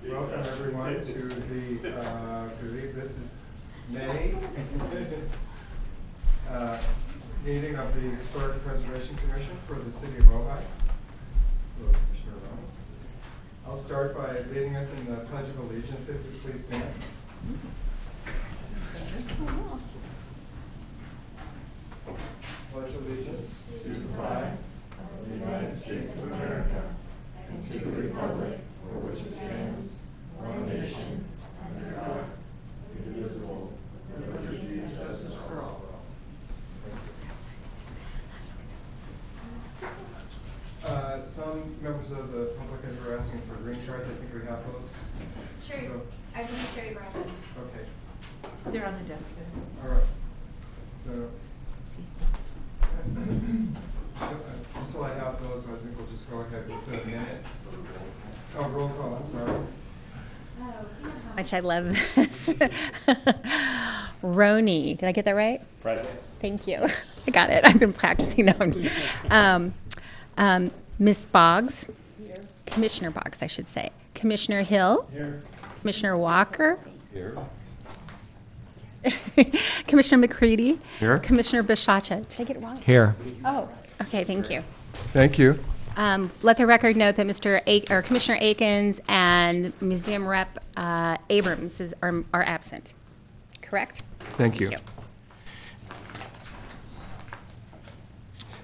Welcome everyone to the, I believe this is May meeting of the Historic Preservation Commission for the City of Ojai. Hello, Commissioner Rowe. I'll start by leading us in the Pledge of Allegiance. If you please stand. Pledge allegiance to the flag of the United States of America and to the republic for which it stands, one nation, under God, indivisible, with liberty and justice for all. Some members of the public are asking for green cards. I think we have those. Sure, So, I can show you around them. okay. They're on the desk there. All right. So Excuse until I have those, I think we'll just go ahead with the minutes. Oh, roll call. I'm sorry. How Much I love this. Roni, did I get that right? Present. Thank you. I got it. I've been practicing. Ms. Boggs, Here. Commissioner Boggs, I should say. Commissioner Hill, Here. Commissioner Walker, Here. Commissioner McCready, Here. Commissioner Bishacha. Did I get it wrong? Here. Oh, okay. Thank you. Thank you. Let the record note that Commissioner Akins and Museum Rep Abrams are absent. Correct? Thank you. Thank you.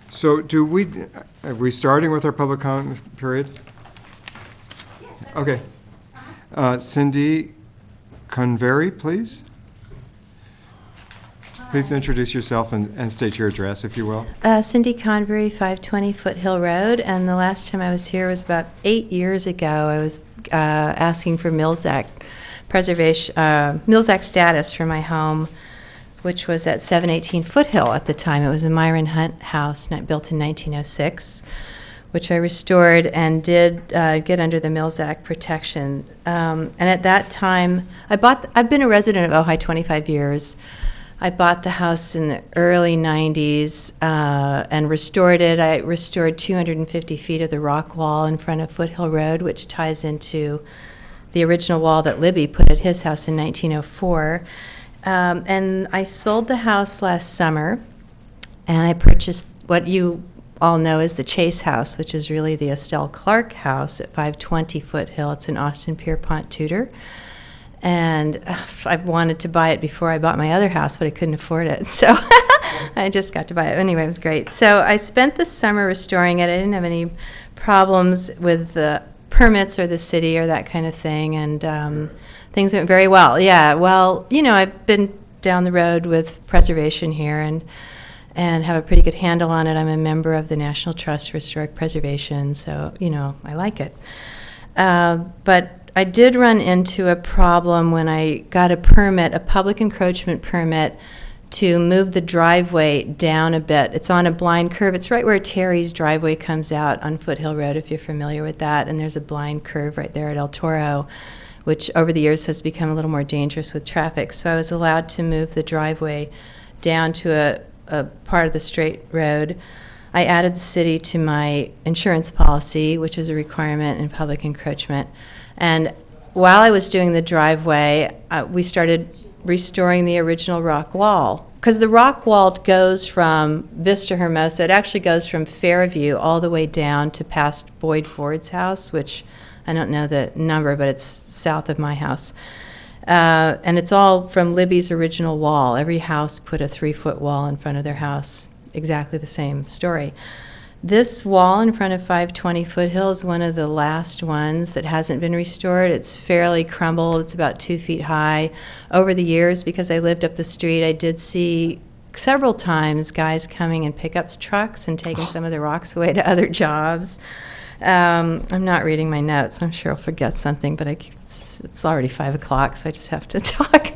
So are we starting with our public comment period? Yes. Okay. Cindy Convery, please. Please introduce yourself and state your address, if you will. Cindy Convery, 520 Foothill Road, and the last time I was here was about 8 years ago. I was asking for Mills Act preservation, Mills Act status for my home, which was at 718 Foothill at the time. It was a Myron Hunt house built in 1906, which I restored and did get under the Mills Act protection. And at that time, I've been a resident of Ojai 25 years. I bought the house in the early 90s and restored it. I restored 250 feet of the rock wall in front of Foothill Road, which ties into the original wall that Libby put at his house in 1904. And I sold the house last summer, and I purchased what you all know as the Chase House, which is really the Estelle Clark house at 520 Foothill. It's an Austin Pierpont Tudor. And I wanted to buy it before I bought my other house, but I couldn't afford it. So I just got to buy it. Anyway, it was great. So I spent the summer restoring it. I didn't have any problems with the permits or the city or that kind of thing. And things went very well. Yeah, well, I've been down the road with preservation here and have a pretty good handle on it. I'm a member of the National Trust for Historic Preservation, so, I like it. But I did run into a problem when I got a public encroachment permit, to move the driveway down a bit. It's on a blind curve. It's right where Terry's driveway comes out on Foothill Road, if you're familiar with that, and there's a blind curve right there at El Toro, which over the years has become a little more dangerous with traffic. So I was allowed to move the driveway down to a part of the straight road. I added the city to my insurance policy, which is a requirement in public encroachment. And while I was doing the driveway, we started restoring the original rock wall. Because the rock wall goes from Vista Hermosa, it actually goes from Fairview all the way down to past Boyd Ford's house, which I don't know the number, but it's south of my house. And it's all from Libby's original wall. Every house put a 3-foot wall in front of their house. Exactly the same story. This wall in front of 520 Foothill is one of the last ones that hasn't been restored. It's fairly crumbled. It's about 2 feet high. Over the years, because I lived up the street, I did see several times guys coming in pickup trucks and taking some of the rocks away to other jobs. I'm not reading my notes. I'm sure I'll forget something, but it's already 5 o'clock, so I just have to talk.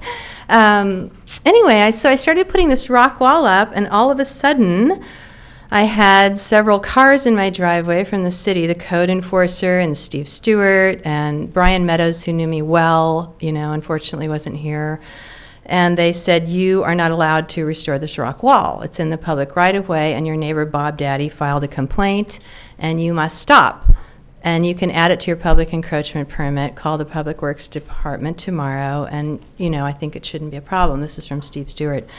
Anyway, so I started putting this rock wall up, and all of a sudden, I had several cars in my driveway from the city, the code enforcer and Steve Stewart and Brian Meadows, who knew me well, unfortunately wasn't here. And they said, you are not allowed to restore this rock wall. It's in the public right-of-way, and your neighbor Bob Daddy filed a complaint, and you must stop. And you can add it to your public encroachment permit, call the Public Works Department tomorrow, and, I think it shouldn't be a problem. This is from Steve Stewart.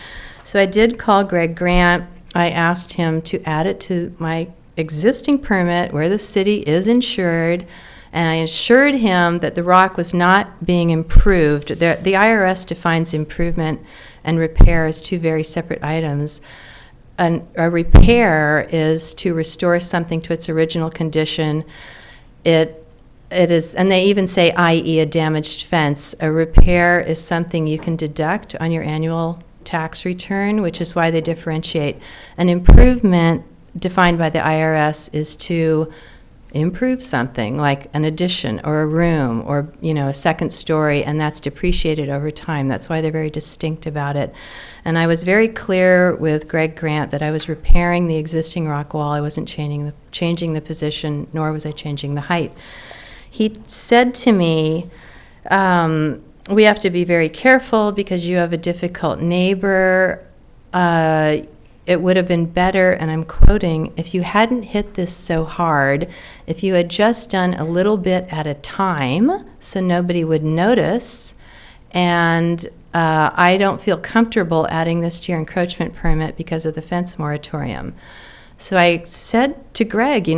So I did call Greg Grant. I asked him to add it to my existing permit where the city is insured, and I assured him that the rock was not being improved. The IRS defines improvement and repair as two very separate items. A repair is to restore something to its original condition. It is, and they even say, i.e., a damaged fence. A repair is something you can deduct on your annual tax return, which is why they differentiate. An improvement defined by the IRS is to improve something like an addition or a room or a second story, and that's depreciated over time. That's why they're very distinct about it. And I was very clear with Greg Grant that I was repairing the existing rock wall. I wasn't changing the position, nor was I changing the height. He said to me, we have to be very careful because you have a difficult neighbor. It would have been better, and I'm quoting, if you hadn't hit this so hard, if you had just done a little bit at a time so nobody would notice, and I don't feel comfortable adding this to your encroachment permit because of the fence moratorium. So I said to Greg,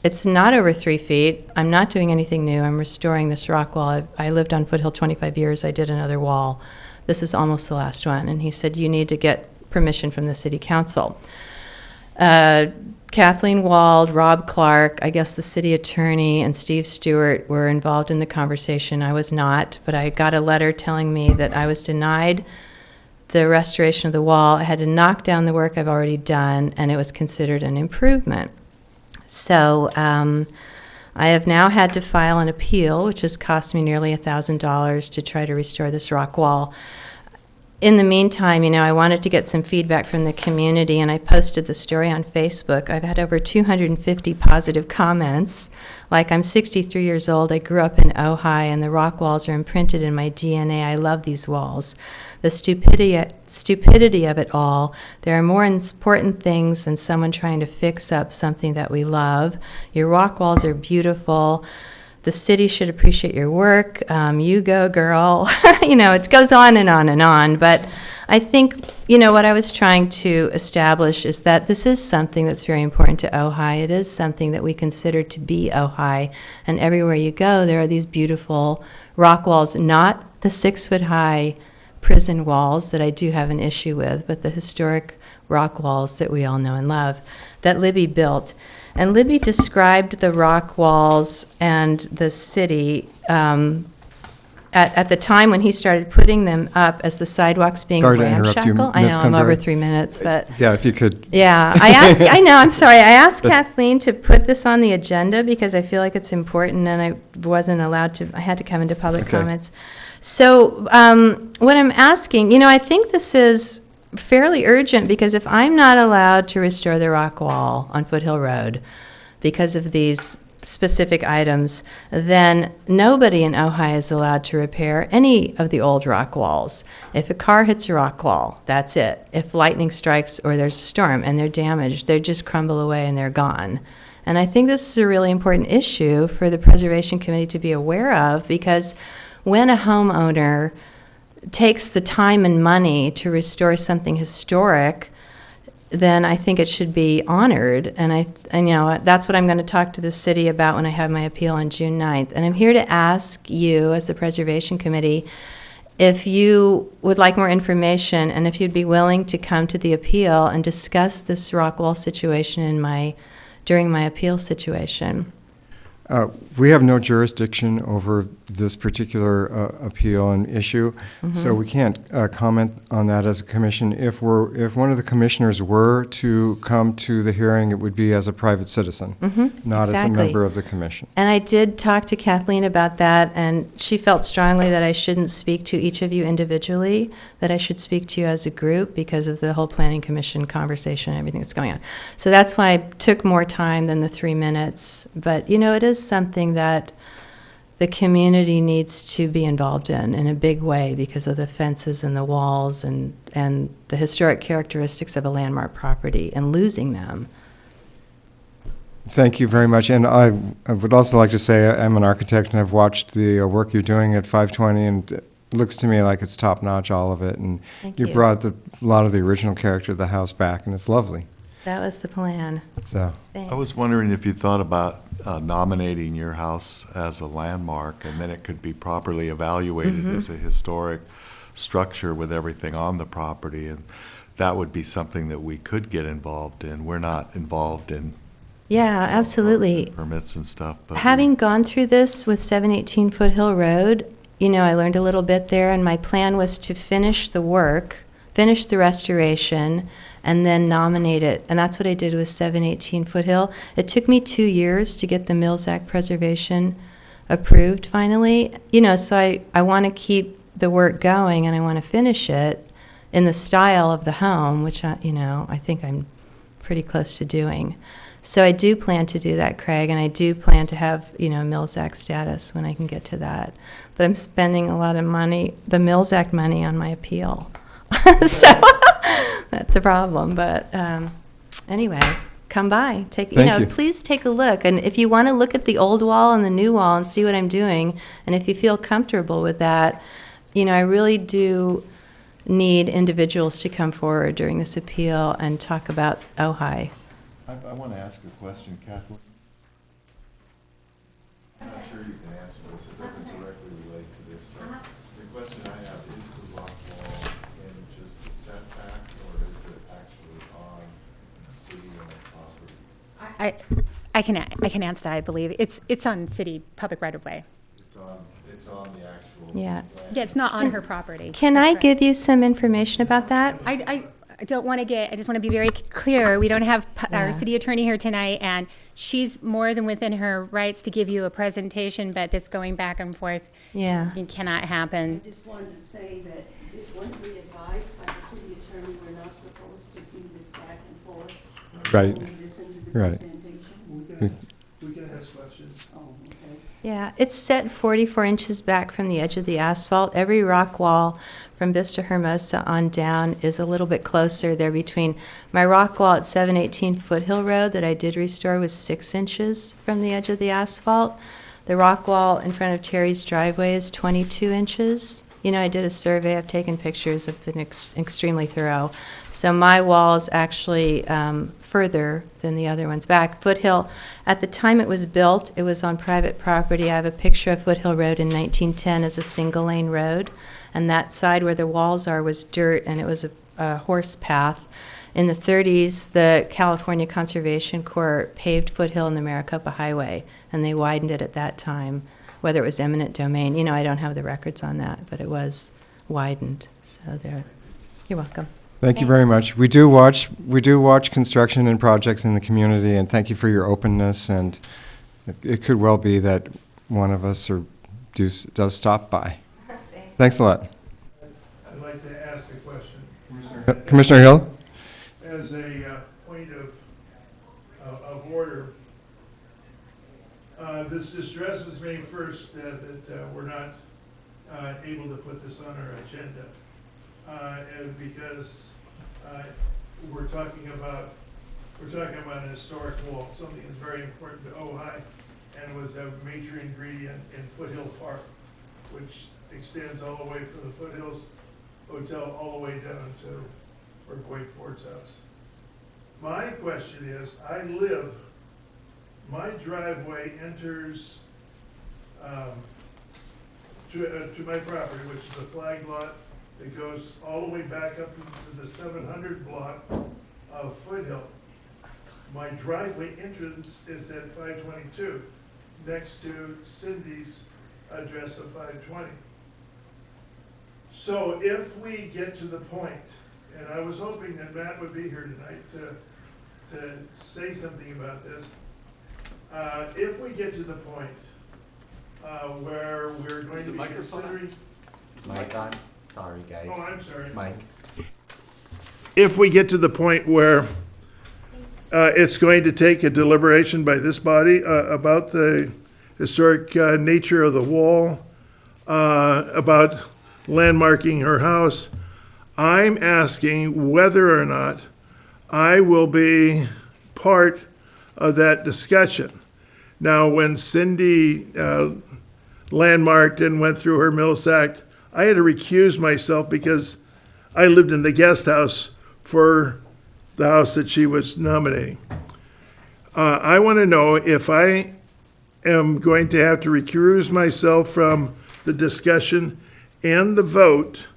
it's not over 3 feet. I'm not doing anything new. I'm restoring this rock wall. I lived on Foothill 25 years. I did another wall. This is almost the last one. And he said, you need to get permission from the city council. Kathleen Wald, Rob Clark, I guess the city attorney, and Steve Stewart were involved in the conversation. I was not, but I got a letter telling me that I was denied the restoration of the wall. I had to knock down the work I've already done, and it was considered an improvement. So I have now had to file an appeal, which has cost me nearly $1,000 to try to restore this rock wall. In the meantime, I wanted to get some feedback from the community, and I posted the story on Facebook. I've had over 250 positive comments. Like, I'm 63 years old. I grew up in Ojai, and the rock walls are imprinted in my DNA. I love these walls. The stupidity of it all. There are more important things than someone trying to fix up something that we love. Your rock walls are beautiful. The city should appreciate your work. You go, girl. It goes on and on and on. But I think, what I was trying to establish is that this is something that's very important to Ojai. It is something that we consider to be Ojai. And everywhere you go, there are these beautiful rock walls, not the 6-foot-high prison walls that I do have an issue with, but the historic rock walls that we all know and love that Libby built. And Libby described the rock walls and the city at the time when he started putting them up as the sidewalks being Sorry to interrupt you, ramshackle. I Ms. know, I'm over Cumberland. 3 minutes, but Yeah, if you could. yeah, I know, I'm sorry. I asked Kathleen to put this on the agenda because I feel like it's important, and I wasn't allowed to, I had to come into public Okay. comments. So what I'm asking, I think this is fairly urgent because if I'm not allowed to restore the rock wall on Foothill Road because of these specific items, then nobody in Ojai is allowed to repair any of the old rock walls. If a car hits a rock wall, that's it. If lightning strikes or there's a storm and they're damaged, they just crumble away and they're gone. And I think this is a really important issue for the Preservation Committee to be aware of, because when a homeowner takes the time and money to restore something historic, then I think it should be honored. And that's what I'm going to talk to the city about when I have my appeal on June 9th. And I'm here to ask you, as the Preservation Committee, if you would like more information and if you'd be willing to come to the appeal and discuss this rock wall situation during my appeal situation. We have no jurisdiction over this particular appeal and issue, so we can't comment on that as a commission. If one of the commissioners were to come to the hearing, it would be as a private citizen, not as a Exactly. member of the commission. And I did talk to Kathleen about that, and she felt strongly that I shouldn't speak to each of you individually, that I should speak to you as a group because of the whole planning commission conversation and everything that's going on. So that's why I took more time than the 3 minutes. But, it is something that the community needs to be involved in a big way because of the fences and the walls and the historic characteristics of a landmark property and losing them. Thank you very much. And I would also like to say I'm an architect, and I've watched the work you're doing at 520, and it looks to me like it's top-notch, all of it. And Thank you you. brought a lot of the original character of the house back, and it's lovely. That was the plan. So, Thanks. I was wondering if you thought about nominating your house as a landmark, and then it could be properly evaluated as a historic structure with everything on the property, and that would be something that we could get involved in. We're not involved in Yeah, absolutely. permits and stuff, but Having gone through this with 718 Foothill Road, I learned a little bit there, and my plan was to finish the work, finish the restoration, and then nominate it. And that's what I did with 718 Foothill. It took me 2 years to get the Mills Act preservation approved finally. So I want to keep the work going, and I want to finish it in the style of the home, which I think I'm pretty close to doing. So I do plan to do that, Craig, and I do plan to have, Mills Act status when I can get to that. But I'm spending a lot of money, the Mills Act money, on my appeal. So that's a problem. But anyway, come by. Thank you. Please take a look. And if you want to look at the old wall and the new wall and see what I'm doing, and if you feel comfortable with that, I really do need individuals to come forward during this appeal and talk about Ojai. I want to ask a question, Kathleen. I'm not sure you can answer this. It doesn't directly relate to this, but the question I have, is the rock wall in just the setback, or is it actually on city-owned property? I can answer that, I believe. It's on city public right-of-way. It's on the actual Yeah. land. Yeah, it's not on her property. Can That's I right. give you some information about that? I don't want to I just want to be very clear. We don't have Yeah. our city attorney here tonight, and she's more than within her rights to give you a presentation, but this going back and forth Yeah. it cannot happen. I just wanted to say that, weren't we advised by the city attorney we're not supposed to do this back and forth? Right. When we listen to the Right. presentation? We can ask questions. Oh, okay. Yeah, it's set 44 inches back from the edge of the asphalt. Every rock wall from Vista Hermosa on down is a little bit closer. They're between, my rock wall at 718 Foothill Road that I did restore was 6 inches from the edge of the asphalt. The rock wall in front of Terry's driveway is 22 inches. I did a survey, I've taken pictures, I've been extremely thorough. So my wall's actually further than the other ones back. Foothill, at the time it was built, it was on private property. I have a picture of Foothill Road in 1910 as a single-lane road, and that side where the walls are was dirt, and it was a horse path. In the 30s, the California Conservation Corps paved Foothill and the Maricopa Highway, and they widened it at that time, whether it was eminent domain. I don't have the records on that, but it was widened. So there, you're welcome. thank you very much. We do watch construction and projects in the community, and thank you for your openness. And it could well be that one of us does stop by. Thanks a lot. I'd like to ask a question. Commissioner Hill? As a point of order, this distresses me first that we're not able to put this on our agenda. And because we're talking about an historic wall, something that's very important to Ojai, and was a major ingredient in Foothill Park, which extends all the way from the Foothills Hotel all the way down to where Boyd Ford's house. My question is, my driveway enters to my property, which is a flag lot that goes all the way back up to the 700 block of Foothill. My driveway entrance is at 522, next to Cindy's address of 520. So if we get to the point, and I was hoping that Matt would be here tonight to say something about this, if we get to the point where we're going to be considering... Mic on? Sorry, guys. Oh, I'm sorry. Mike. If we get to the point where it's going to take a deliberation by this body about the historic nature of the wall, about landmarking her house. I'm asking whether or not I will be part of that discussion. Now, when Cindy landmarked and went through her Mills Act, I had to recuse myself because I lived in the guest house for the house that she was nominating. I want to know if I am going to have to recuse myself from the discussion and the vote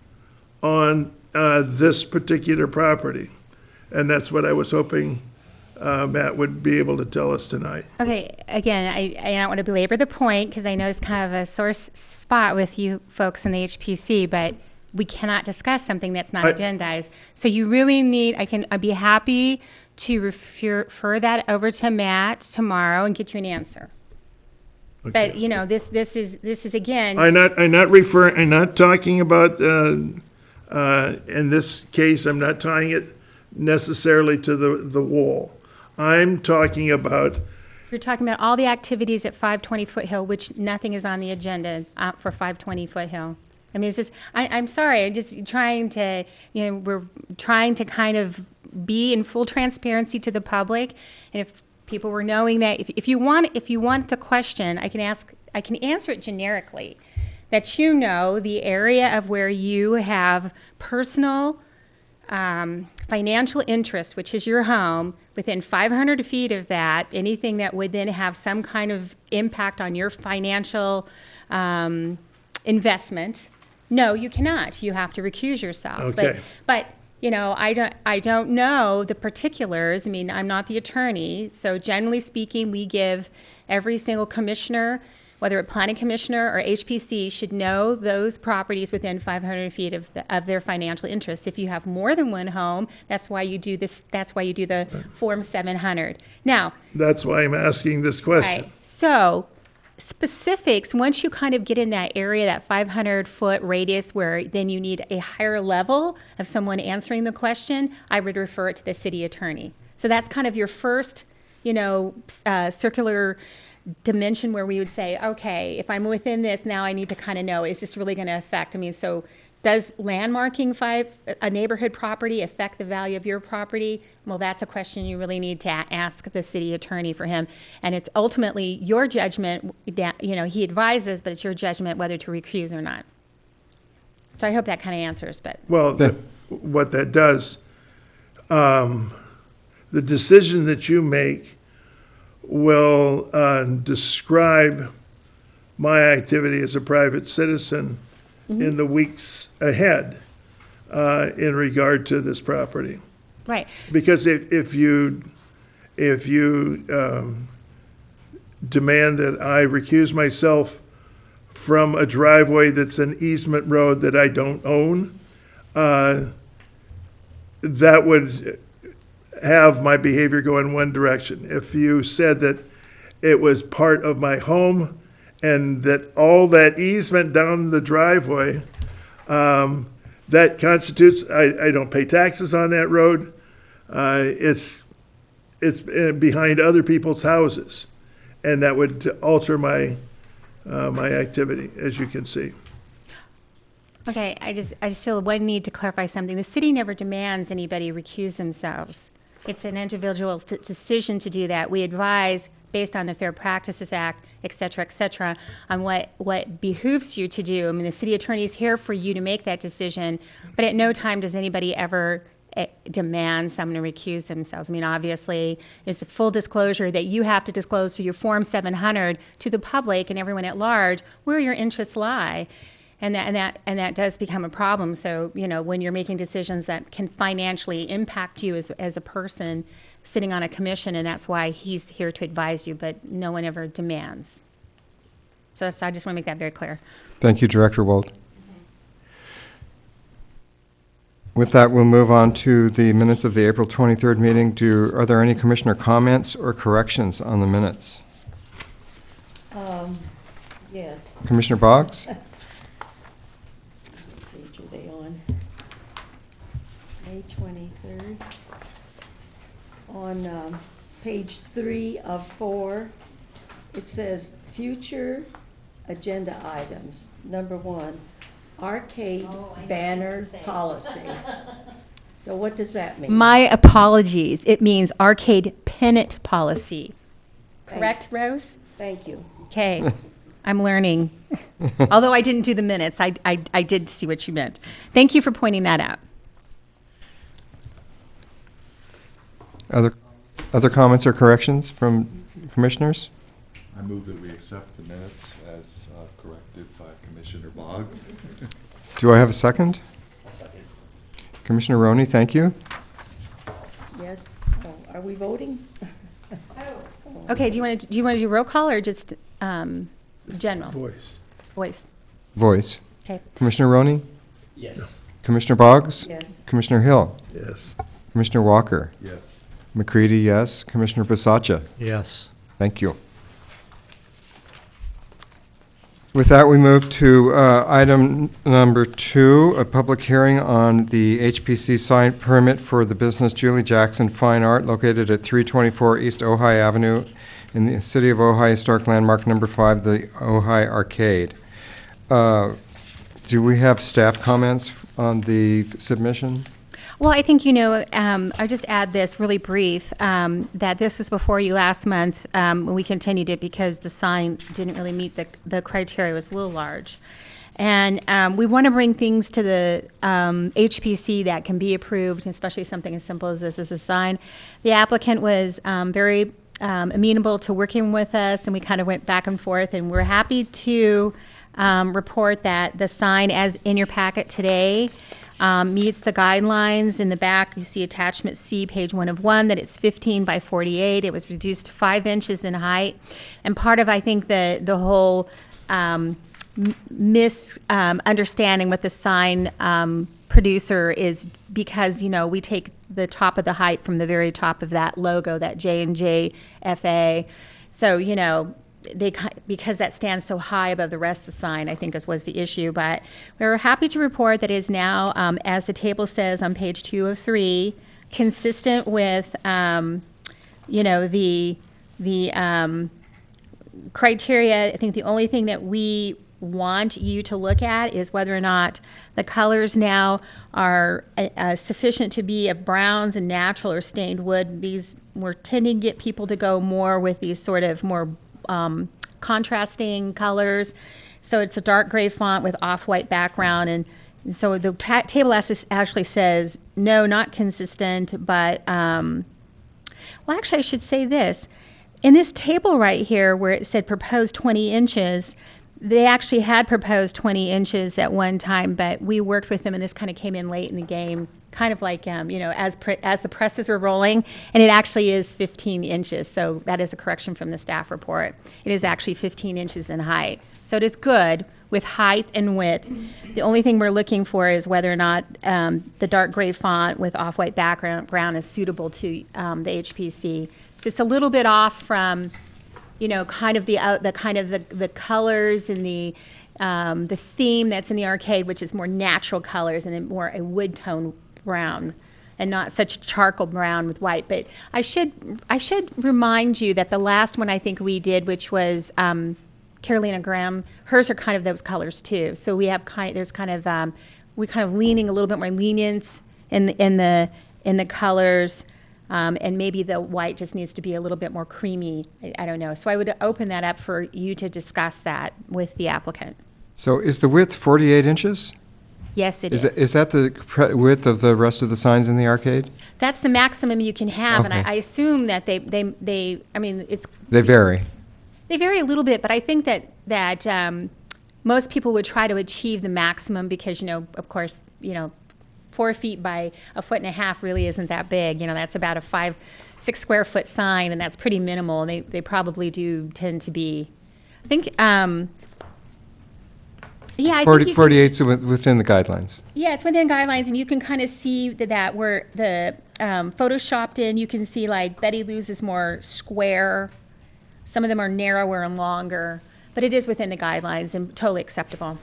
on this particular property. And that's what I was hoping Matt would be able to tell us tonight. Okay, again, I don't want to belabor the point because I know it's kind of a sore spot with you folks in the HPC, but we cannot discuss something that's not agendized. So you really need, I'd be happy to refer that over to Matt tomorrow and get you an answer. Okay. But, you know, this is again. I'm not talking about, in this case, I'm not tying it necessarily to the wall. I'm talking about. You're talking about all the activities at 520 Foothill, which nothing is on the agenda for 520 Foothill. I mean, it's just, I'm sorry, I'm just trying to, you know, we're trying to kind of be in full transparency to the public. And if people were knowing that, if you want the question, I can answer it generically, that you know the area of where you have personal financial interest, which is your home, within 500 feet of that, anything that would then have some kind of impact on your financial investment, no, you cannot. You have to recuse yourself. Okay. But you know, I don't know the particulars. I mean, I'm not the attorney, so generally speaking, we give every single commissioner, whether a planning commissioner or HPC, should know those properties within 500 feet of their financial interests. If you have more than one home, that's why you do this. That's why you do the Form 700. Now, That's why I'm asking this question. right. So specifics, once you kind of get in that area, that 500-foot radius where then you need a higher level of someone answering the question, I would refer it to the city attorney. So that's kind of your first, you know, circular dimension where we would say, okay, if I'm within this, now I need to kind of know, is this really going to affect? I mean, so does landmarking a neighborhood property affect the value of your property? Well, that's a question you really need to ask the city attorney for him. And it's ultimately your judgment that, you know, he advises, but it's your judgment whether to recuse or not. So I hope that kind of answers, but. Well, what that does, the decision that you make will describe my activity as a private citizen in the weeks ahead in regard to this property. Right. Because if you demand that I recuse myself from a driveway that's an easement road that I don't own, that would have my behavior go in one direction. If you said that it was part of my home and that all that easement down the driveway, that constitutes, I don't pay taxes on that road. It's behind other people's houses, and that would alter my my activity, as you can see. Okay, I just feel one need to clarify something. The city never demands anybody recuse themselves. It's an individual's decision to do that. We advise based on the Fair Practices Act, et cetera, on what behooves you to do. I mean, the city attorney is here for you to make that decision, but at no time does anybody ever demand someone to recuse themselves. I mean, obviously, it's a full disclosure that you have to disclose through your Form 700 to the public and everyone at large where your interests lie. And that does become a problem. So, you know, when you're making decisions that can financially impact you as a person sitting on a commission, and that's why he's here to advise you, but no one ever demands. So I just want to make that very clear. Thank you, Director Wold. With that, we'll move on to the minutes of the April 23rd meeting. Are there any commissioner comments or corrections on the minutes? Yes. Commissioner Boggs? What page are they on? May 23rd. On page 3 of 4, it says, future agenda items. Number 1, arcade Oh, I know what she's banner gonna say. policy. So what does that mean? My apologies. It means arcade pennant policy. Correct, Rose? Thank you. Okay, I'm learning. Although I didn't do the minutes, I did see what you meant. Thank you for pointing that out. Other comments or corrections from commissioners? I move that we accept the minutes as corrected by Commissioner Boggs. Do I have a second? A second. Commissioner Roney, thank you. Yes? Oh, are we voting? Okay, do you want to do roll call or just general? Voice. Voice. Okay. Commissioner Roney? Yes. Commissioner Boggs? Yes. Commissioner Hill? Yes. Commissioner Walker? Yes. McCready, yes. Commissioner Basacha? Yes. Thank you. With that, we move to item number 2, a public hearing on the HPC sign permit for the business Julie Jackson Fine Art located at 324 East Ojai Avenue in the City of Ojai Historic Landmark Number 5, the Ojai Arcade. Do we have staff comments on the submission? Well, I think, I'll just add this really brief, that this was before you last month. We continued it because the sign didn't really meet the criteria, it was a little large. And we want to bring things to the HPC that can be approved, especially something as simple as this as a sign. The applicant was very amenable to working with us, and we kind of went back and forth, and we're happy to report that the sign, as in your packet today, meets the guidelines. In the back, you see attachment C, page 1 of 1, that it's 15 by 48. It was reduced to 5 inches in height. And part of, I think, the whole misunderstanding with the sign producer is because, we take the top of the height from the very top of that logo, that J&J FA. So, because that stands so high above the rest of the sign, I think was the issue. But we're happy to report that it is now, as the table says on page 2 of 3, consistent with, the criteria. I think the only thing that we want you to look at is whether or not the colors now are sufficient to be of browns and natural or stained wood. We're tending to get people to go more with these sort of more contrasting colors. So it's a dark gray font with off-white background. And so the table actually says, no, not consistent, but, well, actually, I should say this. In this table right here where it said proposed 20 inches, they actually had proposed 20 inches at one time, but we worked with them, and this kind of came in late in the game, kind of like, as the presses were rolling, and it actually is 15 inches. So that is a correction from the staff report. It is actually 15 inches in height. So it is good with height and width. The only thing we're looking for is whether or not the dark gray font with off-white background is suitable to the HPC. So it's a little bit off from, kind of the colors and the theme that's in the arcade, which is more natural colors and more a wood tone brown, and not such charcoal brown with white. But I should remind you that the last one I think we did, which was Carolina Graham, hers are kind of those colors too. So we have we're kind of leaning a little bit more lenience in the colors. And maybe the white just needs to be a little bit more creamy. I don't know. So I would open that up for you to discuss that with the applicant. So is the width 48 inches? Yes, it is. Is that the width of the rest of the signs in the arcade? That's the maximum you can have, and Okay. I assume that they it's. They vary. They vary a little bit, but I think that most people would try to achieve the maximum because, of course, 4 feet by 1.5 feet really isn't that big. That's about a 5-6 square foot sign, and that's pretty minimal. And they probably do tend to be, I think, yeah, I 40, think 48 is within the guidelines. yeah, it's within guidelines, and you can kind of see that where the photoshopped in, you can see like Betty Lou's is more square. Some of them are narrower and longer, but it is within the guidelines and totally acceptable.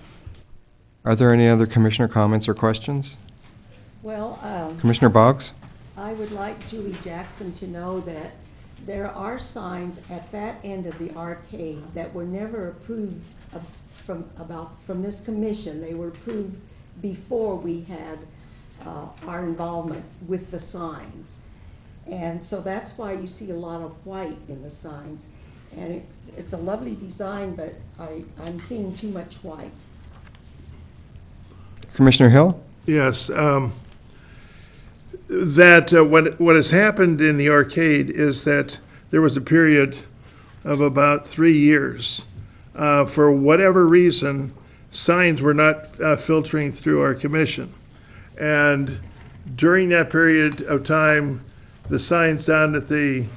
Are there any other commissioner comments or questions? Well, Commissioner Boggs? I would like Julie Jackson to know that there are signs at that end of the arcade that were never approved from this commission. They were approved before we had our involvement with the signs. And so that's why you see a lot of white in the signs. And it's a lovely design, but I'm seeing too much white. Commissioner Hill? Yes, what has happened in the arcade is that there was a period of about 3 years. For whatever reason, signs were not filtering through our commission. And during that period of time, the signs down at the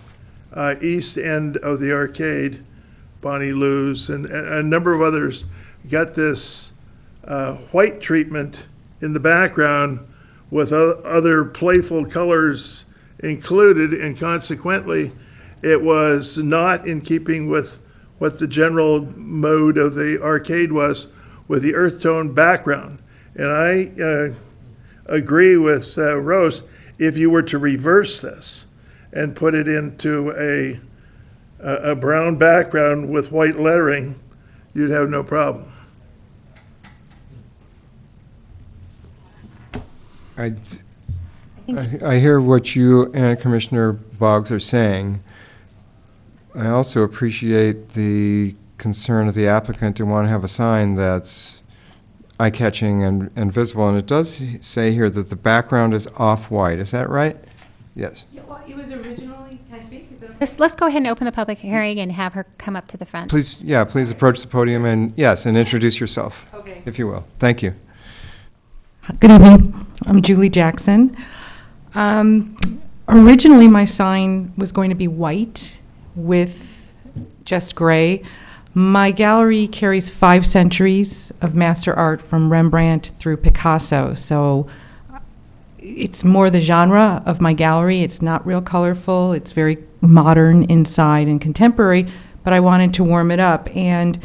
east end of the arcade, Bonnie Lou's, and a number of others, got this white treatment in the background with other playful colors included, and consequently, it was not in keeping with what the general mode of the arcade was, with the earth tone background. And I agree with Rose, if you were to reverse this and put it into a brown background with white lettering, you'd have no problem. I hear what you and Commissioner Boggs are saying. I also appreciate the concern of the applicant to want to have a sign that's eye-catching and visible. And it does say here that the background is off-white. Is that right? Yes. Yeah, well, it was originally, can I speak? Is that okay? Let's go ahead and open the public hearing and have her come up to the front. Please approach the podium and, yes, and introduce yourself, Okay. if you will. Thank you. Good evening. I'm Julie Jackson. Originally, my sign was going to be white with just gray. My gallery carries 5 centuries of master art from Rembrandt through Picasso, so it's more the genre of my gallery. It's not real colorful. It's very modern inside and contemporary, but I wanted to warm it up. And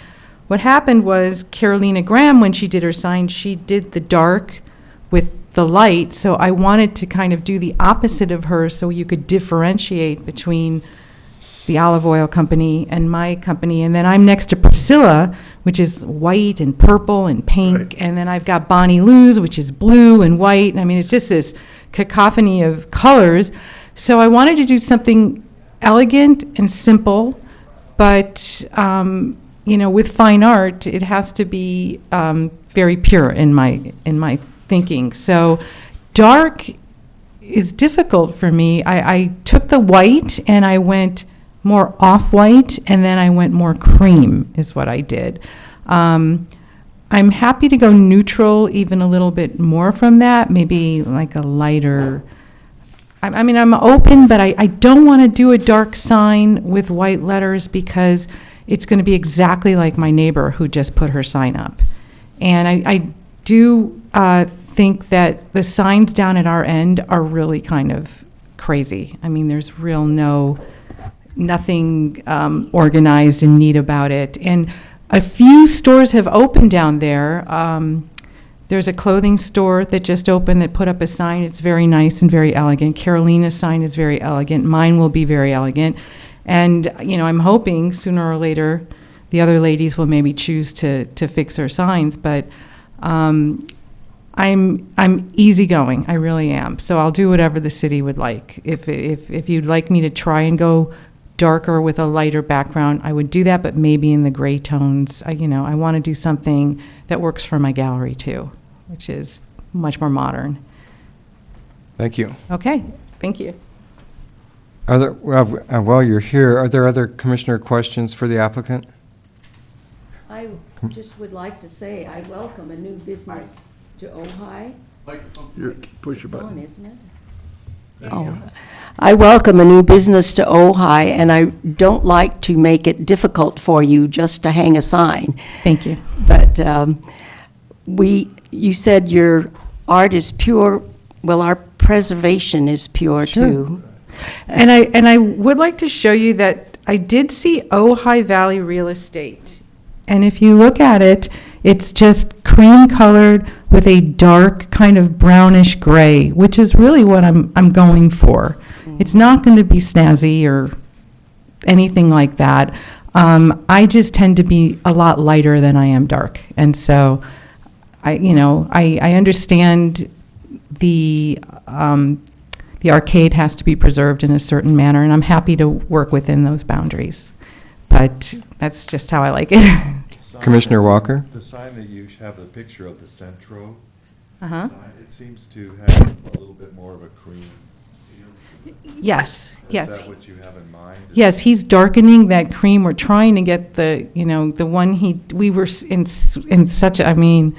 what happened was Carolina Graham, when she did her sign, she did the dark with the light, so I wanted to kind of do the opposite of her so you could differentiate between the olive oil company and my company. And then I'm next to Priscilla, which is white and purple and pink, Right. and then I've got Bonnie Lou's, which is blue and white. I mean, it's just this cacophony of colors. So I wanted to do something elegant and simple, but with fine art, it has to be very pure in my thinking. So dark is difficult for me. I took the white and I went more off-white, and then I went more cream is what I did. I'm happy to go neutral, even a little bit more from that, maybe like a lighter. I mean, I'm open, but I don't want to do a dark sign with white letters because it's going to be exactly like my neighbor who just put her sign up. And I do think that the signs down at our end are really kind of crazy. I mean, there's nothing organized and neat about it. And a few stores have opened down there. There's a clothing store that just opened that put up a sign. It's very nice and very elegant. Carolina's sign is very elegant. Mine will be very elegant. And, I'm hoping sooner or later the other ladies will maybe choose to fix their signs. But I'm easygoing. I really am. So I'll do whatever the city would like. If you'd like me to try and go darker with a lighter background, I would do that, but maybe in the gray tones. I want to do something that works for my gallery too, which is much more modern. Thank you. Okay, thank you. Are there, while you're here, are there other commissioner questions for the applicant? I just would like to say I welcome a new business to Ojai. Push your It's button. on, isn't it? I welcome a new business to Ojai, and I don't like to make it difficult for you just to hang a sign. Thank you. But you said your art is pure. Well, our preservation is pure too. And I would like to show you that I did see Ojai Valley Real Estate. And if you look at it, it's just cream colored with a dark kind of brownish gray, which is really what I'm going for. It's not going to be snazzy or anything like that. I just tend to be a lot lighter than I am dark. And so I understand the arcade has to be preserved in a certain manner, and I'm happy to work within those boundaries. But that's just how I like it. Commissioner Walker? The sign that you have the picture of the Centro Uh-huh. sign, it seems to have a little bit more of a cream feel. Yes, yes. Is that what you have in mind? Yes, he's darkening that cream. We're trying to get the one we were in such, I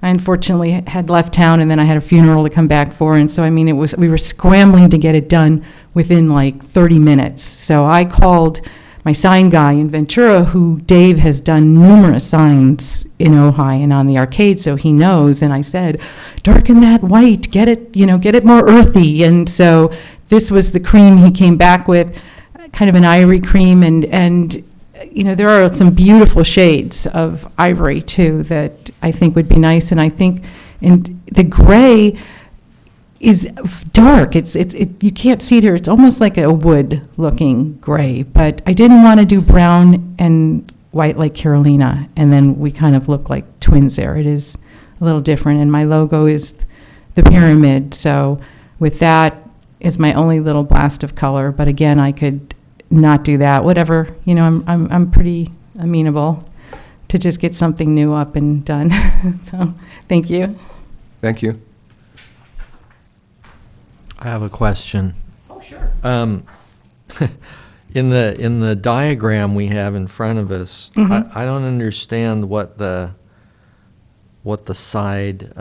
unfortunately had left town, and then I had a funeral to come back for, and so, we were scrambling to get it done within like 30 minutes. So I called my sign guy in Ventura, who Dave has done numerous signs in Ojai and on the arcade, so he knows, and I said, darken that white, get it more earthy. And so this was the cream he came back with, kind of an ivory cream, and there are some beautiful shades of ivory too that I think would be nice, and I think the gray is dark. You can't see it here. It's almost like a wood-looking gray, but I didn't want to do brown and white like Carolina, and then we kind of look like twins there. It is a little different, and my logo is the pyramid, so with that is my only little blast of color, but again, I could not do that. Whatever, I'm pretty amenable to just get something new up and done. So, thank you. Thank you. I have a question. Oh, sure. In the diagram we have in front of us, I don't understand what the side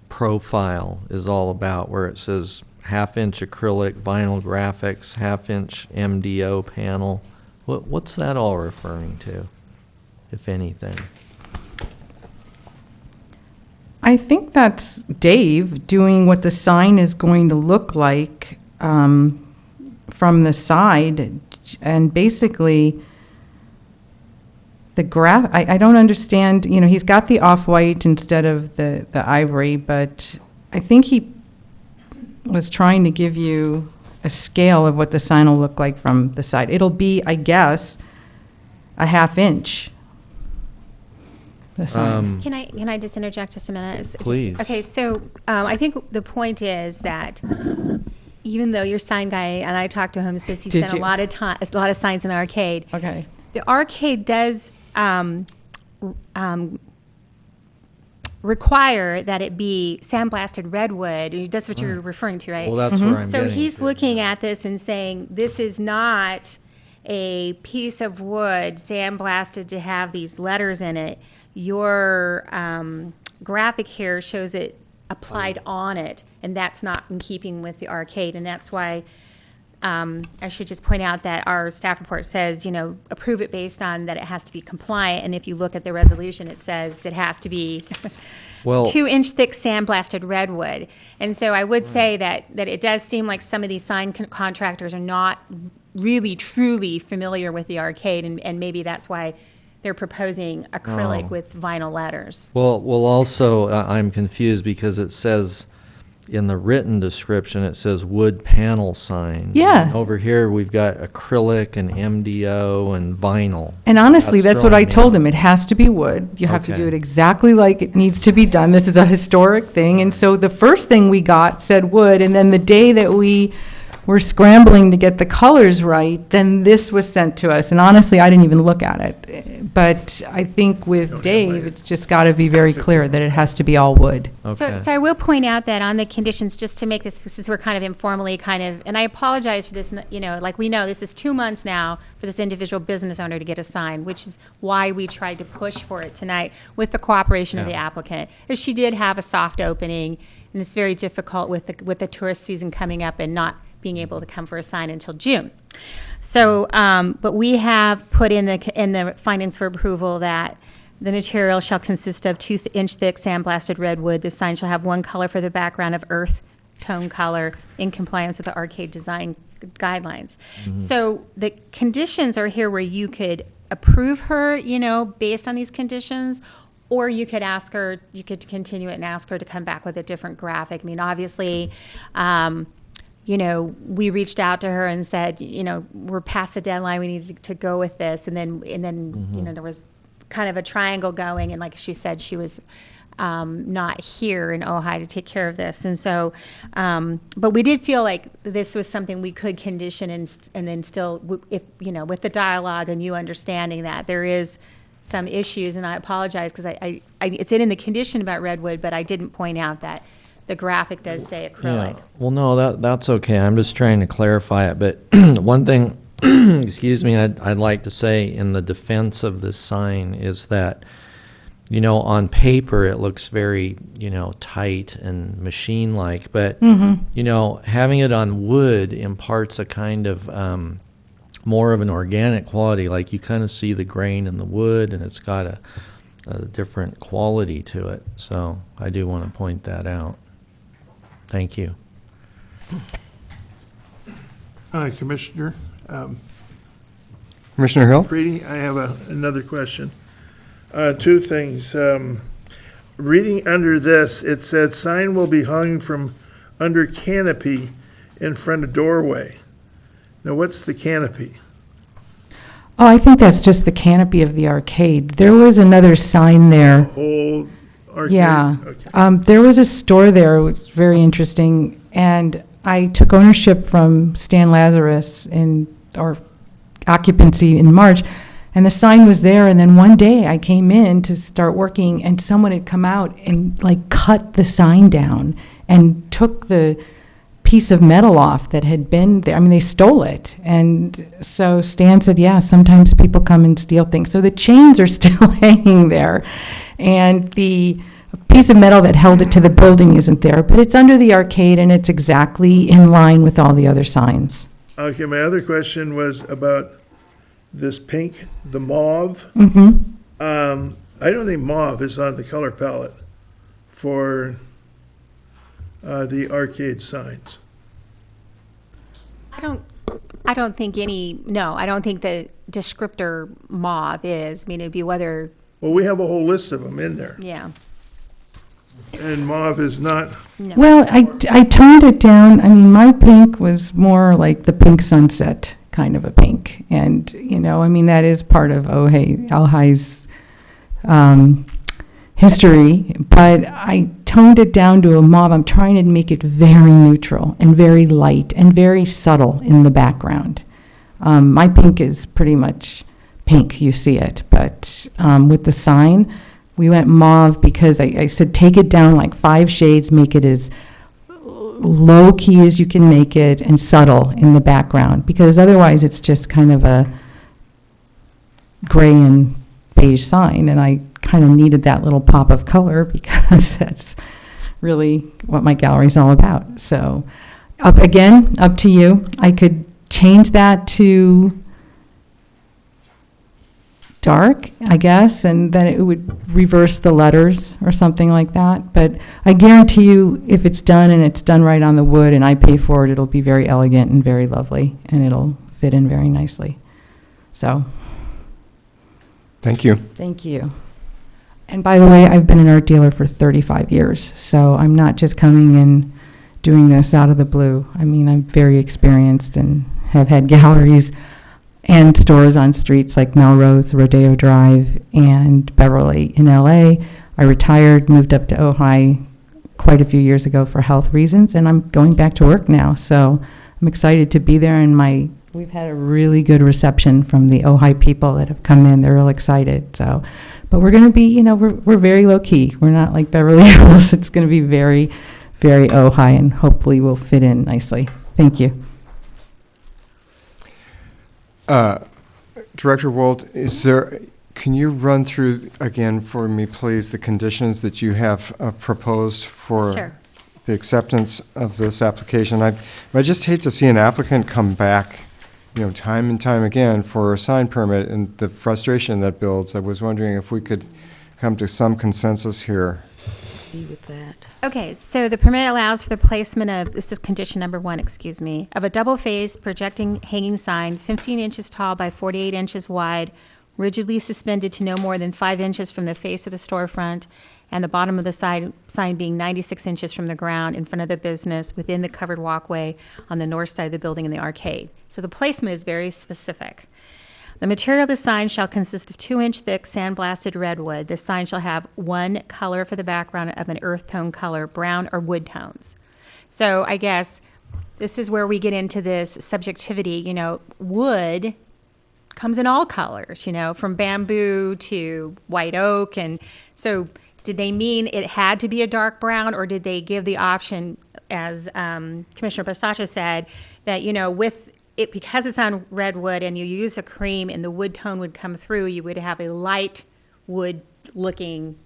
profile is all about, where it says half-inch acrylic vinyl graphics, half-inch MDO panel. What's that all referring to, if anything? I think that's Dave doing what the sign is going to look like from the side, and basically the I don't understand, he's got the off-white instead of the ivory, but I think he was trying to give you a scale of what the sign will look like from the side. It'll be, I guess, a half-inch. The sign. Can I just interject just a minute? Please. Okay, so I think the point is that even though your sign guy, and I talked to him, says he's done a lot of signs in the arcade. Okay. The arcade does require that it be sandblasted redwood. That's what you're referring to, right? Well, that's where I'm So getting he's to. looking at this and saying, this is not a piece of wood sandblasted to have these letters in it. Your graphic here shows it applied on it, and that's not in keeping with the arcade, and that's why I should just point out that our staff report says, approve it based on that it has to be compliant, and if you look at the resolution, it says it has to be 2-inch thick sandblasted redwood. And so I would say that it does seem like some of these sign contractors are not really truly familiar with the arcade, and maybe that's why they're proposing acrylic with vinyl letters. Well, also, I'm confused because it says, in the written description, it says wood panel sign. Yeah. And over here, we've got acrylic and MDO and vinyl. And honestly, that's what throwing I told me him. It has to be wood. You have to Okay. do it exactly like it needs to be done. This is a historic thing. And so the first thing we got said wood, and then the day that we were scrambling to get the colors right, then this was sent to us. And honestly, I didn't even look at it. But I think with Dave, it's just got to be very clear that it has to be all wood. Okay. So I will point out that on the conditions, just to make this, since we're kind of informally and I apologize for this, like we know this is 2 months now for this individual business owner to get a sign, which is why we tried to push for it tonight with the cooperation of the applicant. Is she did have a soft opening, and it's very difficult with the tourist season coming up and not being able to come for a sign until June. So, but we have put in the findings for approval that the material shall consist of 2-inch thick sandblasted redwood. The sign shall have one color for the background of earth tone color in compliance with the arcade design guidelines. So the conditions are here where you could approve her, based on these conditions, or you could ask her, you could continue it and ask her to come back with a different graphic. I mean, obviously, you know, we reached out to her and said, you know, we're past the deadline, we need to go with this. And then, you know, there was kind of a triangle going, and like she said, she was not here in Ojai to take care of this. And so, but we did feel like this was something we could condition and then still, if, you know, with the dialogue and you understanding that there is some issues, and I apologize because it's in the condition about redwood, but I didn't point out that the graphic does say acrylic. Yeah. Well, no, that's okay. I'm just trying to clarify it. But one thing, excuse me, I'd like to say in the defense of this sign is that, you know, on paper it looks very, you know, tight and machine-like. But, you know, having it on wood imparts a kind of more of an organic quality. Like you kind of see the grain in the wood, and it's got a different quality to it. So I do want to point that out. Thank you. Commissioner. Commissioner Hill? Reading, I have another question. Two things. Reading under this, it said sign will be hung from under canopy in front of doorway. Now, what's the canopy? Oh, I think that's just the canopy of the arcade. There was another sign there. Whole arcade? Yeah. Okay. There was a store there. It was very interesting. And I took ownership from Stan Lazarus in our occupancy in March. And the sign was there. And then one day I came in to start working, and someone had come out and like cut the sign down and took the piece of metal off that had been there. I mean, they stole it. And so Stan said, yeah, sometimes people come and steal things. So the chains are still hanging there. And the piece of metal that held it to the building isn't there. But it's under the arcade, and it's exactly in line with all the other signs. Okay, my other question was about this pink, the mauve. I don't think mauve is on the color palette for the arcade signs. I don't think I don't think the descriptor mauve is. I mean, it'd be whether, Well, we have a whole list of them in there, yeah. and mauve is not. No. Well, I toned it down. I mean, my pink was more like the pink sunset kind of a pink. And, you know, I mean, that is part of Ojai's history, but I toned it down to a mauve. I'm trying to make it very neutral and very light and very subtle in the background. My pink is pretty much pink, you see it, but with the sign, we went mauve because I said take it down like 5 shades, make it as low key as you can make it and subtle in the background, because otherwise it's just kind of a gray and beige sign, and I kind of needed that little pop of color because that's really what my gallery's all about. So up to you. I could change that to dark, I guess, and then it would reverse the letters or something like that. But I guarantee you, if it's done and it's done right on the wood and I pay for it, it'll be very elegant and very lovely, and it'll fit in very nicely. So Thank you. thank you. And by the way, I've been an art dealer for 35 years, so I'm not just coming and doing this out of the blue. I mean, I'm very experienced and have had galleries and stores on streets like Melrose, Rodeo Drive, and Beverly in LA. I retired, moved up to Ojai quite a few years ago for health reasons, and I'm going back to work now. So I'm excited to be there, and we've had a really good reception from the Ojai people that have come in. They're real excited. So, but we're going to be, we're very low key. We're not like Beverly Hills. It's going to be very, very Ojai, and hopefully we'll fit in nicely. Thank you. Director Wold, can you run through again for me, please, the conditions that you have proposed for Sure. the acceptance of this application? I just hate to see an applicant come back, time and time again for a sign permit, and the frustration that builds. I was wondering if we could come to some consensus here. With that. Okay, so the permit allows for the placement of, this is condition number 1, of a double-faced projecting hanging sign, 15 inches tall by 48 inches wide, rigidly suspended to no more than 5 inches from the face of the storefront, and the bottom of the sign being 96 inches from the ground in front of the business within the covered walkway on the north side of the building in the arcade. So the placement is very specific. The material of the sign shall consist of 2-inch thick sandblasted redwood. The sign shall have one color for the background of an earth tone color, brown or wood tones. So I guess this is where we get into this subjectivity. Wood comes in all colors, from bamboo to white oak. And so did they mean it had to be a dark brown, or did they give the option, as Commissioner Passacha said, that, with it, because it's on redwood and you use a cream and the wood tone would come through, you would have a light wood looking,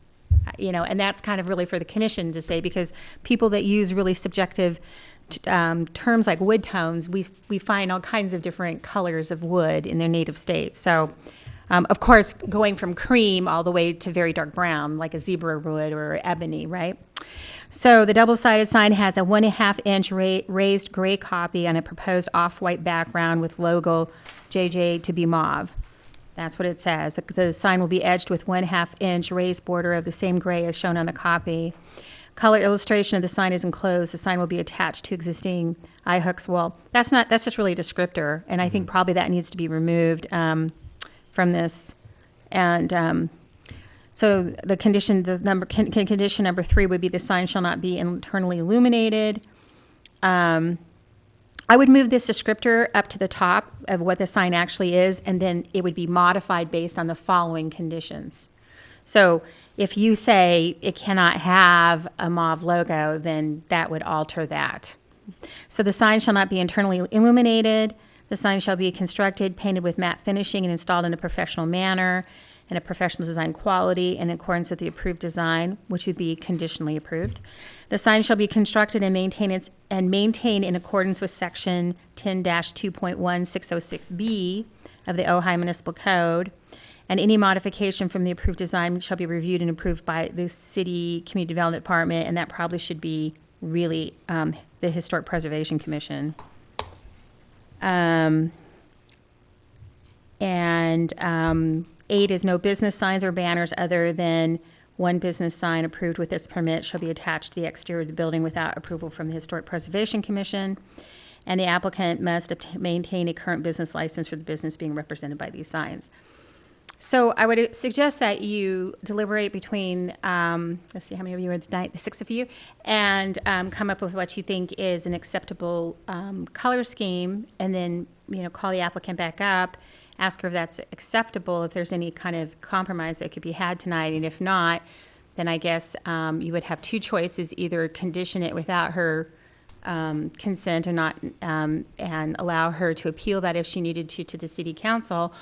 and that's kind of really for the commission to say, because people that use really subjective terms like wood tones, we find all kinds of different colors of wood in their native state. So, of course, going from cream all the way to very dark brown, like a zebra wood or ebony, right? So the double-sided sign has a 1.5-inch raised gray copy on a proposed off-white background with logo JJ to be mauve. That's what it says. The sign will be edged with 1/2-inch raised border of the same gray as shown on the copy. Color illustration of the sign is enclosed. The sign will be attached to existing eye hooks. Well, that's just really a descriptor, and I think probably that needs to be removed from this. And so the condition, condition number 3 would be the sign shall not be internally illuminated. I would move this descriptor up to the top of what the sign actually is, and then it would be modified based on the following conditions. So if you say it cannot have a mauve logo, then that would alter that. So the sign shall not be internally illuminated. The sign shall be constructed, painted with matte finishing, and installed in a professional manner and a professional design quality in accordance with the approved design, which would be conditionally approved. The sign shall be constructed and maintained in accordance with Section 10-2.1606B of the Ojai Municipal Code. And any modification from the approved design shall be reviewed and approved by the City Community Development Department, and that probably should be really the Historic Preservation Commission. And 8 is no business signs or banners other than one business sign approved with this permit shall be attached to the exterior of the building without approval from the Historic Preservation Commission. And the applicant must maintain a current business license for the business being represented by these signs. So I would suggest that you deliberate between, let's see how many of you are tonight, the 6 of you, and come up with what you think is an acceptable color scheme, and then, call the applicant back up, ask her if that's acceptable, if there's any kind of compromise that could be had tonight, and if not, then I guess you would have 2 choices, either condition it without her consent or not, and allow her to appeal that if she needed to the city council,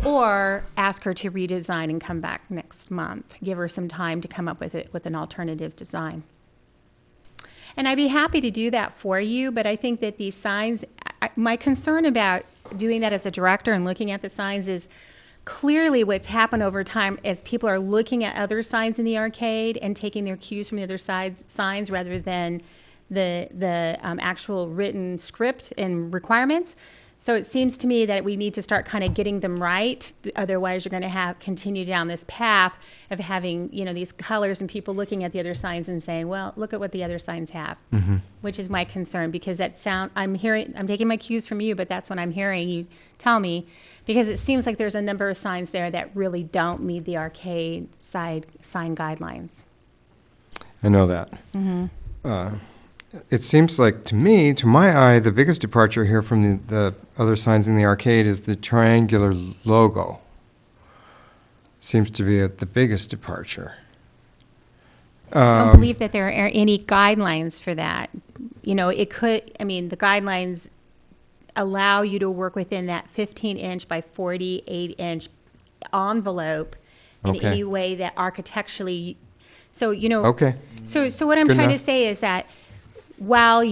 or ask her to redesign and come back next month. Give her some time to come up with an alternative design. And I'd be happy to do that for you, but I think that these signs, my concern about doing that as a director and looking at the signs is clearly what's happened over time as people are looking at other signs in the arcade and taking their cues from the other signs rather than the actual written script and requirements. So it seems to me that we need to start kind of getting them right. Otherwise, you're going to continue down this path of having, these colors and people looking at the other signs and saying, well, look at what the other signs have, which is my concern, because I'm taking my cues from you, but that's what I'm hearing you tell me, because it seems like there's a number of signs there that really don't meet the arcade sign guidelines. I know that. It seems like, to me, to my eye, the biggest departure here from the other signs in the arcade is the triangular logo. Seems to be the biggest departure. I don't believe that there are any guidelines for that. The guidelines allow you to work within that 15-inch by 48-inch envelope in any way that architecturally, Okay. So what I'm trying to say is that while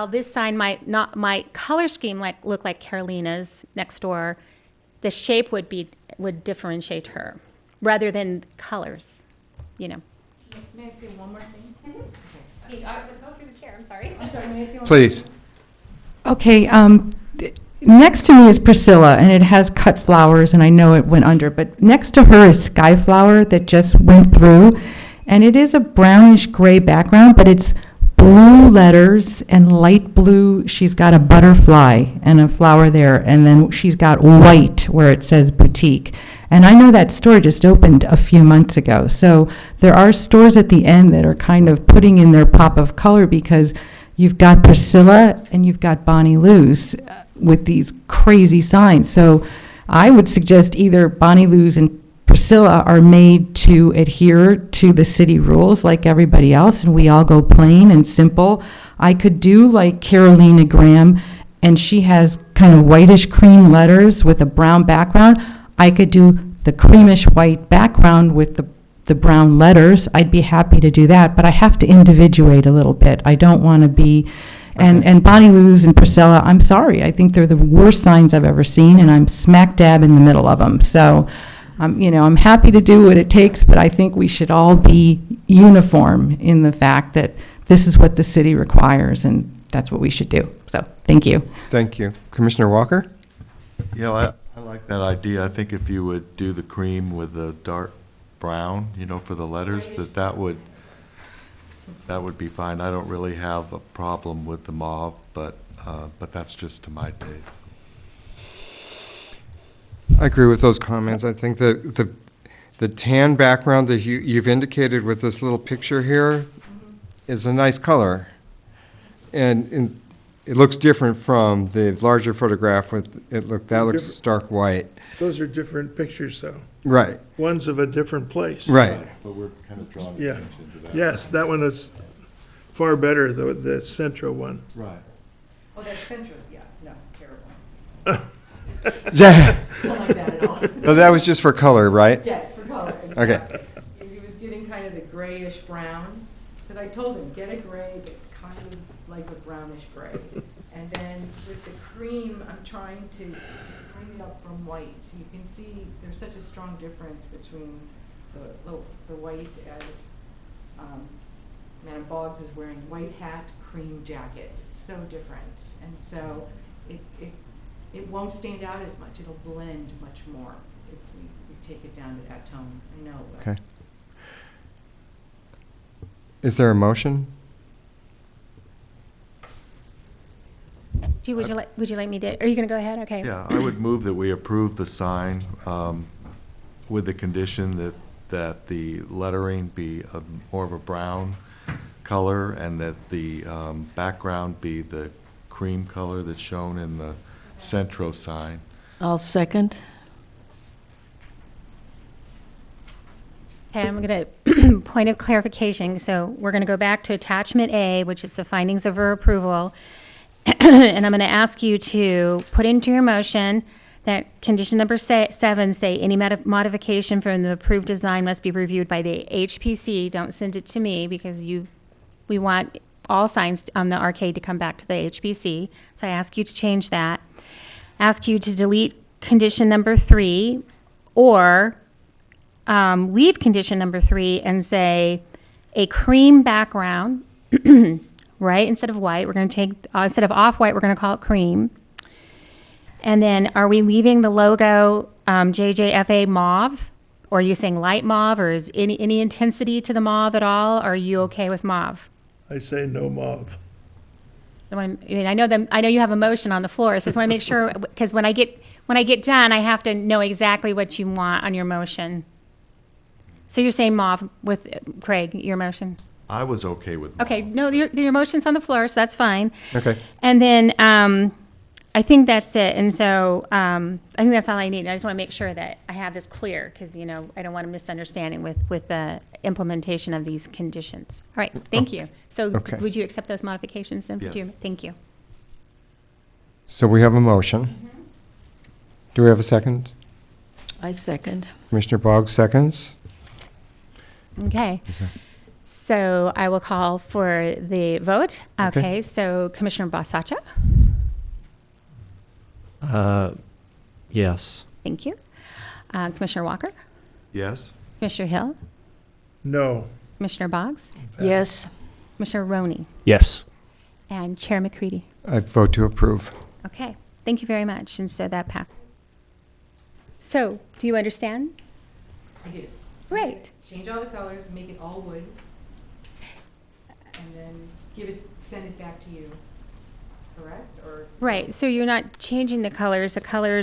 this sign might color scheme look like Carolina's next door, the shape would differentiate her rather than colors, May I say one more thing? Go through the chair, I'm sorry. I'm sorry, may I say one more thing? Please. Okay, next to me is Priscilla, and it has cut flowers, and I know it went under, but next to her is Skyflower that just went through, and it is a brownish gray background, but it's blue letters and light blue. She's got a butterfly and a flower there, and then she's got white where it says boutique. And I know that store just opened a few months ago, so there are stores at the end that are kind of putting in their pop of color, because you've got Priscilla and you've got Bonnie Lou's with these crazy signs. So I would suggest either Bonnie Lou's and Priscilla are made to adhere to the city rules like everybody else, and we all go plain and simple. I could do like Carolina Graham, and she has kind of whitish cream letters with a brown background. I could do the creamish white background with the brown letters. I'd be happy to do that, but I have to individuate a little bit. I don't want to be, and Bonnie Lou's and Priscilla, I'm sorry, I think they're the worst signs I've ever seen, and I'm smack dab in the middle of them. So, I'm happy to do what it takes, but I think we should all be uniform in the fact that this is what the city requires, and that's what we should do. So, thank you. Thank you. Commissioner Walker? Yeah, I like that idea. I think if you would do the cream with the dark brown, for the letters, that would be fine. I don't really have a problem with the mauve, but that's just to my taste. I agree with those comments. I think that the tan background that you've indicated with this little picture here is a nice color. And it looks different from the larger photograph that looks stark white. Those are different pictures, though. Right. One's of a different place. Right. But we're kind of drawing Yeah. attention to that. Yes, that one is far better, the Centro one. Right. Oh, that's central, yeah, no, terrible. Yeah. Don't like that at all. No, that was just for color, right? Yes, for color. Okay. He was getting kind of the grayish brown, because I told him, get a gray, but kind of like a brownish gray. And then with the cream, I'm trying to bring it up from white. So you can see there's such a strong difference between the white as Madam Boggs is wearing white hat, cream jacket. It's so different. And so it won't stand out as much. It'll blend much more if we take it down to that tone. I know it will. Okay. Is there a motion? Would you like me to, are you going to go ahead? Okay. Yeah, I would move that we approve the sign with the condition that the lettering be more of a brown color, and that the background be the cream color that's shown in the Centro sign. I'll second. Okay, I'm going to, point of clarification, so we're going to go back to attachment A, which is the findings of our approval, and I'm going to ask you to put into your motion that condition number 7 say any modification from the approved design must be reviewed by the HPC. Don't send it to me, because we want all signs on the arcade to come back to the HPC. So I ask you to change that. Ask you to delete condition number 3, or leave condition number 3 and say a cream background, right? Instead of white, we're going to take, instead of off-white, we're going to call it cream. And then are we leaving the logo JJFA mauve? Or are you saying light mauve, or is any intensity to the mauve at all? Are you okay with mauve? I say no mauve. So I know you have a motion on the floor, so I just want to make sure, because when I get done, I have to know exactly what you want on your motion. So you're saying mauve with Craig, your motion? I was okay with mauve. Okay, no, your motion's on the floor, so that's fine. Okay. And then I think that's it. And so I think that's all I need. I just want to make sure that I have this clear, because, I don't want a misunderstanding with the implementation of these conditions. All right, thank you. So Okay. would you accept those modifications then? Yes. Thank you. So we have a motion. Do we have a second? I second. Commissioner Boggs seconds. Okay. So I will call for the vote. Okay, so Commissioner Basacha? Yes. Thank you. Commissioner Walker? Yes? Commissioner Hill? No. Commissioner Boggs? Yes. Commissioner Roney? Yes. And Chair McCready? I vote to approve. Okay, Thank you very much, and so that passes. So, do you understand? I do. Great. Change all the colors, make it all wood, and then send it back to you, correct? Or Right, so you're not changing the colors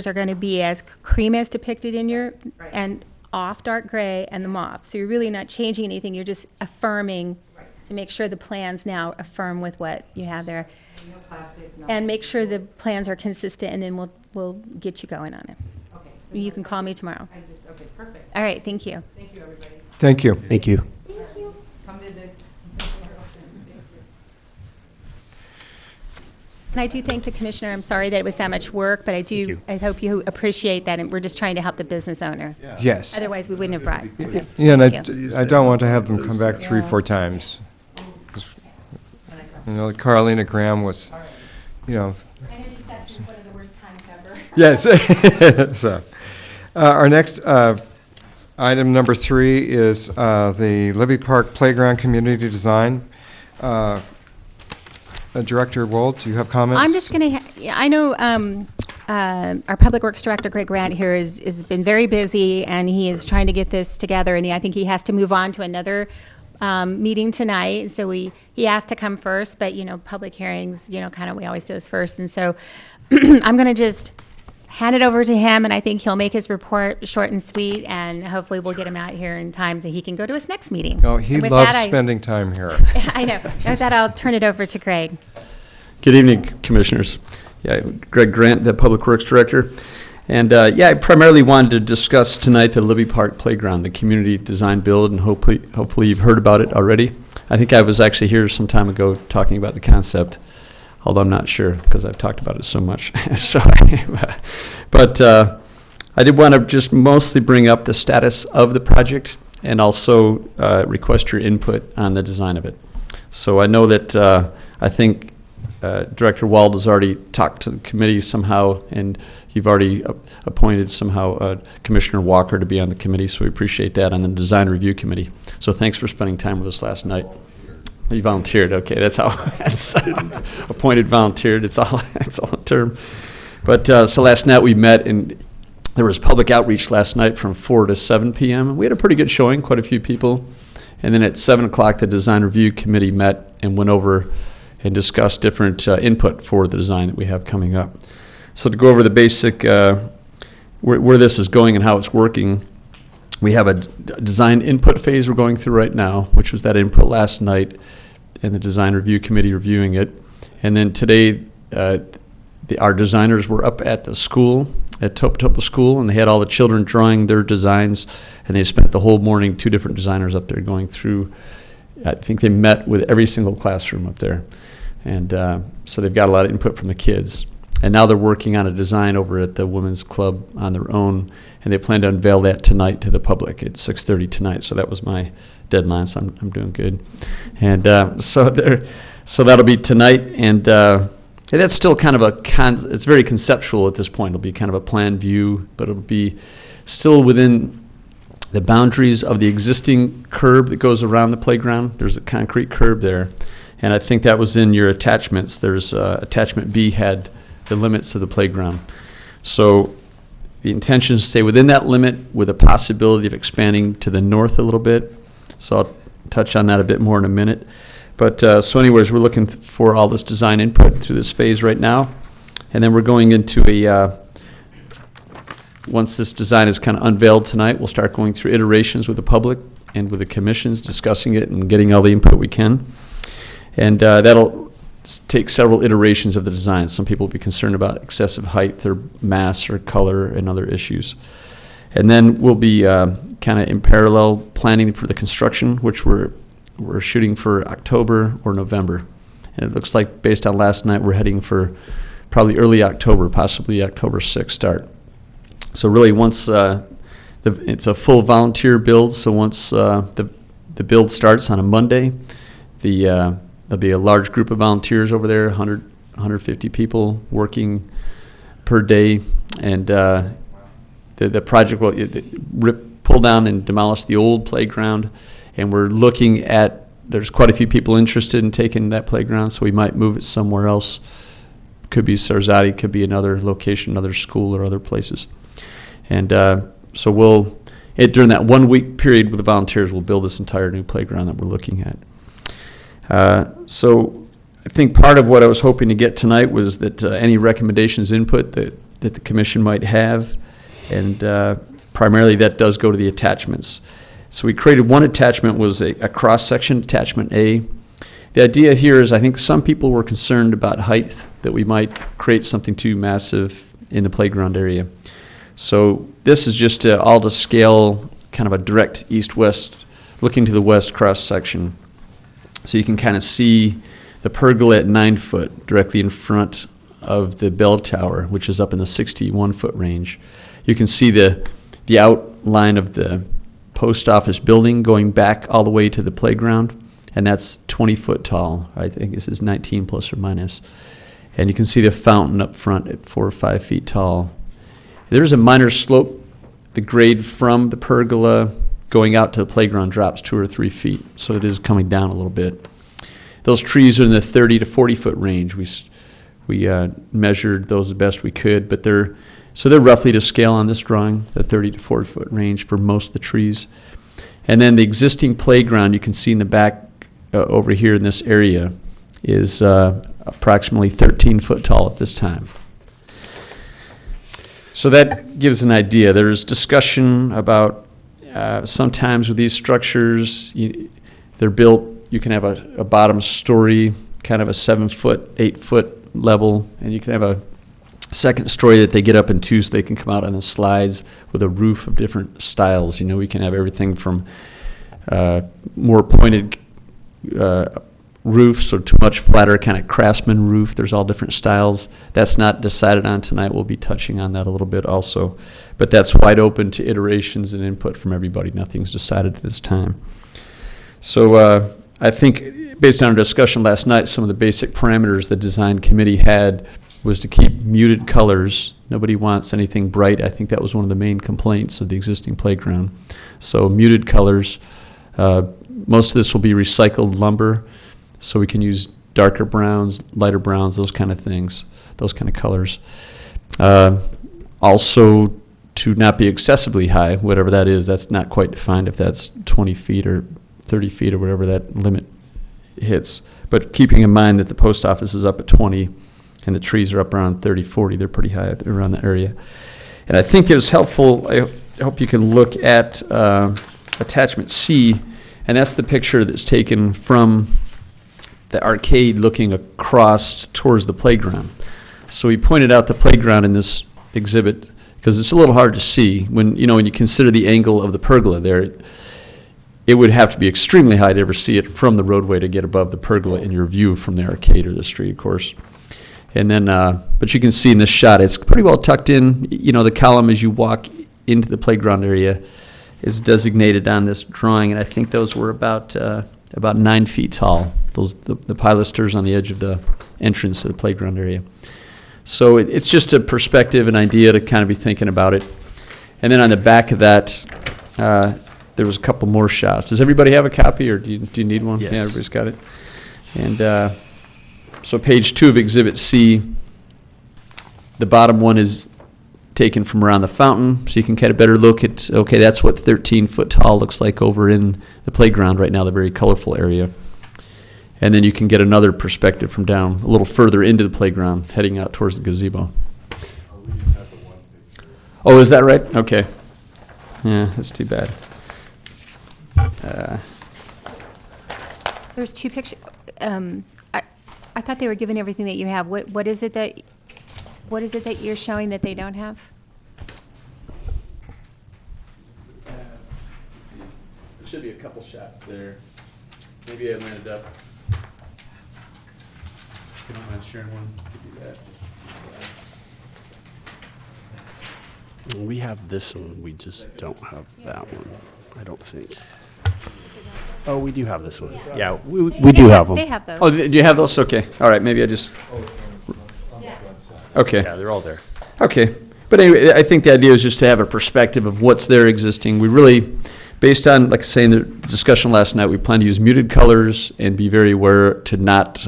are going to be as cream as depicted in your, Right. and off dark gray and the mauve. So you're really not changing anything, you're just affirming Right. to make sure the plans now affirm with what you have there. No plastic, no. And make sure the plans are consistent, and then we'll get you going on it. Okay. So You now- can call me tomorrow. okay, perfect. All right, thank you. Thank you, everybody. Thank you. Thank you. Come visit. And I do thank the commissioner. I'm sorry that it was that much work, but I hope you appreciate that, and we're just trying to help the business owner. Yes. Otherwise, we wouldn't have brought. Okay. Yeah, and Thank you. I don't want to have them come back 3-4 times. You know, Carolina Graham was, you know, I know she said it was one of the worst times ever. yes. So, our next item number 3 is the Libby Park Playground Community Design. Director Wold, do you have comments? I'm just going to, I know our Public Works Director, Greg Grant, here has been very busy, and he is trying to get this together, and I think he has to move on to another meeting tonight. So he asked to come first, but, public hearings, kind of we always do this first. And so I'm going to just hand it over to him, and I think he'll make his report short and sweet, and hopefully we'll get him out here in time that he can go to his next meeting. Oh, he And with loves that, spending time here. I know. With that, I'll turn it over to Greg. Good evening, Commissioners. Yeah, Greg Grant, the Public Works Director. And I primarily wanted to discuss tonight the Libby Park Playground, the community design build, and hopefully you've heard about it already. I think I was actually here some time ago talking about the concept, although I'm not sure because I've talked about it so much. But I did want to just mostly bring up the status of the project and also request your input on the design of it. So I know that I think Director Wald has already talked to the committee somehow, and you've already appointed somehow Commissioner Walker to be on the committee, so we appreciate that, on the Design Review Committee. So thanks for spending time with us last night. You volunteered, okay, that's how, that's appointed volunteered, it's all a term. But so last night we met, and there was public outreach last night from 4 to 7 p.m. We had a pretty good showing, quite a few people. And then at 7 o'clock, the Design Review Committee met and went over and discuss different input for the design that we have coming up. So to go over the basic, where this is going and how it's working, we have a design input phase we're going through right now, which was that input last night, and the Design Review Committee reviewing it. And then today, our designers were up at the school, at Topa School, and they had all the children drawing their designs, and they spent the whole morning, 2 different designers up there going through. I think they met with every single classroom up there. And so they've got a lot of input from the kids. And now they're working on a design over at the Women's Club on their own, and they plan to unveil that tonight to the public at 6:30 tonight. So that was my deadline, so I'm doing good. And so that'll be tonight, and that's still kind of it's very conceptual at this point. It'll be kind of a plan view, but it'll be still within the boundaries of the existing curb that goes around the playground. There's a concrete curb there. And I think that was in your attachments. There's attachment B had the limits of the playground. So the intention is to stay within that limit with a possibility of expanding to the north a little bit. So I'll touch on that a bit more in a minute. But so anyways, we're looking for all this design input through this phase right now. And then we're going into once this design is kind of unveiled tonight, we'll start going through iterations with the public and with the commissions, discussing it and getting all the input we can. And that'll take several iterations of the design. Some people will be concerned about excessive height or mass or color and other issues. And then we'll be kind of in parallel planning for the construction, which we're shooting for October or November. And it looks like, based on last night, we're heading for probably early October, possibly October 6th start. So really, once it's a full volunteer build, so once the build starts on a Monday, there'll be a large group of volunteers over there, 150 people working per day, and the project will pull down and demolish the old playground, and we're looking at, there's quite a few people interested in taking that playground, so we might move it somewhere else Could be Sarzati, could be another location, another school, or other places. And so during that 1 week period with the volunteers, we'll build this entire new playground that we're looking at. So I think part of what I was hoping to get tonight was that any recommendations, input that the commission might have, and primarily that does go to the attachments. So we created one attachment, was a cross-section, attachment A. The idea here is I think some people were concerned about height, that we might create something too massive in the playground area. So this is just all to scale, kind of a direct east-west, looking to the west cross-section. So you can kind of see the pergola at 9 foot directly in front of the bell tower, which is up in the 61-foot range. You can see the outline of the post office building going back all the way to the playground, and that's 20 foot tall. I think this is 19 plus or minus. And you can see the fountain up front at 4 or 5 feet tall. There's a minor slope. The grade from the pergola going out to the playground drops 2 or 3 feet, so it is coming down a little bit. Those trees are in the 30 to 40 foot range. We measured those the best we could, but they're roughly to scale on this drawing, the 30 to 40 foot range for most of the trees. And then the existing playground you can see in the back over here in this area is approximately 13 foot tall at this time. So that gives an idea. There's discussion about sometimes with these structures, they're built, you can have a bottom story, kind of a 7 foot, 8 foot level, and you can have a second story that they get up into so they can come out on the slides with a roof of different styles. You know, we can have everything from more pointed roofs, or too much flatter kind of craftsman roof. There's all different styles. That's not decided on tonight. We'll be touching on that a little bit also. But that's wide open to iterations and input from everybody. Nothing's decided at this time. So I think based on our discussion last night, some of the basic parameters the design committee had was to keep muted colors. Nobody wants anything bright. I think that was one of the main complaints of the existing playground. So muted colors. Most of this will be recycled lumber, so we can use darker browns, lighter browns, those kind of things, those kind of colors. Also, to not be excessively high, whatever that is, that's not quite defined if that's 20 feet or 30 feet or whatever that limit hits. But keeping in mind that the post office is up at 20 and the trees are up around 30, 40, they're pretty high around the area. And I think it was helpful, I hope you can look at attachment C, and that's the picture that's taken from the arcade looking across towards the playground. So we pointed out the playground in this exhibit because it's a little hard to see when you consider the angle of the pergola there. It would have to be extremely high to ever see it from the roadway to get above the pergola in your view from the arcade or the street, of course. And then, but you can see in this shot, it's pretty well tucked in. The column as you walk into the playground area is designated on this drawing, and I think those were about 9 feet tall. The pilasters on the edge of the entrance to the playground area. So it's just a perspective, an idea to kind of be thinking about it. And then on the back of that, there was a couple more shots. Does everybody have a copy, or do you need one? Yes. Yeah, everybody's got it. And so page 2 of Exhibit C, the bottom one is taken from around the fountain, so you can get a better look at, okay, that's what 13 foot tall looks like over in the playground right now, the very colorful area. And then you can get another perspective from down a little further into the playground, heading out towards the gazebo. Oh, is that right? Okay. Yeah, that's too bad. There's 2 pictures. I thought they were given everything that you have. What is it that you're showing that they don't have? Let's see. There should be a couple shots there. Maybe I landed up. If you don't mind sharing one, could do that. We have this one, we just don't have that one, I don't think. Oh, we do have this one. Yeah, we do have them. They have those. Oh, do you have those? Okay. All right, maybe I just. Okay. Yeah, they're all there. Okay. But anyway, I think the idea is just to have a perspective of what's there existing. We really, based on, like I say in the discussion last night, we plan to use muted colors and be very aware to not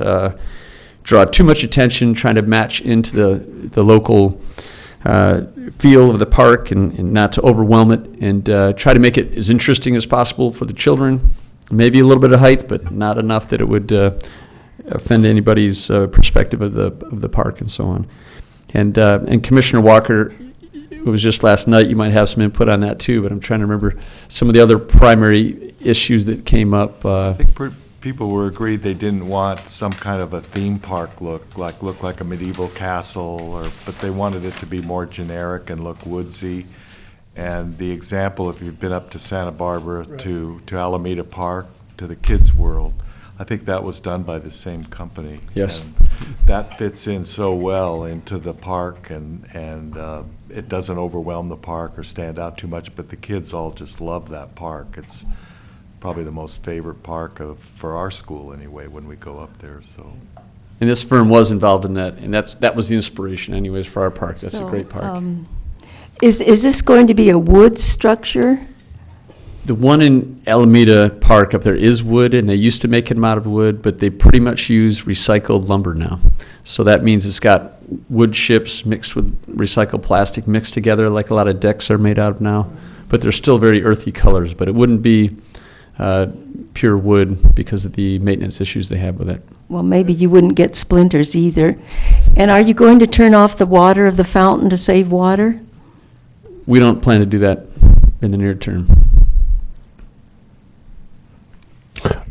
draw too much attention, trying to match into the local feel of the park and not to overwhelm it, and try to make it as interesting as possible for the children. Maybe a little bit of height, but not enough that it would offend anybody's perspective of the park and so on. And Commissioner Walker, it was just last night, you might have some input on that too, but I'm trying to remember some of the other primary issues that came up. I think people were agreed they didn't want some kind of a theme park look like a medieval castle, but they wanted it to be more generic and look woodsy. And the example, if you've been up to Santa Barbara, Right. to Alameda Park, to the Kids World, I think that was done by the same company. Yes. And that fits in so well into the park, and it doesn't overwhelm the park or stand out too much, but the kids all just love that park. It's probably the most favorite park for our school anyway, when we go up there, so. And this firm was involved in that, and that was the inspiration anyways for our park. That's a great park. Is this going to be a wood structure? The one in Alameda Park up there is wood, and they used to make them out of wood, but they pretty much use recycled lumber now. So that means it's got wood chips mixed with recycled plastic mixed together like a lot of decks are made out of now. But they're still very earthy colors, but it wouldn't be pure wood because of the maintenance issues they have with it. Well, maybe you wouldn't get splinters either. And are you going to turn off the water of the fountain to save water? We don't plan to do that in the near term.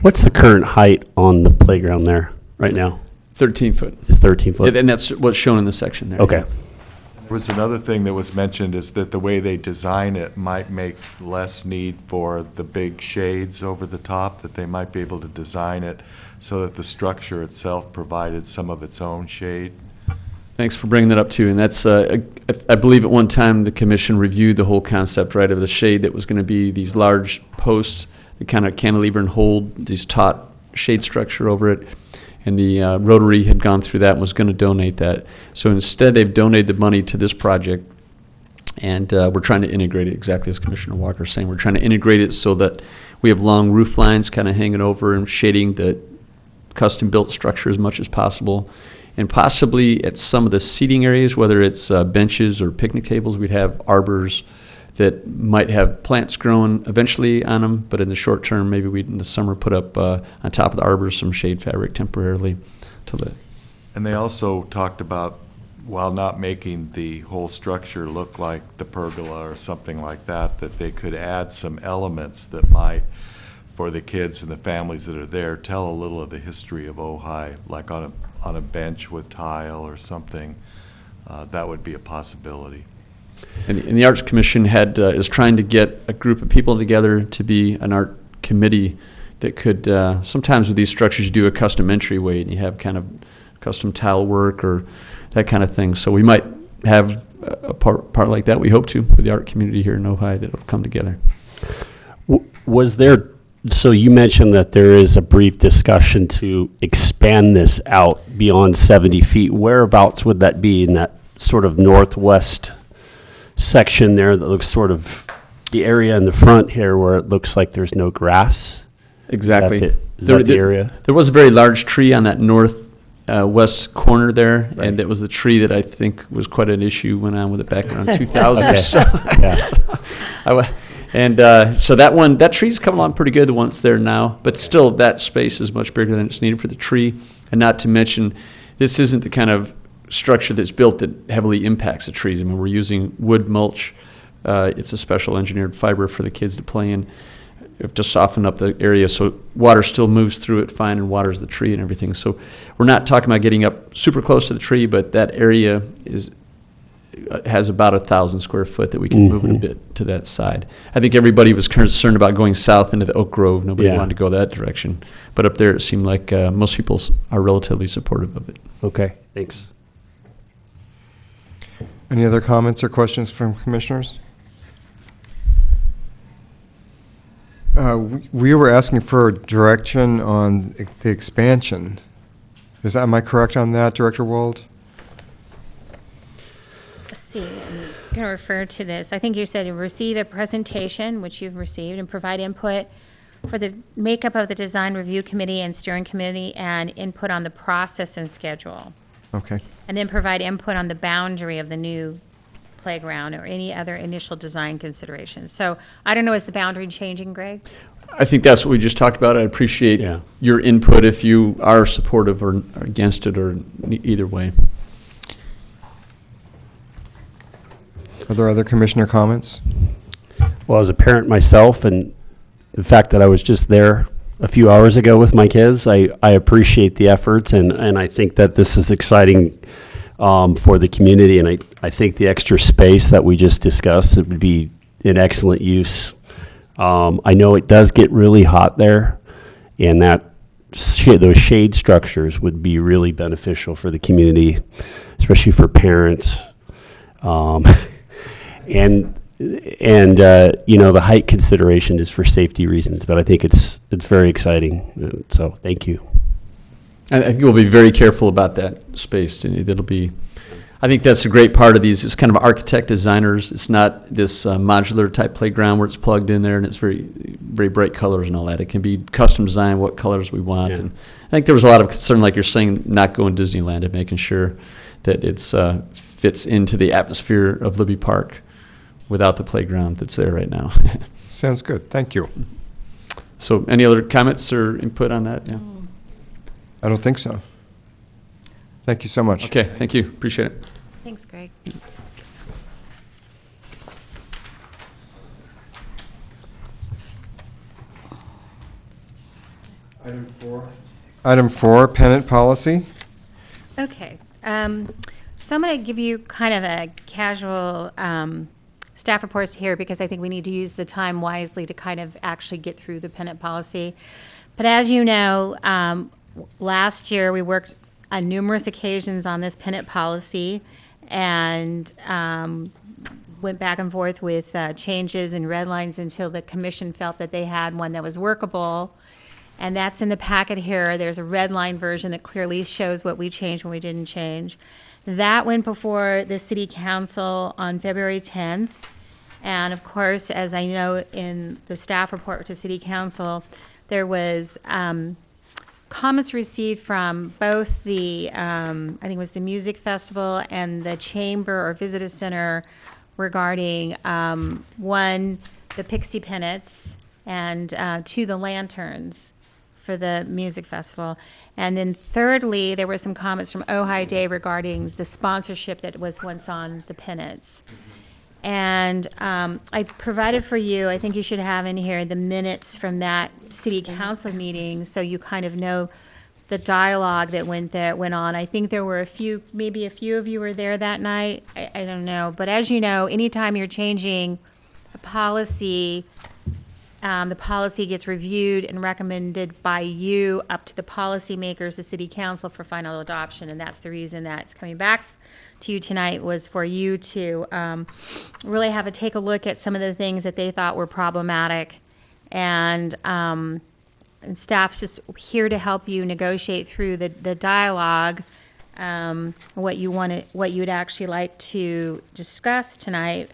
What's the current height on the playground there right now? 13 foot. It's 13 foot? And that's what's shown in the section there. Okay. There was another thing that was mentioned, is that the way they design it might make less need for the big shades over the top, that they might be able to design it so that the structure itself provided some of its own shade. Thanks for bringing that up too. And that's, I believe at one time the commission reviewed the whole concept, right, of the shade that was going to be these large posts that kind of cantilever and hold these taut shade structure over it. And the Rotary had gone through that and was going to donate that. So instead, they've donated the money to this project, and we're trying to integrate it exactly as Commissioner Walker is saying. We're trying to integrate it so that we have long roof lines kind of hanging over and shading the custom-built structure as much as possible. And possibly at some of the seating areas, whether it's benches or picnic tables, we'd have arbors that might have plants growing eventually on them, but in the short term, maybe we'd in the summer put up on top of the arbors some shade fabric temporarily till the. And they also talked about, while not making the whole structure look like the pergola or something like that, that they could add some elements that might, for the kids and the families that are there, tell a little of the history of Ojai, like on a bench with tile or something. That would be a possibility. And the Arts Commission is trying to get a group of people together to be an art committee that could, sometimes with these structures, you do a custom entryway and you have kind of custom tile work or that kind of thing. So we might have a part like that, we hope to, with the art community here in Ojai that will come together. Was there, so you mentioned that there is a brief discussion to expand this out beyond 70 feet. Whereabouts would that be, in that sort of northwest section there that looks sort of the area in the front here where it looks like there's no grass? Exactly. Is that the area? There was a very large tree on that west corner there, Right. and it was the tree that I think was quite an issue, went on with it back around 2000 or Okay. so. Yeah. So that tree's come along pretty good, the one that's there now, but still that space is much bigger than it's needed for the tree. And not to mention, this isn't the kind of structure that's built that heavily impacts the trees. I mean, we're using wood mulch. It's a special engineered fiber for the kids to play in, to soften up the area so water still moves through it fine and waters the tree and everything. So we're not talking about getting up super close to the tree, but that area has about 1,000 square foot that we can move it a bit to that side. I think everybody was concerned about going south into the Oak Grove. Nobody wanted to go that direction. But up there, it seemed like most people are relatively supportive of it. Okay, thanks. Any other comments or questions from commissioners? We were asking for direction on the expansion. Am I correct on that, Director Wald? Let's see, I'm going to refer to this. I think you said receive a presentation, which you've received, and provide input for the makeup of the design review committee and steering committee and input on the process and schedule. Okay. And then provide input on the boundary of the new playground or any other initial design considerations. So I don't know, is the boundary changing, Greg? I think that's what we just talked about. I appreciate Yeah. your input if you are supportive or against it or either way. Are there other commissioner comments? Well, as a parent myself, and the fact that I was just there a few hours ago with my kids, I appreciate the efforts, and I think that this is exciting for the community, and I think the extra space that we just discussed, it would be an excellent use. I know it does get really hot there, and that those shade structures would be really beneficial for the community, especially for parents. And you know, the height consideration is for safety reasons, but I think it's very exciting. So thank you. I think we'll be very careful about that space. That'll be, I think that's a great part of these. It's kind of architect designers. It's not this modular type playground where it's plugged in there and it's very, very bright colors and all that. It can be custom designed, what colors we want. Yeah. And I think there was a lot of concern, like you're saying, not going Disneyland and making sure that it's fits into the atmosphere of Libby Park without the playground that's there right now. Sounds good. Thank you. So any other comments or input on that? Yeah. I don't think so. Thank you so much. Okay, thank you. Appreciate it. Thanks, Greg. Item 4, pennant policy. Okay, so I'm going to give you kind of a casual staff reports here because I think we need to use the time wisely to kind of actually get through the pennant policy. But as you know, last year we worked on numerous occasions on this pennant policy and went back and forth with changes and red lines until the commission felt that they had one that was workable. And that's in the packet here. There's a red line version that clearly shows what we changed when we didn't change. That went before the city council on February 10th. And of course, as I know in the staff report to city council, there was comments received from both the, I think it was the music festival and the chamber or visitor center regarding, one, the pixie pennants, and two, the lanterns for the music festival. And then thirdly, there were some comments from Ojai Day regarding the sponsorship that was once on the pennants. And I provided for you, I think you should have in here the minutes from that city council meeting, so you kind of know the dialogue that went on. I think there were maybe a few of you were there that night. I don't know. But as you know, anytime you're changing a policy, the policy gets reviewed and recommended by you up to the policymakers, the city council, for final adoption. And that's the reason that it's coming back to you tonight, was for you to really take a look at some of the things that they thought were problematic. And staff's just here to help you negotiate through the dialogue, what you'd actually like to discuss tonight.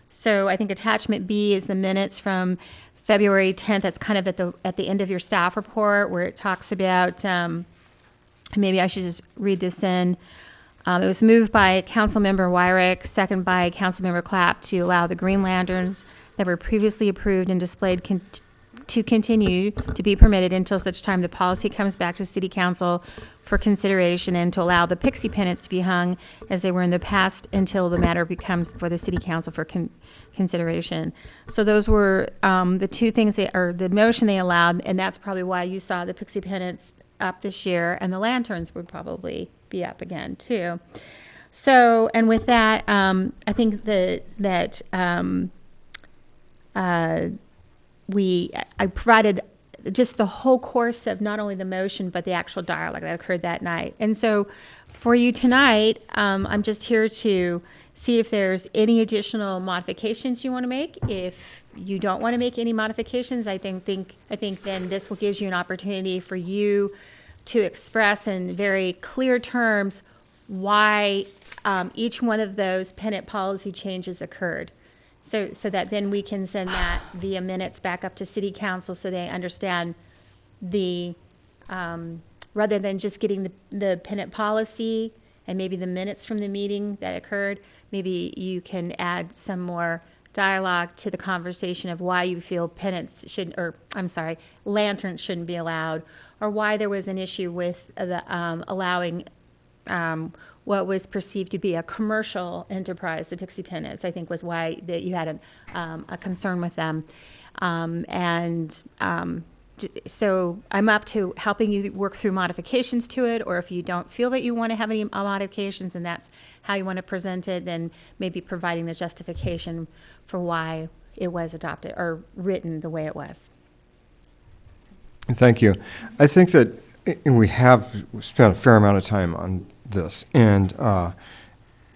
So I think attachment B is the minutes from February 10th. That's kind of at the end of your staff report where it talks about, maybe I should just read this in. It was moved by Councilmember Wyrick, second by Councilmember Clapp, to allow the green lanterns that were previously approved and displayed to continue to be permitted until such time the policy comes back to City Council for consideration, and to allow the pixie pennants to be hung as they were in the past until the matter becomes for the City Council for consideration. So those were the two things, the motion they allowed, and that's probably why you saw the pixie pennants up this year, and the lanterns would probably be up again too. So, and with that, I think I provided just the whole course of not only the motion, but the actual dialogue that occurred that night. And so for you tonight, I'm just here to see if there's any additional modifications you want to make. If you don't want to make any modifications, I think then this will give you an opportunity for you to express in very clear terms why each one of those pennant policy changes occurred. So that then we can send that via minutes back up to city council so they understand the, rather than just getting the pennant policy and maybe the minutes from the meeting that occurred, maybe you can add some more dialogue to the conversation of why you feel pennants should, or I'm sorry, lanterns shouldn't be allowed, or why there was an issue with the allowing what was perceived to be a commercial enterprise, the Pixie Pennants, I think was why that you had a concern with them. So I'm up to helping you work through modifications to it, or if you don't feel that you want to have any modifications and that's how you want to present it, then maybe providing the justification for why it was adopted or written the way it was. Thank you. I think that we have spent a fair amount of time on this, and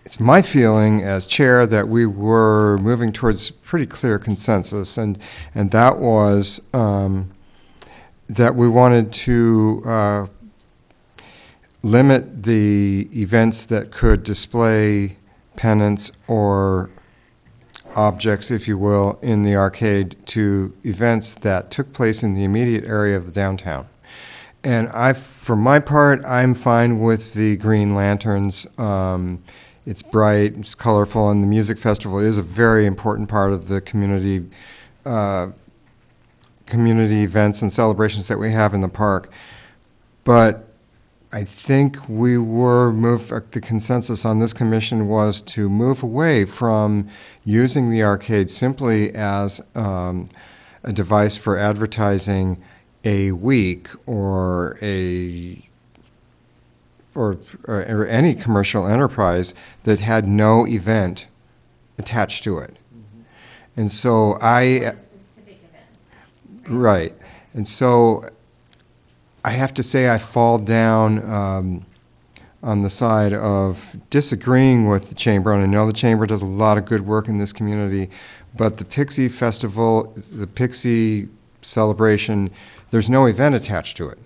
it's my feeling as chair that we were moving towards pretty clear consensus, and that was that we wanted to limit the events that could display pennants or objects, if you will, in the arcade to events that took place in the immediate area of the downtown. And for my part, I'm fine with the green lanterns. It's bright, it's colorful, and the music festival is a very important part of the community events and celebrations that we have in the park. But I think the consensus on this commission was to move away from using the arcade simply as a device for advertising a week or any commercial enterprise that had no event attached to it. And so Specific event. right. And so I have to say I fall down on the side of disagreeing with the Chamber, and I know the Chamber does a lot of good work in this community, but the Pixie Festival, the Pixie celebration, there's no event attached to it.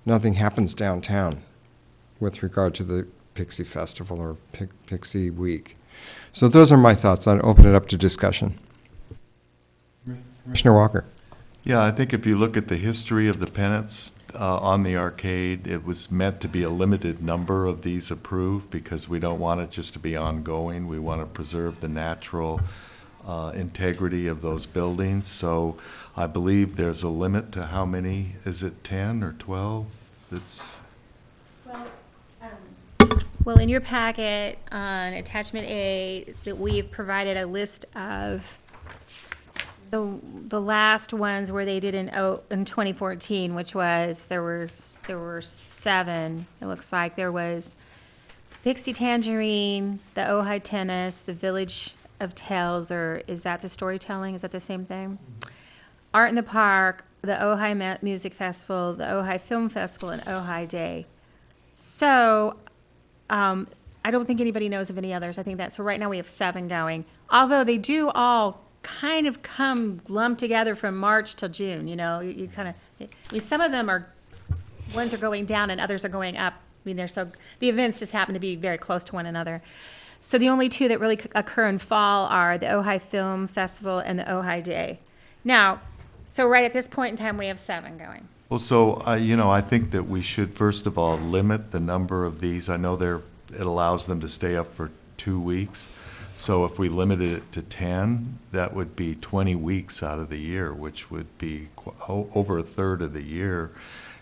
Nothing happens downtown with regard to the Pixie Festival or Pixie Week. So those are my thoughts. I'd open it up to discussion. Commissioner Walker. Yeah, I think if you look at the history of the pennants on the arcade, it was meant to be a limited number of these approved because we don't want it just to be ongoing. We want to preserve the natural integrity of those buildings. So I believe there's a limit to how many, is it 10 or 12? Well, in your packet on attachment A, that we've provided a list of the last ones where they did in 2014, which was there were 7. It looks like there was Pixie Tangerine, the Ojai Tennis, the Village of Tales, or is that the storytelling? Is that the same thing? Art in the Park, the Ojai Music Festival, the Ojai Film Festival, and Ojai Day. So I don't think anybody knows of any others. I think so right now we have 7 going, although they do all kind of come lumped together from March till June. You know, you kind of, some of them ones are going down and others are going up. I mean, the events just happen to be very close to one another. So the only 2 that really occur in fall are the Ojai Film Festival and the Ojai Day. Now, so right at this point in time, we have 7 going. Well, so, I think that we should, first of all, limit the number of these. I know it allows them to stay up for 2 weeks. So if we limited it to 10, that would be 20 weeks out of the year, which would be over a third of the year.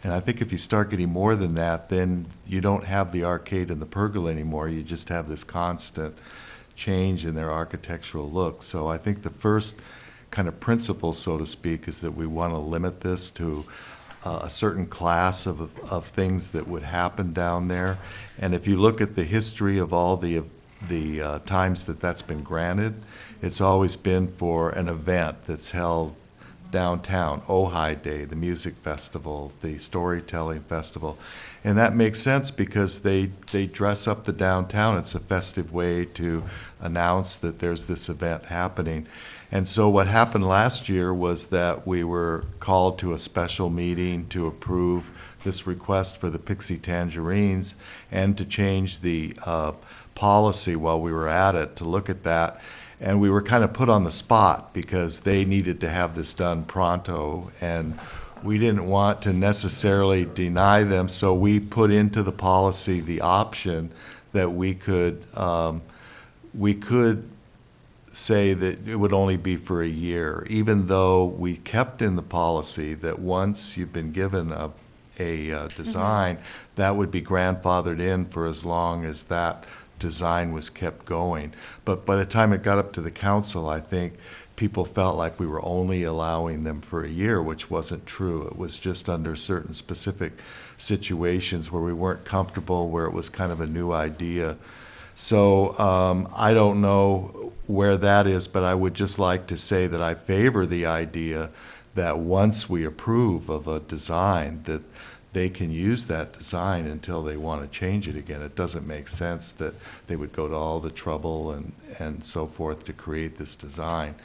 And I think if you start getting more than that, then you don't have the arcade and the pergola anymore. You just have this constant change in their architectural look. So I think the first kind of principle, so to speak, is that we want to limit this to a certain class of things that would happen down there. And if you look at the history of all the times that's been granted, it's always been for an event that's held downtown, Ojai Day, the music festival, the storytelling festival. And that makes sense because they dress up the downtown. It's a festive way to announce that there's this event happening. And so what happened last year was that we were called to a special meeting to approve this request for the Pixie Tangerines and to change the policy while we were at it to look at that. And we were kind of put on the spot because they needed to have this done pronto, and we didn't want to necessarily deny them, so we put into the policy the option that we could say that it would only be for a year, even though we kept in the policy that once you've been given a design, that would be grandfathered in for as long as that design was kept going. But by the time it got up to the council, I think people felt like we were only allowing them for a year, which wasn't true. It was just under certain specific situations where we weren't comfortable, where it was kind of a new idea. So I don't know where that is, but I would just like to say that I favor the idea that once we approve of a design, that they can use that design until they want to change it again. It doesn't make sense that they would go to all the trouble and so forth to create this design.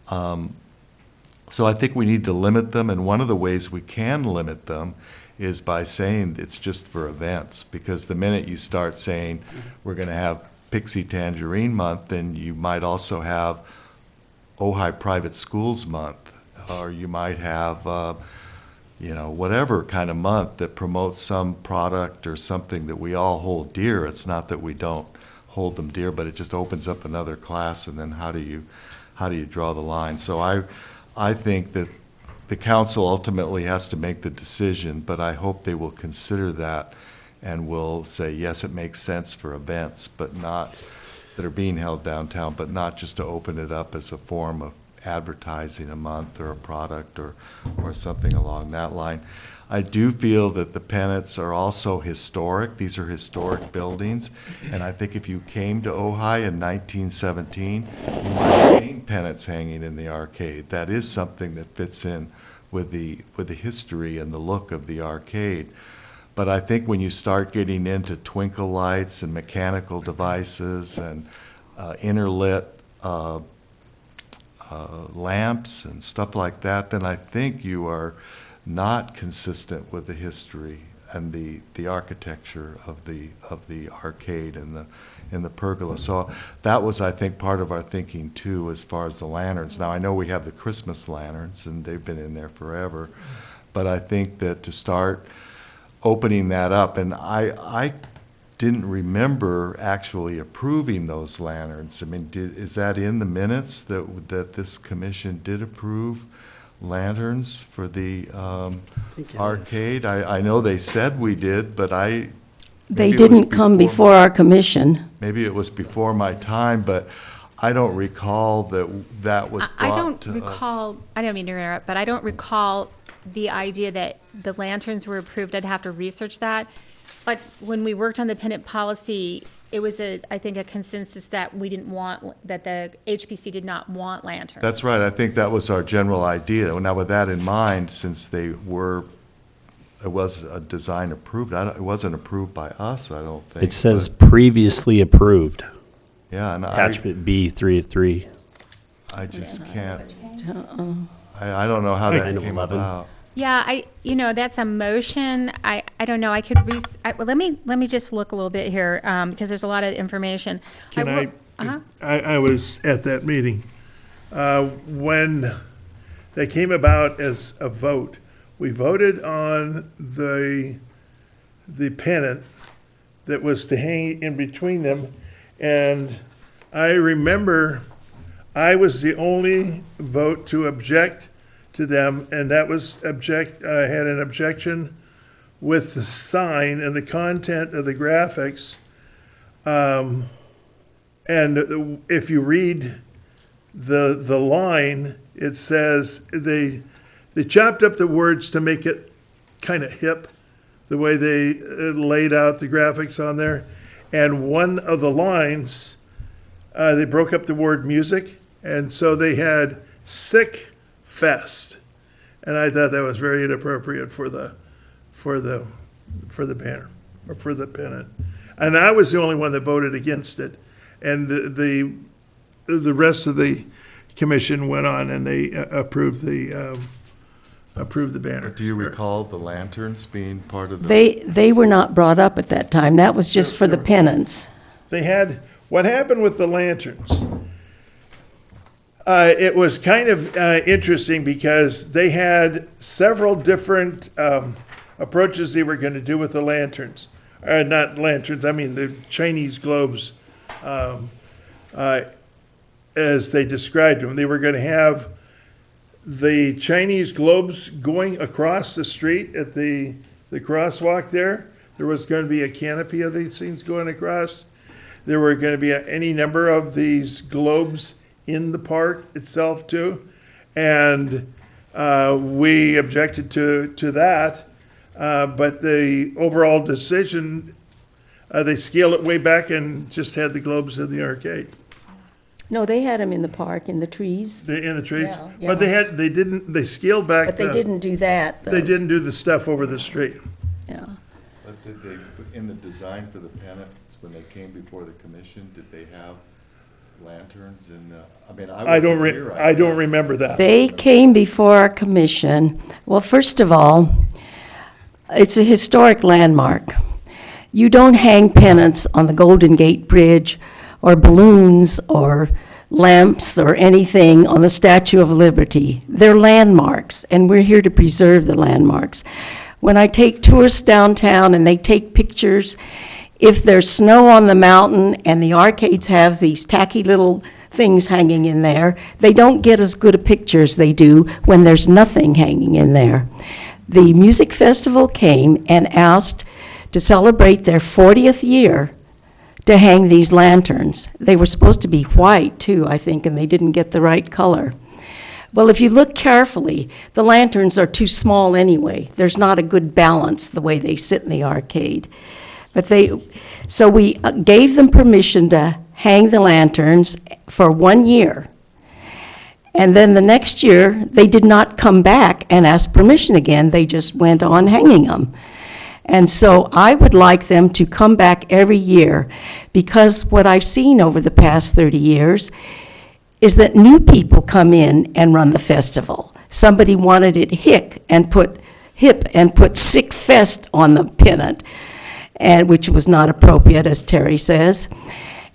So I think we need to limit them, and one of the ways we can limit them is by saying it's just for events, because the minute you start saying we're going to have Pixie Tangerine Month, then you might also have Ojai Private Schools Month, or you might have whatever kind of month that promotes some product or something that we all hold dear. It's not that we don't hold them dear, but it just opens up another class, and then how do you draw the line? So I think that the council ultimately has to make the decision, but I hope they will consider that and will say, yes, it makes sense for events, but not that are being held downtown, but not just to open it up as a form of advertising a month or a product or something along that line. I do feel that the pennants are also historic. These are historic buildings, and I think if you came to Ojai in 1917, you might have seen pennants hanging in the arcade. That is something that fits in with the history and the look of the arcade. But I think when you start getting into twinkle lights and mechanical devices and interlit lamps and stuff like that, then I think you are not consistent with the history and the architecture of the arcade and the pergola. So that was, I think, part of our thinking too, as far as the lanterns. Now I know we have the Christmas lanterns, and they've been in there forever, but I think that to start opening that up, and I didn't remember actually approving those lanterns. I mean, is that in the minutes that this commission did approve lanterns for the arcade? I know they said we did, but they didn't come before our commission. Maybe it was before my time, but I don't recall that was brought to us. I don't mean to interrupt, but I don't recall the idea that the lanterns were approved. I'd have to research that. But when we worked on the pennant policy, it was I think a consensus that we didn't want, that the HPC did not want lanterns. That's right. I think that was our general idea. Now, with that in mind, since it was a design approved, it wasn't approved by us, I don't think. It says previously approved. Yeah, and Attachment B, 3 of 3. I just can't. I don't know how that came 11. about. Yeah, that's a motion. I don't know. I could well, let me just look a little bit here, because there's a lot of information. I was at that meeting. When they came about as a vote, we voted on the pennant that was to hang in between them, and I remember I was the only vote to object to them, and that was I had an objection with the sign and the content of the graphics. And if you read the line, it says they chopped up the words to make it kind of hip, the way they laid out the graphics on there. And one of the lines, they broke up the word music, and so they had sick fest, and I thought that was very inappropriate for the banner or for the pennant, and I was the only one that voted against it, and the rest of the commission went on and they approved the banner. Do you recall the lanterns being part of the? They were not brought up at that time. That was just for the pennants. They had, what happened with the lanterns It was kind of interesting because they had several different approaches they were going to do with the lanterns. Not lanterns, I mean the Chinese globes, as they described them. They were going to have the Chinese globes going across the street at the crosswalk there. There was going to be a canopy of these things going across. There were going to be any number of these globes in the park itself too. And we objected to that. But the overall decision, they scaled it way back and just had the globes in the arcade. No, they had them in the park, in the trees. In the trees? Yeah, But they scaled back. But they didn't do that, though. They didn't do the stuff over the street. Yeah. But did they, in the design for the pennants, when they came before the commission, did they have lanterns in the, I mean, I don't guess. remember that. They came before our commission. Well, first of all, it's a historic landmark. You don't hang pennants on the Golden Gate Bridge or balloons or lamps or anything on the Statue of Liberty. They're landmarks, and we're here to preserve the landmarks. When I take tourists downtown and they take pictures, if there's snow on the mountain and the arcades have these tacky little things hanging in there, they don't get as good a picture as they do when there's nothing hanging in there. The music festival came and asked to celebrate their 40th year to hang these lanterns. They were supposed to be white too, I think, and they didn't get the right color. Well, if you look carefully, the lanterns are too small anyway. There's not a good balance the way they sit in the arcade. So we gave them permission to hang the lanterns for 1 year. And then the next year, they did not come back and ask permission again. They just went on hanging them. And so I would like them to come back every year, because what I've seen over the past 30 years is that new people come in and run the festival. Somebody wanted it hip and put Sick Fest on the pennant, and which was not appropriate, as Terry says.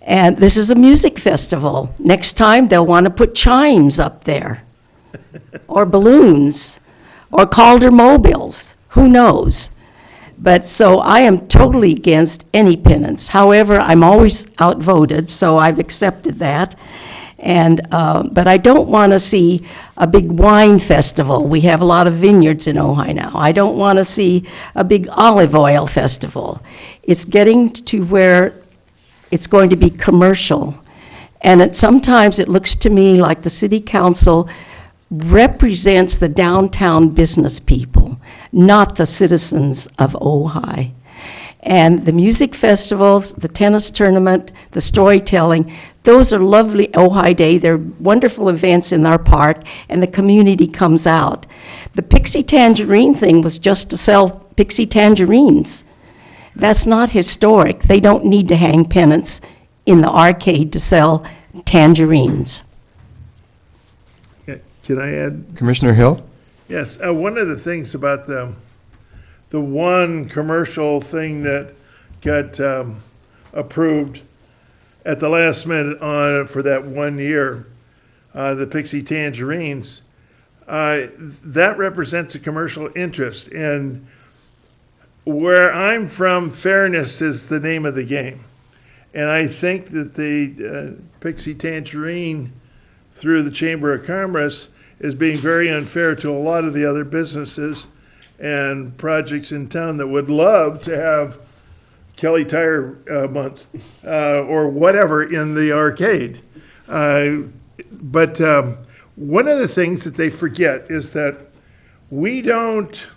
And this is a music festival. Next time, they'll want to put chimes up there, or balloons, or Calder mobiles. Who knows? But so I am totally against any pennants. However, I'm always outvoted, so I've accepted that. And but I don't want to see a big wine festival. We have a lot of vineyards in Ojai now. I don't want to see a big olive oil festival. It's getting to where it's going to be commercial. And sometimes it looks to me like the city council represents the downtown business people, not the citizens of Ojai. And the music festivals, the tennis tournament, the storytelling, those are lovely Ojai Day. They're wonderful events in our park, and the community comes out. The Pixie Tangerine thing was just to sell Pixie Tangerines. That's not historic. They don't need to hang pennants in the arcade to sell tangerines. Can I add? Commissioner Hill? Yes, one of the things about the one commercial thing that got approved at the last minute for that 1 year, the Pixie Tangerines, that represents a commercial interest. And where I'm from, fairness is the name of the game. And I think that the Pixie Tangerine, through the Chamber of Commerce, is being very unfair to a lot of the other businesses and projects in town that would love to have Kelly Tire Month or whatever in the arcade. But one of the things that they forget is that we don't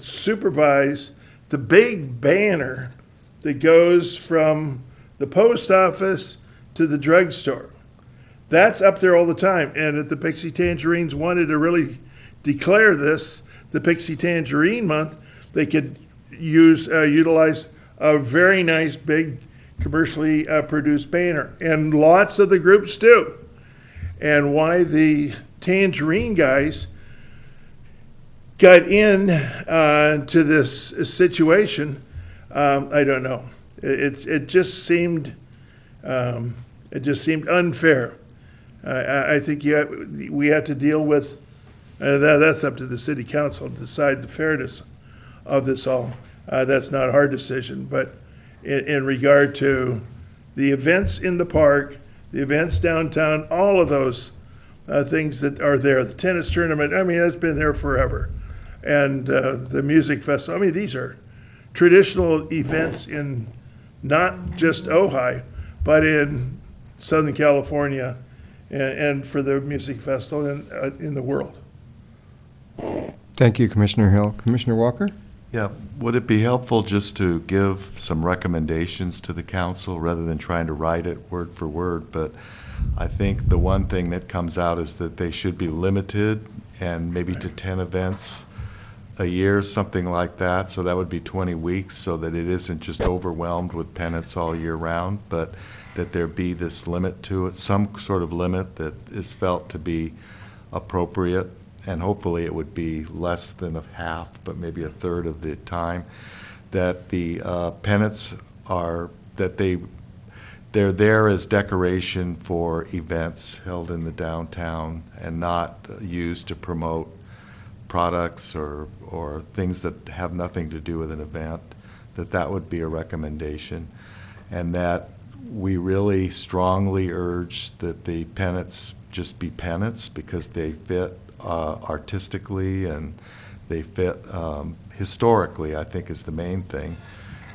supervise the big banner that goes from the post office to the drugstore. That's up there all the time. And if the Pixie Tangerines wanted to really declare this the Pixie Tangerine Month, they could utilize a very nice big commercially produced banner. And lots of the groups do. And why the Tangerine guys got in to this situation, I don't know. It just seemed unfair. I think we have to deal with, that's up to the city council to decide the fairness of this all. That's not our decision, but in regard to the events in the park, the events downtown, all of those things that are there, the tennis tournament, I mean, that's been there forever. And the music festival, I mean, these are traditional events in not just Ojai, but in Southern California and for the music festival in the world. Thank you, Commissioner Hill. Commissioner Walker? Yeah, would it be helpful just to give some recommendations to the council rather than trying to write it word for word? But I think the one thing that comes out is that they should be limited and maybe to 10 events a year, something like that. So that would be 20 weeks so that it isn't just overwhelmed with pennants all year round, but that there be this limit to it, some sort of limit that is felt to be appropriate. And hopefully it would be less than a half, but maybe a third of the time, that the pennants are, that they're there as decoration for events held in the downtown and not used to promote products or things that have nothing to do with an event, that would be a recommendation. And that we really strongly urge that the pennants just be pennants because they fit artistically and they fit historically, I think is the main thing,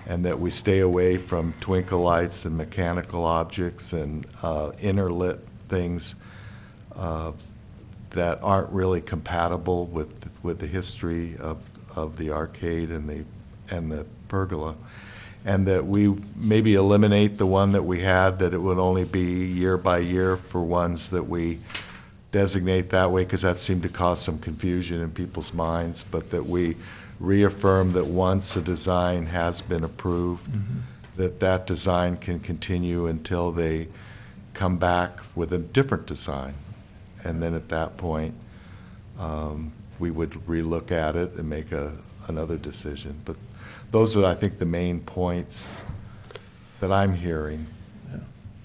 and that we stay away from twinkle lights and mechanical objects and interlit things that aren't really compatible with the history of the arcade and the pergola, and that we maybe eliminate the one that we had, that it would only be year by year for ones that we designate that way, because that seemed to cause some confusion in people's minds, but that we reaffirm that once a design has been approved, that design can continue until they come back with a different design. And then at that point, we would relook at it and make another decision. But those are, I think, the main points that I'm hearing.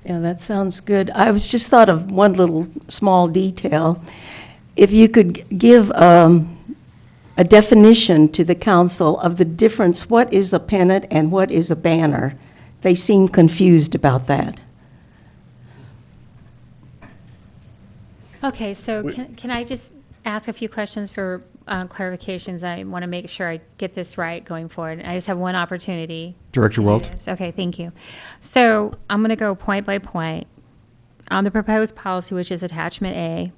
Yeah, that sounds good. I was just thought of one little small detail. If you could give a definition to the council of the difference, what is a pennant and what is a banner? They seem confused about that. Okay, so can I just ask a few questions for clarifications? I want to make sure I get this right going forward. I just have one opportunity. Director Walt. Okay, thank you. So I'm going to go point by point. On the proposed policy, which is attachment A,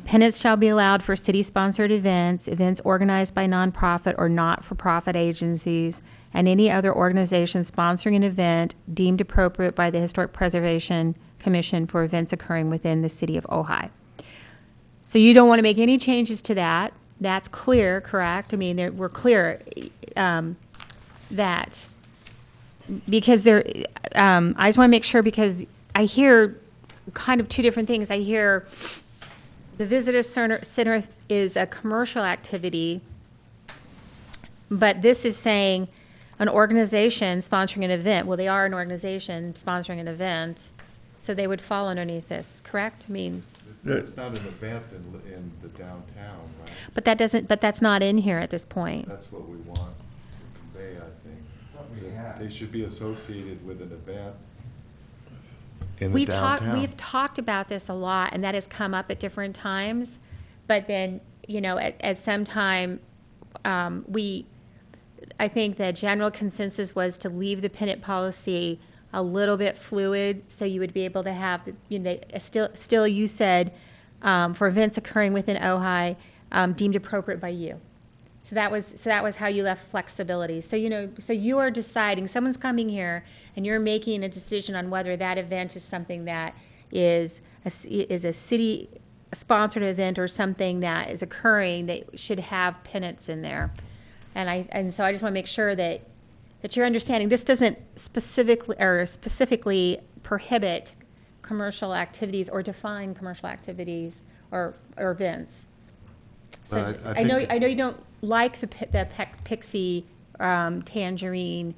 pennants shall be allowed for city-sponsored events, events organized by nonprofit or not-for-profit agencies, and any other organization sponsoring an event deemed appropriate by the Historic Preservation Commission for events occurring within the city of Ojai. So you don't want to make any changes to that. That's clear, correct? I mean, we're clear that because I just want to make sure, because I hear kind of two different things. I hear the visitor center is a commercial activity, but this is saying an organization sponsoring an event. Well, they are an organization sponsoring an event, so they would fall underneath this, correct? I mean, it's not an event in the downtown, right? but that's not in here at this point. That's what we want to convey, I think. They should be associated with an event in the downtown. We've talked about this a lot, and that has come up at different times. But then, at some time, I think the general consensus was to leave the pennant policy a little bit fluid, so you would be able to have, still you said, for events occurring within Ojai, deemed appropriate by you. So that was how you left flexibility. So you are deciding, someone's coming here and you're making a decision on whether that event is something that is a city sponsored event or something that is occurring that should have pennants in there. And so I just want to make sure that you're understanding this doesn't specifically prohibit commercial activities or define commercial activities or events. So I know you don't like the Pixie Tangerine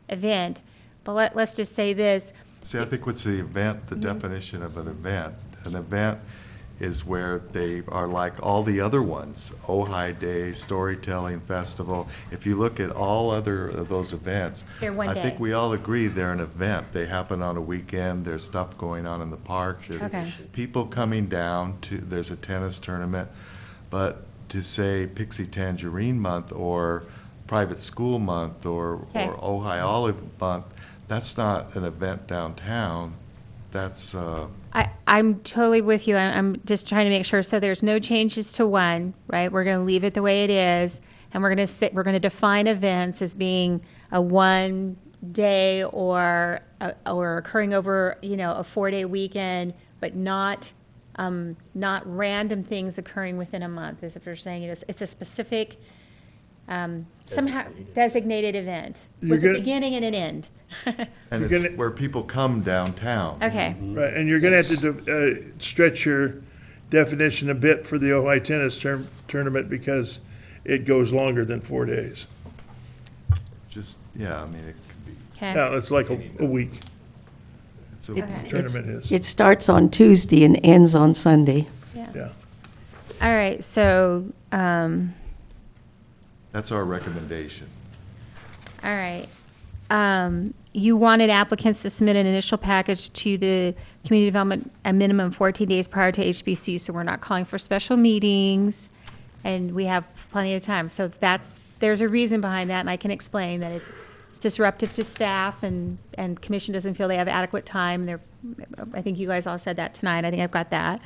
event, but let's just say this. See, I think what's the event, the definition of an event is where they are like all the other ones, Ojai Day, Storytelling Festival. If you look at all other of those events, They're one I day. think we all agree they're an event. They happen on a weekend, there's stuff going on in the park, there's Okay. people coming down to, there's a tennis tournament. But to say Pixie Tangerine Month or Private School Month or Okay. Ojai Olive Month, that's not an event downtown. That's, I'm totally with you. I'm just trying to make sure. So there's no changes to one, right? We're going to leave it the way it is, and we're going to define events as being a one day or occurring over, a 4-day weekend, but not random things occurring within a month. As if you're saying it's a specific, somehow designated event with a beginning and an end. and You're it's gonna- where people come downtown. Okay. Right, and you're gonna have to stretch your definition a bit for the Ojai Tennis Tournament because it goes longer than 4 days. Just, yeah, I mean, it could be, Okay. Now, it's like a week. it's a Tournament is. It starts on Tuesday and ends on Sunday. Yeah. All right. So, that's our recommendation. all right. You wanted applicants to submit an initial package to the community development a minimum 14 days prior to HBC, so we're not calling for special meetings, and we have plenty of time. So there's a reason behind that, and I can explain that it's disruptive to staff, and commission doesn't feel they have adequate time. I think you guys all said that tonight. I think I've got that.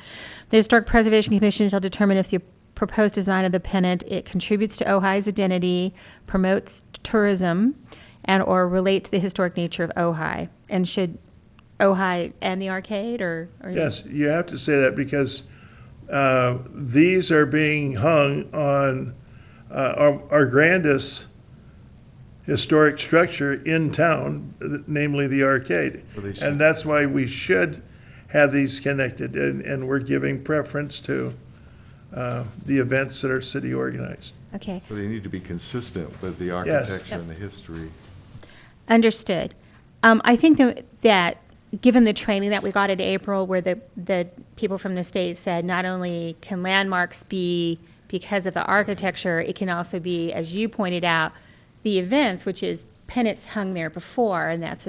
The Historic Preservation Commission shall determine if the proposed design of the pennant, it contributes to Ojai's identity, promotes tourism, and or relate to the historic nature of Ojai. And should Ojai and the arcade, or Yes, you have to say that because these are being hung on our grandest historic structure in town, namely the arcade. So they should- And that's why we should have these connected, and we're giving preference to the events that are city organized. Okay, So they need to be consistent with the architecture and the history. understood. I think that given the training that we got in April, where the people from the state said not only can landmarks be because of the architecture, it can also be, as you pointed out, the events, which is pennants hung there before, and that's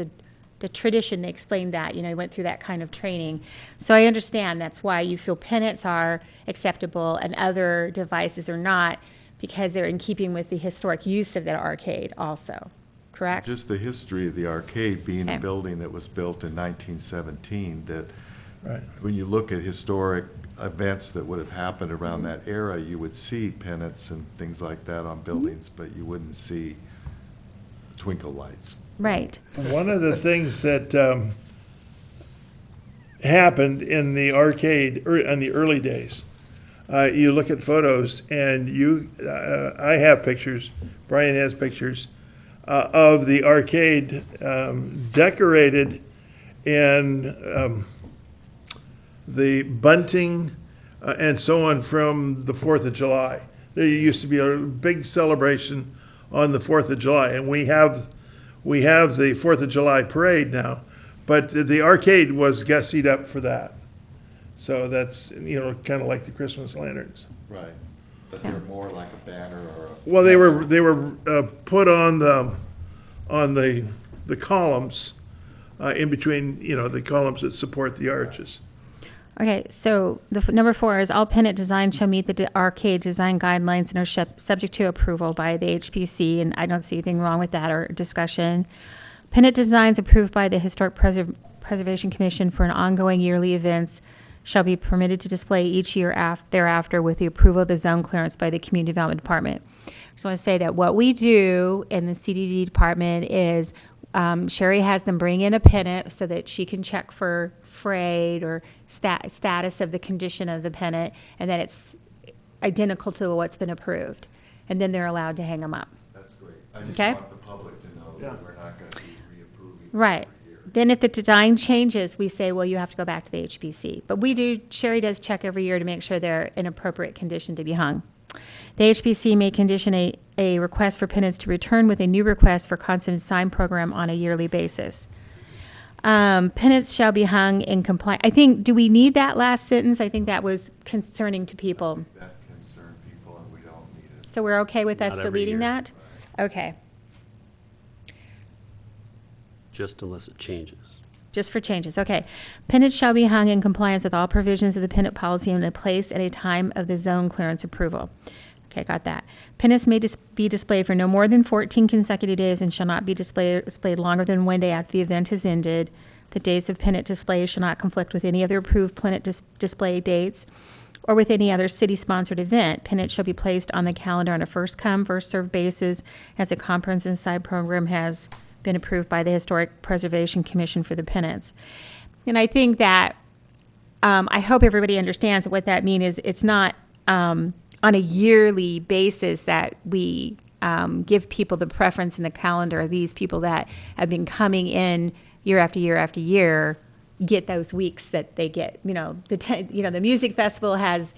the tradition. They explained that, went through that kind of training. So I understand that's why you feel pennants are acceptable and other devices are not, because they're in keeping with the historic use of the arcade also, correct? Just the history of the arcade being Okay. a building that was built in 1917, that Right. when you look at historic events that would have happened around that era, you would see pennants and things like that on buildings, but you wouldn't see twinkle lights. Right. One of the things that happened in the arcade in the early days, you look at photos and I have pictures, Brian has pictures, of the arcade decorated in the bunting and so on from the 4th of July. There used to be a big celebration on the 4th of July, and we have the 4th of July parade now, but the arcade was gussied up for that. So that's, kind of like the Christmas lanterns. Right. But they're more like a banner or a. Well, they were put on the columns in between, the columns that support the arches. Okay, so number 4 is all pennant designs shall meet the arcade design guidelines and are subject to approval by the HPC, and I don't see anything wrong with that or discussion. Pennant designs approved by the Historic Preservation Commission for an ongoing yearly events shall be permitted to display each year thereafter with the approval of the zone clearance by the Community Development Department. Just want to say that what we do in the CDD department is Sherry has them bring in a pennant so that she can check for frayed or status of the condition of the pennant, and that it's identical to what's been approved. And then they're allowed to hang them up. That's great. I just Okay. want the public to know that we're not going to be reapproving. Right. every year. Then if the design changes, we say, well, you have to go back to the HPC. But Sherry does check every year to make sure they're in appropriate condition to be hung. The HPC may condition a request for pennants to return with a new request for constant sign program on a yearly basis. Pennants shall be hung in compliance. I think, do we need that last sentence? I think that was concerning to people. That concern people, and we don't need it. So we're okay with us Not every deleting year. that? Okay, Just unless it changes. just for changes, okay. Pennants shall be hung in compliance with all provisions of the pennant policy in a place at a time of the zone clearance approval. Okay, got that. Pennants may be displayed for no more than 14 consecutive days and shall not be displayed longer than 1 day after the event has ended. The days of pennant display shall not conflict with any other approved pennant display dates or with any other city-sponsored event. Pennants shall be placed on the calendar on a first-come, first-served basis as a comprehensive side program has been approved by the Historic Preservation Commission for the pennants. And I think that, I hope everybody understands that what that means is it's not on a yearly basis that we give people the preference in the calendar. These people that have been coming in year after year after year get those weeks that they get. You know, the music festival has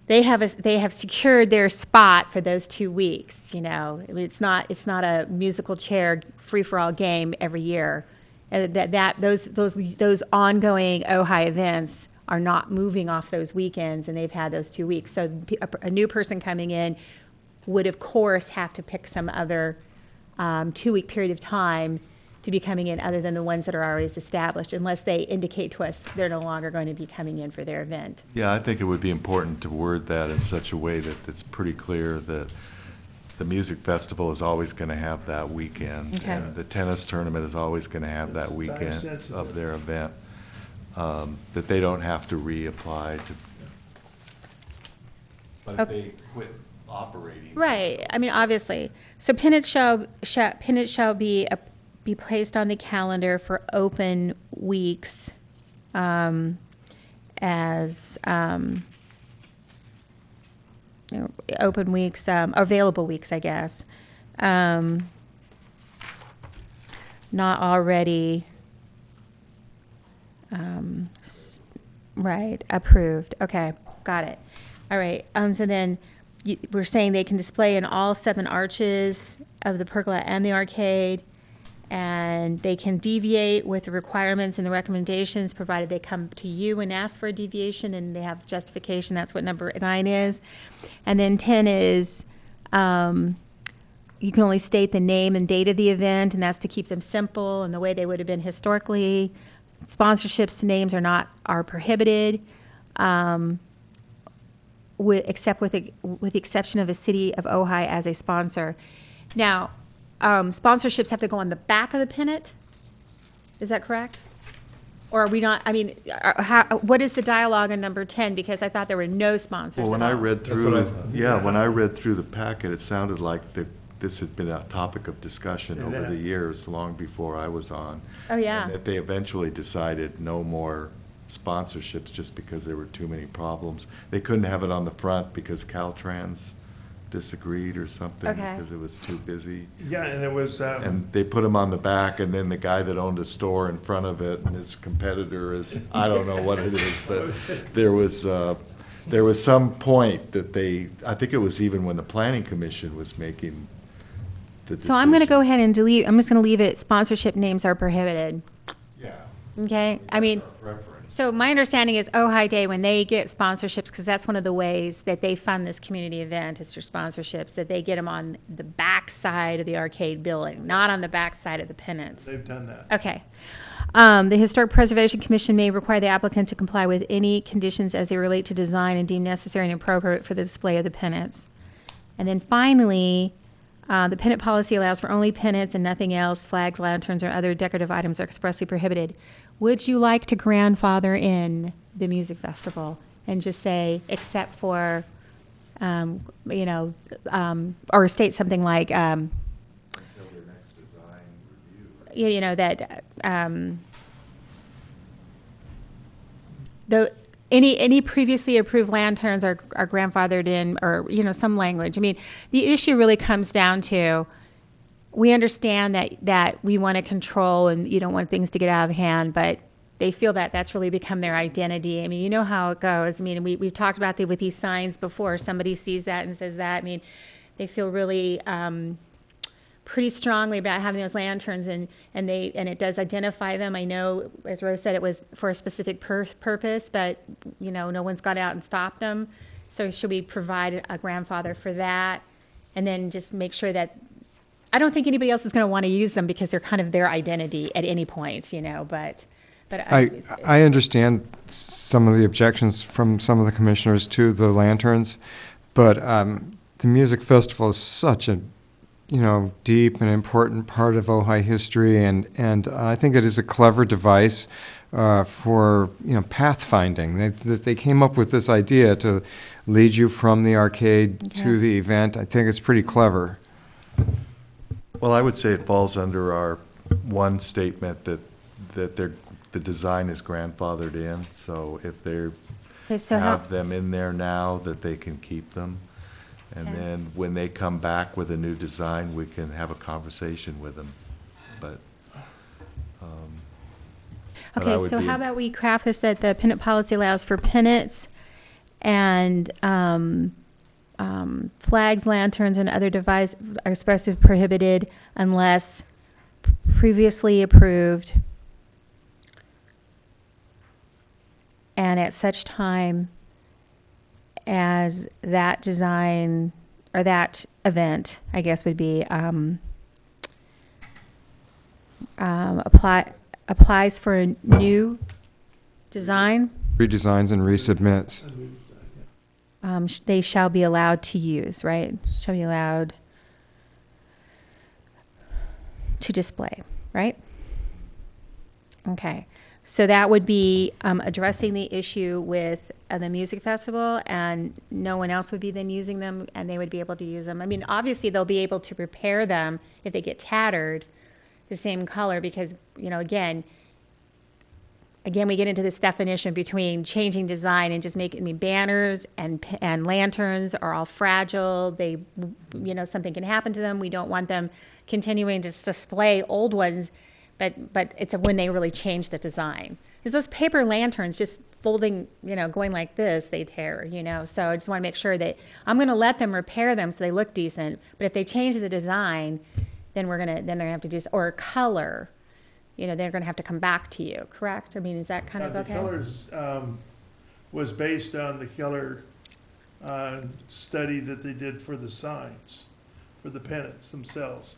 they have secured their spot for those 2 weeks. You know, I mean, it's not a musical chair free for all game every year. Those ongoing Ojai events are not moving off those weekends, and they've had those 2 weeks. So a new person coming in would, of course, have to pick some other 2-week period of time to be coming in other than the ones that are already established, unless they indicate to us they're no longer going to be coming in for their event. Yeah, I think it would be important to word that in such a way that it's pretty clear that the music festival is always going to have that weekend. Okay. And the tennis tournament is always going to have that It's weekend time-sensitive. of their event. That they don't have to reapply to. But if Okay. they quit operating. Right. I mean, obviously. So pennants shall be placed on the calendar for open weeks open weeks, available weeks, I guess. Not already, right, approved. Okay, got it. All right, so then we're saying they can display in all 7 arches of the pergola and the arcade, and they can deviate with the requirements and the recommendations, provided they come to you and ask for a deviation and they have justification. That's what number 9 is. And then 10 is, you can only state the name and date of the event, and that's to keep them simple and the way they would have been historically. Sponsorships names are prohibited, except with the exception of a city of Ojai as a sponsor. Now, sponsorships have to go on the back of the pennant. Is that correct? Or are we not? I mean, what is the dialogue on number 10? Because I thought there were no sponsors. Well, when at I all. read That's what I through, thought. yeah, when I read through the packet, it sounded like this had been a topic of discussion Yeah. over the years, long before I was on. Oh, yeah. And that they eventually decided no more sponsorships just because there were too many problems. They couldn't have it on the front because Caltrans disagreed or something. Okay. Because it was too busy. Yeah, and it was, And they put them on the back, and then the guy that owned a store in front of it, and his competitor is, I don't know what it is, but there was some point that I think it was even when the planning commission was making the decision. So I'm going to go ahead and delete. I'm just going to leave it. Sponsorship names are prohibited. Yeah. Okay. I mean, That's our preference. so my understanding is Ojai Day, when they get sponsorships, because that's one of the ways that they fund this community event is through sponsorships, that they get them on the back side of the arcade building, not on the back side of the pennants. they've done that. Okay. The Historic Preservation Commission may require the applicant to comply with any conditions as they relate to design and deem necessary and appropriate for the display of the pennants. And then finally, the pennant policy allows for only pennants and nothing else. Flags, lanterns, or other decorative items are expressly prohibited. Would you like to grandfather in the music festival and just say, except for, or state something like, Until their next design review. that any previously approved lanterns are grandfathered in, or some language. I mean, the issue really comes down to, we understand that we want to control and you don't want things to get out of hand, but they feel that that's really become their identity. I mean, you know how it goes. I mean, we've talked about with these signs before. Somebody sees that and says that. I mean, they feel really pretty strongly about having those lanterns, and it does identify them. I know, as Rose said, it was for a specific purpose, but, you know, no one's got out and stopped them. So should we provide a grandfather for that? And then just make sure that, I don't think anybody else is going to want to use them because they're kind of their identity at any point, you know, but I understand some of the objections from some of the commissioners to the lanterns, but the music festival is such a, you know, deep and important part of Ojai history, and I think it is a clever device for, you know, pathfinding. They came up with this idea to lead you from the arcade to the event. I think it's pretty clever. Well, I would say it falls under our one statement that the design is grandfathered in, so if they have them in there now, that they can keep them. And then when they come back with a new design, we can have a conversation with them. But okay, so how about we craft this that the pennant policy allows for pennants and flags, lanterns, and other devices are expressly prohibited unless previously approved, and at such time as that design or that event, I guess, would be applies for a new design. Redesigns and resubmits. They shall be allowed to use, right? Shall be allowed to display, right? Okay. So that would be addressing the issue with the music festival, and no one else would be then using them, and they would be able to use them. I mean, obviously, they'll be able to repair them if they get tattered the same color, because, you know, again, we get into this definition between changing design and just making, I mean, banners and lanterns are all fragile. They, you know, something can happen to them. We don't want them continuing to display old ones, but it's when they really change the design. Because those paper lanterns just folding, you know, going like this, they tear, you know. So I just want to make sure that I'm going to let them repair them so they look decent. But if they change the design, then they're going to have to do, or color, you know, they're going to have to come back to you, correct? I mean, is that kind of okay? The colors was based on the color study that they did for the signs, for the pennants themselves.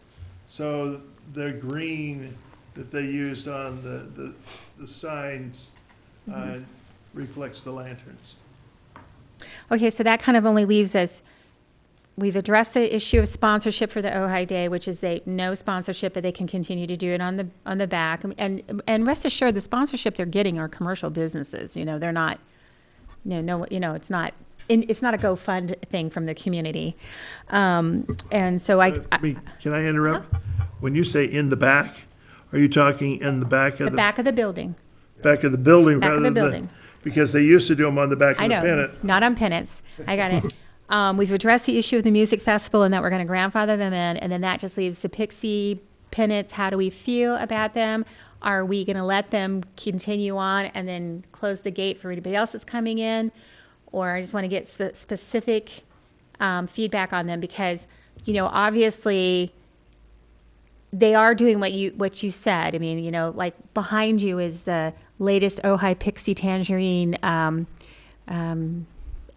So the green that they used on the signs reflects the lanterns. Okay, so that kind of only leaves us, we've addressed the issue of sponsorship for the Ojai Day, which is no sponsorship, but they can continue to do it on the back. And rest assured, the sponsorship they're getting are commercial businesses. You know, they're not, it's not a GoFund thing from the community. And so can I interrupt? When you say in the back, are you talking in the back of the back of the building? Back of the building, back rather of the than building. Because they used to do them on the back of I know, the pennant. not on pennants. I got it. We've addressed the issue of the music festival and that we're going to grandfather them in, and then that just leaves the Pixie pennants. How do we feel about them? Are we going to let them continue on and then close the gate for anybody else that's coming in? Or I just want to get specific feedback on them because, you know, obviously they are doing what you said. I mean, you know, like behind you is the latest Ojai Pixie Tangerine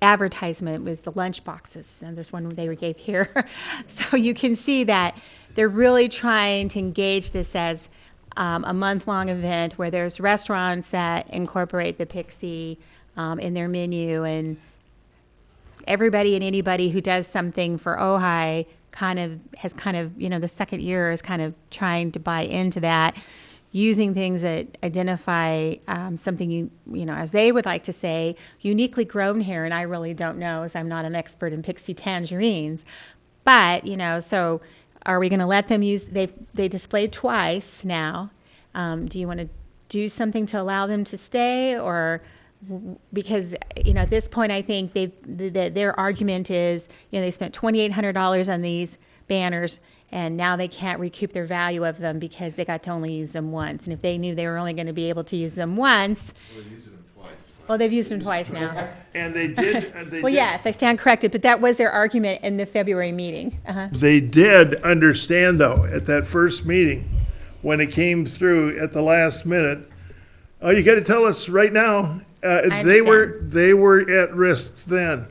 advertisement was the lunch boxes, and there's one they gave here. So you can see that they're really trying to engage this as a month-long event where there's restaurants that incorporate the Pixie in their menu, and everybody and anybody who does something for Ojai has you know, the second year is kind of trying to buy into that, using things that identify something you know, as they would like to say, uniquely grown here. And I really don't know, as I'm not an expert in Pixie tangerines. But, you know, so are we going to let them use, they displayed twice now. Do you want to do something to allow them to stay, or because, you know, at this point, I think their argument is, you know, they spent $2,800 on these banners, and now they can't recoup their value of them because they got to only use them once. And if they knew they were only going to be able to use them once, We're using them twice. Well, they've used them twice now. And they did, Well, yes, I stand corrected, but that was their argument in the February meeting. Uh-huh. They did understand, though, at that first meeting, when it came through at the last minute, oh, you got to tell us right now. They were at risk then.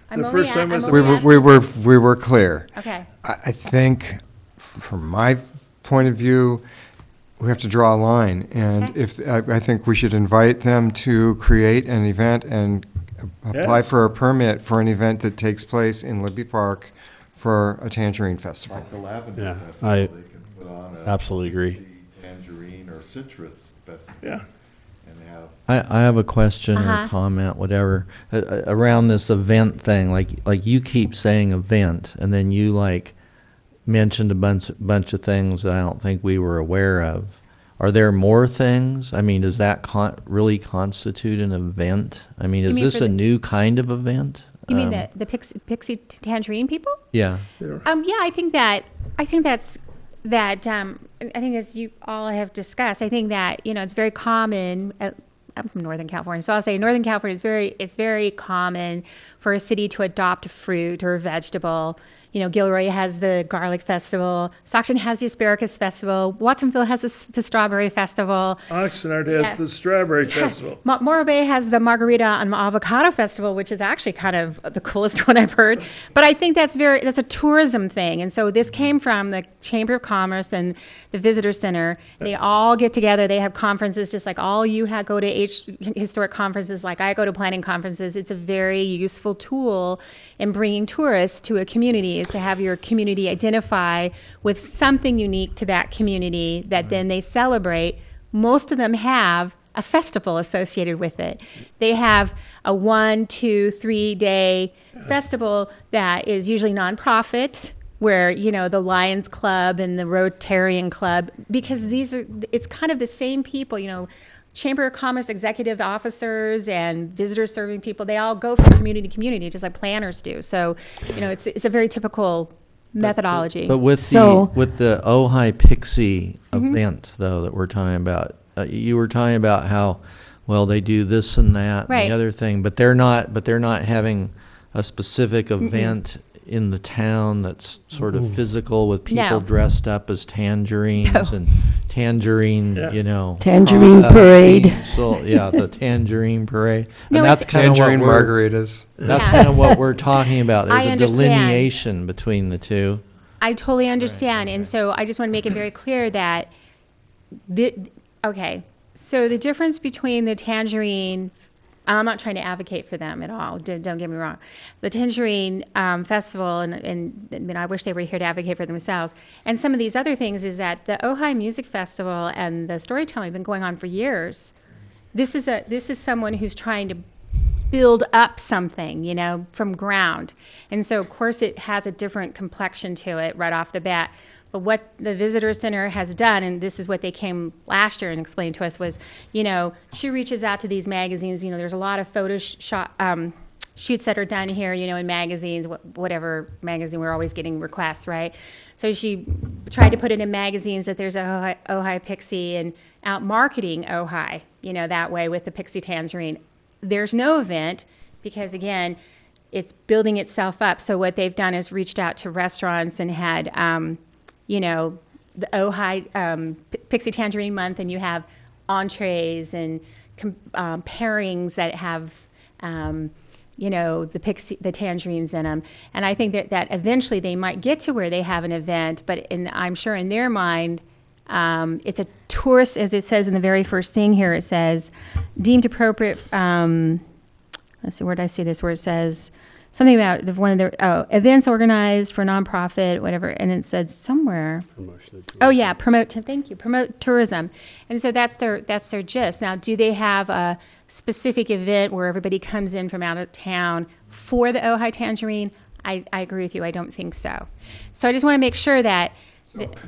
I'm The only first time I'm was- only asking- We were clear. Okay. I think, from my point of view, we have to draw a line. And Okay. I think we should invite them to create an event and apply Yes. for a permit for an event that takes place in Libby Park for a Tangerine Festival. Like the Lavender Yeah, Festival, I they can put on a absolutely agree. fancy tangerine or citrus festival. Yeah. And have I have a question Uh-huh. or comment, whatever, around this event thing. Like you keep saying event, and then you like mentioned a bunch of things that I don't think we were aware of. Are there more things? I mean, does that really constitute an event? I mean, is mean this for a the- new kind of event? You mean the Pixie Tangerine people? Yeah. Yeah, I think that's I think as you all have discussed, I think that it's very common. I'm from Northern California, so I'll say Northern California it's very common for a city to adopt a fruit or a vegetable. Gilroy has the Garlic Festival. Stockton has the Asparagus Festival. Watsonville has the Strawberry Festival. Oxnard has the Strawberry Festival. Morro Bay has the Margarita and Avocado Festival, which is actually kind of the coolest one I've heard. But I think that's a tourism thing. And so this came from the Chamber of Commerce and the Visitor Center. They all get together. They have conferences just like all you go to historic conferences, like I go to planning conferences. It's a very useful tool in bringing tourists to a community, is to have your community identify with something unique to that community that then they celebrate. Most of them have a festival associated with it. They have a 1, 2, 3 day festival that is usually nonprofit, where the Lions Club and the Rotarian Club, because it's kind of the same people, Chamber of Commerce executive officers and visitor serving people, they all go from community to community, just like planners do. So, it's a very typical methodology. But with the Ojai Pixie event, though, that we're talking about, you were talking about how, well, they do this and that and Right. the other thing, but they're not having a specific event in the town that's sort of physical with people No. dressed up as tangerines and tangerine, Tangerine parade. the tangerine parade. No, And that's it's- kind of what Tangerine we're, margaritas. that's Yeah. kind of what we're talking about. I There's a understand. delineation between the two. I totally understand. And so I just want to make it very clear that, so the difference between the Tangerine, I'm not trying to advocate for them at all, don't get me wrong. The Tangerine Festival, and I wish they were here to advocate for themselves, and some of these other things is that the Ojai Music Festival and the storytelling have been going on for years. This is someone who's trying to build up something, from ground. And so, of course, it has a different complexion to it right off the bat. But what the Visitor Center has done, and this is what they came last year and explained to us, was, she reaches out to these magazines. There's a lot of photo shoots that are done here, in magazines, whatever magazine, we're always getting requests, right? So she tried to put it in magazines that there's a Ojai Pixie and out marketing Ojai, that way with the Pixie Tangerine. There's no event because, again, it's building itself up. So what they've done is reached out to restaurants and had, the Ojai Pixie Tangerine Month, and you have entrees and pairings that have, the tangerines in them. And I think that eventually they might get to where they have an event, but I'm sure in their mind, it's a tourist, as it says in the very first thing here, it says, deemed appropriate, let's see, where did I see this, where it says something about one of the events organized for nonprofit, whatever, and it said somewhere. Promote tourism. And so that's their gist. Now, do they have a specific event where everybody comes in from out of town for the Ojai Tangerine? I agree with you, I don't think so. So I just want to make sure that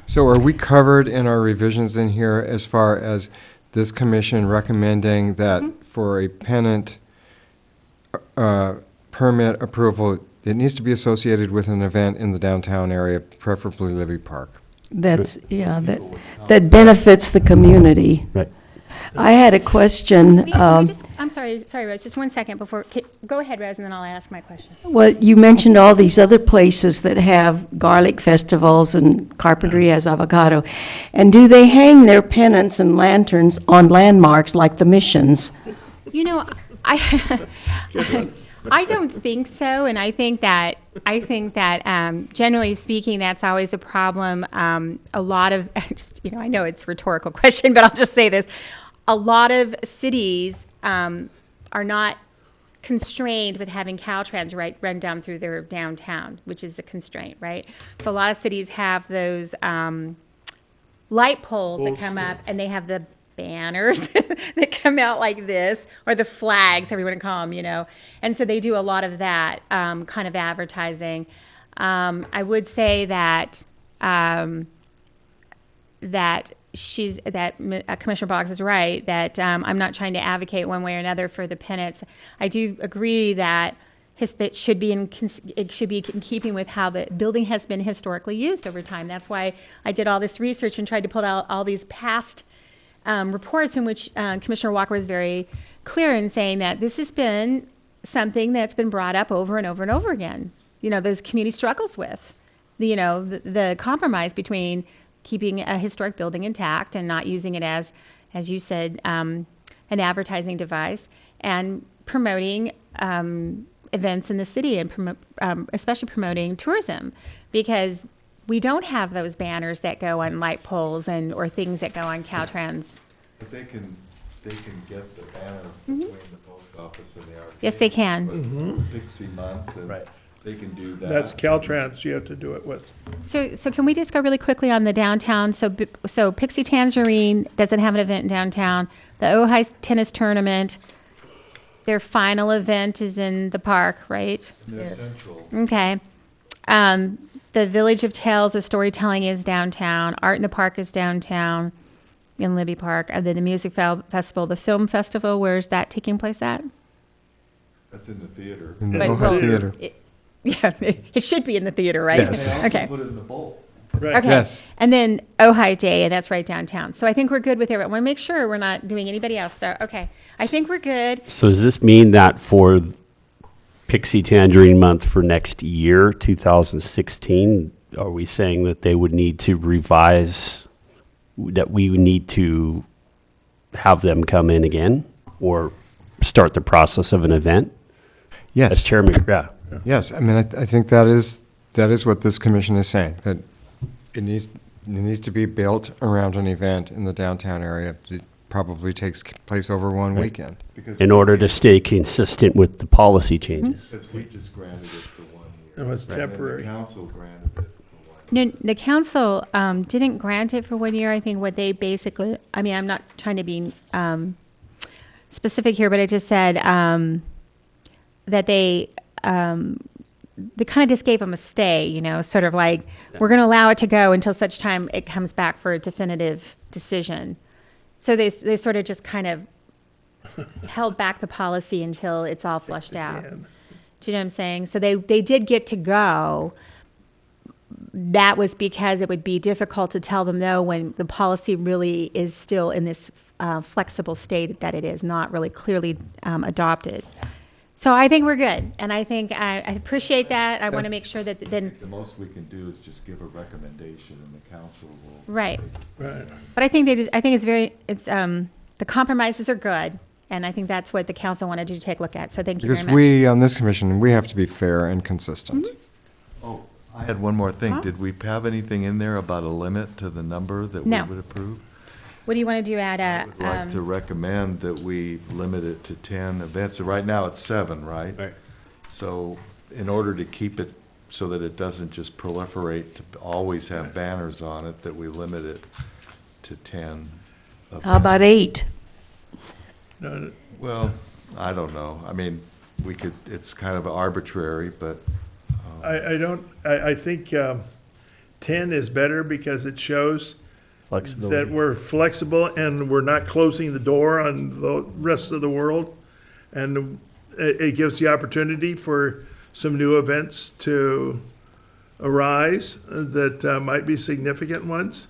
So are we covered in our revisions in here as far as this commission recommending that for a pennant permit approval, it needs to be associated with an event in the downtown area, preferably Libby Park? That benefits the community. Right. I had a question. I'm sorry, Rose, just one second before, go ahead, Rose, and then I'll ask my question. Well, you mentioned all these other places that have garlic festivals and Carpentry has avocado. And do they hang their pennants and lanterns on landmarks like the missions? You know, I don't think so, and I think that generally speaking, that's always a problem. A lot of, I know it's a rhetorical question, but I'll just say this: a lot of cities are not constrained with having Caltrans run down through their downtown, which is a constraint, right? So a lot of cities have those light poles that come up, and they have the banners that come out like this, or the flags, however you want to call them, And so they do a lot of that kind of advertising. I would say that Commissioner Boggs is right, that I'm not trying to advocate one way or another for the pennants. I do agree that it should be in keeping with how the building has been historically used over time. That's why I did all this research and tried to pull out all these past reports in which Commissioner Walker was very clear in saying that this has been something that's been brought up over and over and over again. The community struggles with, the compromise between keeping a historic building intact and not using it as you said, an advertising device, and promoting events in the city and especially promoting tourism, because we don't have those banners that go on light poles or things that go on Caltrans. But they can get the banner between the post office and the arcade. Yes, they can. Pixie Month, and they can do that. That's Caltrans you have to do it with. So can we just go really quickly on the downtown? So Pixie Tangerine doesn't have an event in downtown. The Ojai tennis tournament, their final event is in the park, right? Yes. Central. Okay. The Village of Tales of Storytelling is downtown. Art in the Park is downtown in Libby Park. And then the Music Festival, the Film Festival, where is that taking place at? That's in the theater. In the Ojai Theater. It should be in the theater, right? Yes. They also Okay. put it in the bowl. Right. Okay. Yes. And then Ojai Day, and that's right downtown. So I think we're good with it. I want to make sure we're not doing anybody else. So, okay. I think we're good. So does this mean that for Pixie Tangerine Month for next year, 2016, are we saying that they would need to revise, that we would need to have them come in again or start the process of an event? Yes. As Chairman, yeah. Yes, I mean, I think that is what this commission is saying, that it needs to be built around an event in the downtown area. It probably takes place over one weekend. Because In order to stay consistent with the policy changes. Because we just granted it for 1 year. It was And then temporary. the council granted it for 1 year. No, the council didn't grant it for 1 year. I think what they basically, I mean, I'm not trying to be specific here, but it just said that they kind of just gave them a stay, sort of like, we're going to allow it to go until such time it comes back for a definitive decision. So they sort of just kind of held back the policy until it's all flushed out. Do you know what I'm saying? So they did get to go. That was because it would be difficult to tell them no when the policy really is still in this flexible state that it is not really clearly adopted. So I think we're good, and I think I appreciate that. I want to make sure that then. The most we can do is just give a recommendation, and the council will. Right. Right. But I think the compromises are good, and I think that's what the council wanted you to take a look at. So thank you very Because much. we, on this commission, we have to be fair and consistent. Oh, I had one more thing. Did we have anything in there about a limit to the number that we No. would approve? What do you want to do at I would like to recommend that we limit it to 10 events. So right now it's 7, right? Right. So in order to keep it so that it doesn't just proliferate to always have banners on it, that we limit it to 10 events. How about 8? No, Well, I don't know. I mean, we could, it's kind of arbitrary, but I think 10 is better because it shows that Flexibility. we're flexible and we're not closing the door on the rest of the world. And it gives the opportunity for some new events to arise that might be significant ones.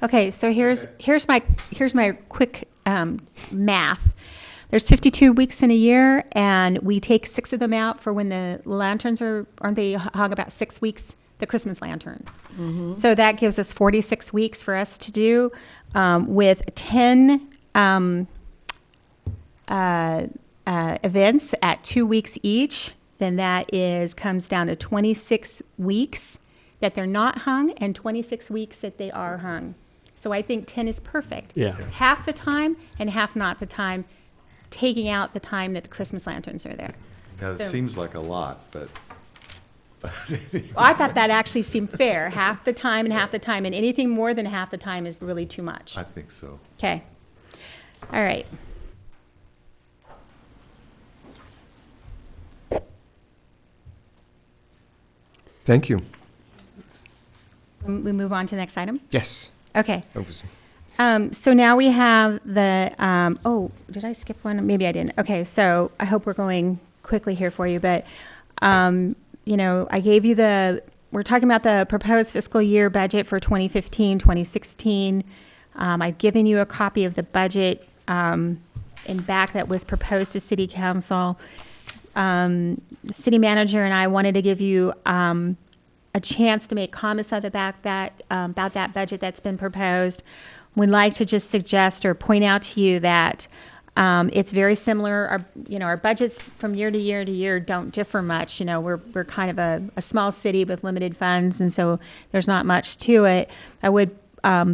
Okay, so here's my quick math. there's 52 weeks in a year, and we take 6 of them out for when the lanterns aren't they hung about 6 weeks, the Christmas lanterns. So that gives us 46 weeks for us to do, with 10 events at 2 weeks each. Then that comes down to 26 weeks that they're not hung and 26 weeks that they are hung. So I think 10 is perfect. Yeah. It's half the time and half not the time, taking out the time that the Christmas lanterns are there. Yeah, it So- seems like a lot, but. Well, I thought that actually seemed fair, half the time and half the time, and anything more than half the time is really too much. I think so. Okay. All right. Thank you. We move on to the next item? Yes. Okay. That was- So now we have the, oh, did I skip one? Maybe I didn't. Okay, so I hope we're going quickly here for you, but, you know, I gave you we're talking about the proposed fiscal year budget for 2015, 2016. I've given you a copy of the budget in back that was proposed to City Council. The city manager and I wanted to give you a chance to make comments about that budget that's been proposed. We'd like to just suggest or point out to you that it's very similar. Our budgets from year to year to year don't differ much. You know, we're kind of a small city with limited funds, and so there's not much to it. I would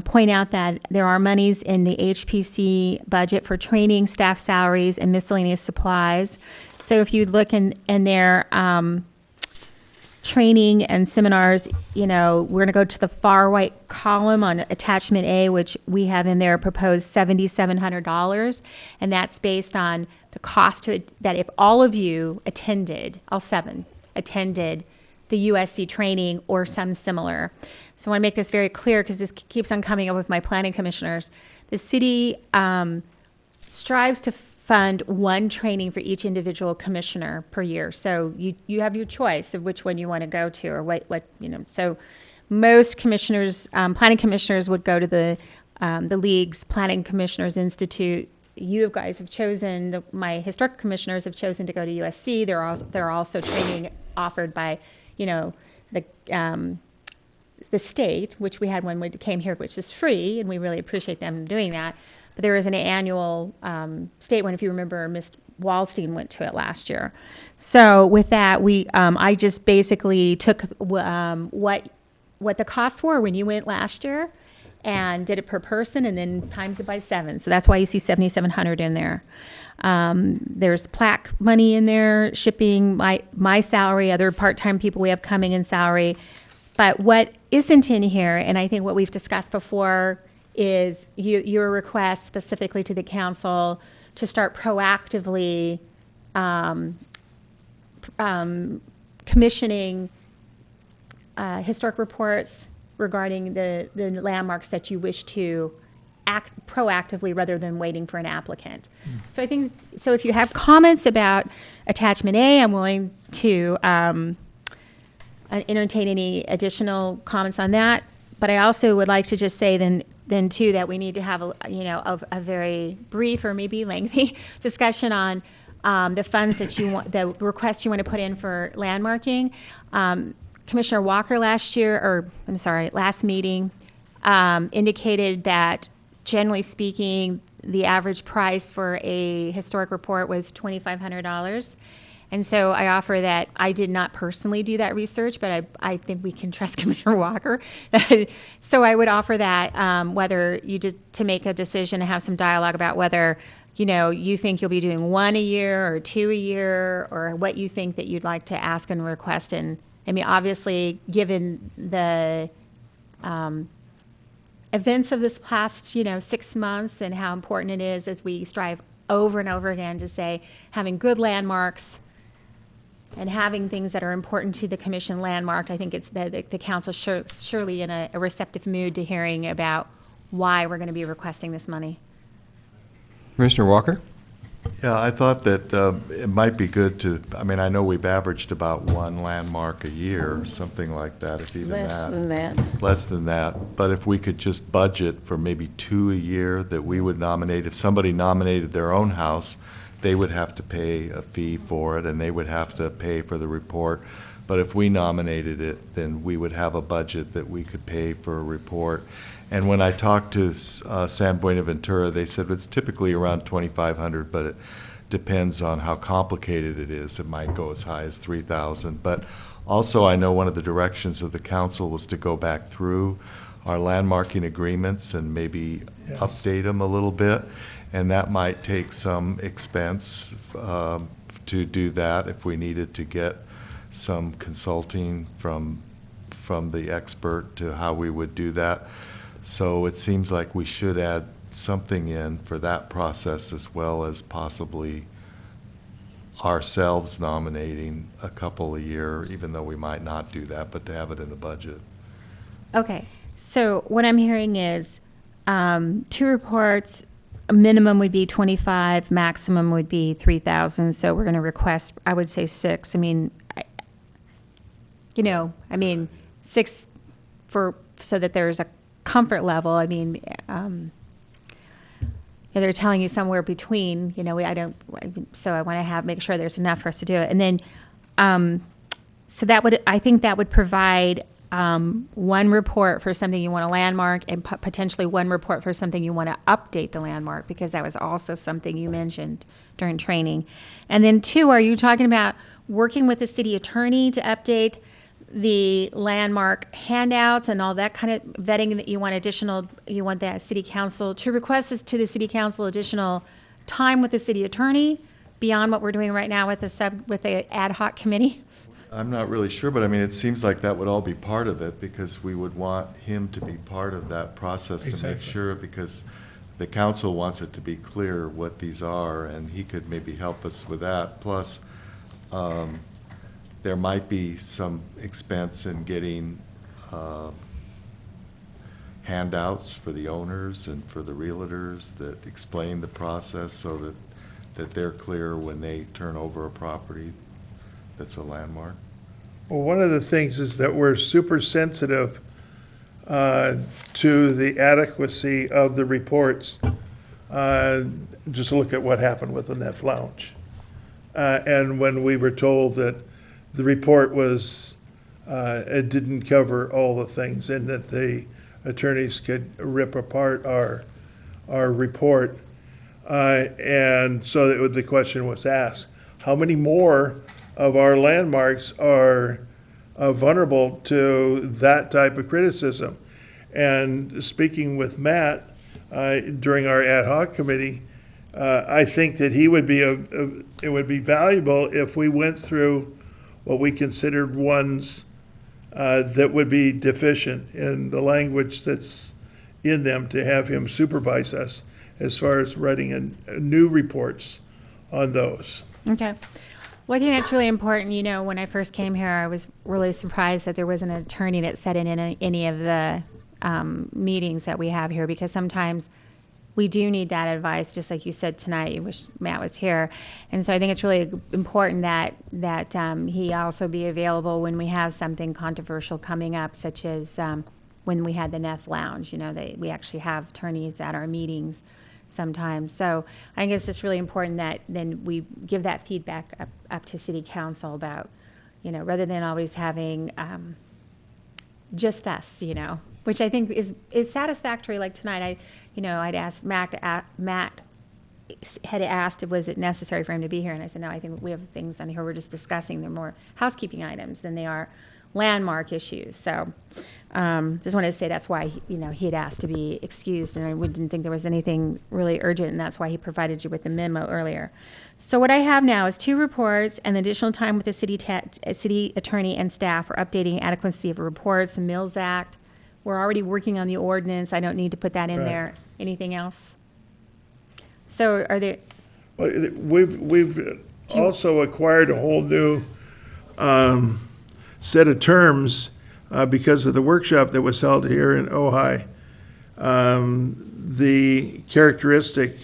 point out that there are monies in the HPC budget for training, staff salaries, and miscellaneous supplies. So if you look in there, training and seminars, you know, we're going to go to the far right column on attachment A, which we have in there proposed $7,700. And that's based on the cost to it, that if all of you attended, all 7 attended the USC training or some similar. So I want to make this very clear because this keeps on coming up with my planning commissioners. The city strives to fund one training for each individual commissioner per year. So you have your choice of which one you want to go to or what you know. So most commissioners, planning commissioners would go to the League's Planning Commissioners Institute. You guys have chosen, my historic commissioners have chosen to go to USC. There are also training offered by, you know, the state, which we had when we came here, which is free, and we really appreciate them doing that. But there is an annual state one. If you remember, Ms. Wallstein went to it last year. So with that, I just basically took what the costs were when you went last year and did it per person and then times it by 7. So that's why you see $7,700 in there. There's plaque money in there, shipping, my salary, other part-time people we have coming in salary. But what isn't in here, and I think what we've discussed before, is your request specifically to the council to start proactively commissioning historic reports regarding the landmarks that you wish to act proactively rather than waiting for an applicant. So I think, so if you have comments about attachment A, I'm willing to entertain any additional comments on that. But I also would like to just say then too that we need to have a very brief or maybe lengthy discussion on the funds that you want, the requests you want to put in for landmarking. Commissioner Walker last meeting indicated that generally speaking, the average price for a historic report was $2,500. And so I offer that I did not personally do that research, but I think we can trust Commissioner Walker. So I would offer that whether you did to make a decision and have some dialogue about whether, you know, you think you'll be doing 1 a year or 2 a year, or what you think that you'd like to ask and request. And I mean, obviously, given the events of this past, 6 months and how important it is as we strive over and over again to say having good landmarks and having things that are important to the commission landmarked, I think it's the council surely in a receptive mood to hearing about why we're going to be requesting this money. Commissioner Walker? Yeah, I thought that it might be good to, I mean, I know we've averaged about 1 landmark a year, something like that, if even that. Less than that. Less than that. But if we could just budget for maybe 2 a year that we would nominate, if somebody nominated their own house, they would have to pay a fee for it, and they would have to pay for the report. But if we nominated it, then we would have a budget that we could pay for a report. And when I talked to San Buenaventura, they said it's typically around $2,500, but it depends on how complicated it is. It might go as high as $3,000. But also, I know one of the directions of the council was to go back through our landmarking agreements and maybe update them a little bit. And that might take some expense to do that if we needed to get some consulting from the expert to how we would do that. So it seems like we should add something in for that process, as well as possibly ourselves nominating a couple a year, even though we might not do that, but to have it in the budget. Okay, so what I'm hearing is 2 reports, a minimum would be 25, maximum would be 3,000. So we're going to request, I would say 6. I mean, 6 so that there's a comfort level. I mean, they're telling you somewhere between, so I want to make sure there's enough for us to do it. And then, so I think that would provide 1 report for something you want to landmark, and potentially 1 report for something you want to update the landmark, because that was also something you mentioned during training. And then 2, are you talking about working with the city attorney to update the landmark handouts and all that kind of vetting that you want that city council to request this to the city council additional time with the city attorney beyond what we're doing right now with the ad hoc committee? I'm not really sure, but I mean, it seems like that would all be part of it, because we would want him to be part of that process to make sure, because the council wants it to be clear what these are, and he could maybe help us with that. Plus, there might be some expense in getting handouts for the owners and for the realtors that explain the process, so that they're clear when they turn over a property that's a landmark. Well, one of the things is that we're super sensitive to the adequacy of the reports. Just look at what happened with the Neff Lounge. And when we were told that the report it didn't cover all the things, and that the attorneys could rip apart our report. And so the question was asked, how many more of our landmarks are vulnerable to that type of criticism? And speaking with Matt during our ad hoc committee, I think that it would be valuable if we went through what we considered ones that would be deficient in the language that's in them, to have him supervise us as far as writing new reports on those. Okay. Well, I think that's really important. When I first came here, I was really surprised that there wasn't an attorney that sat in any of the meetings that we have here, because sometimes we do need that advice, just like you said tonight. You wish Matt was here. And so I think it's really important that he also be available when we have something controversial coming up, such as when we had the Neff Lounge. We actually have attorneys at our meetings sometimes. So I think it's just really important that then we give that feedback up to city council about, rather than always having just us, which I think is satisfactory. Like tonight, I'd asked Matt had asked, was it necessary for him to be here? And I said, no, I think we have things on here we're just discussing. They're more housekeeping items than they are landmark issues. So just wanted to say that's why he had asked to be excused, and we didn't think there was anything really urgent, and that's why he provided you with the memo earlier. So what I have now is 2 reports and additional time with the city attorney and staff for updating adequacy of reports, the Mills Act. We're already working on the ordinance. I don't need to put that in there. Anything else? So are there? Well, we've also acquired a whole new set of terms because of the workshop that was held here in Ojai. The characteristic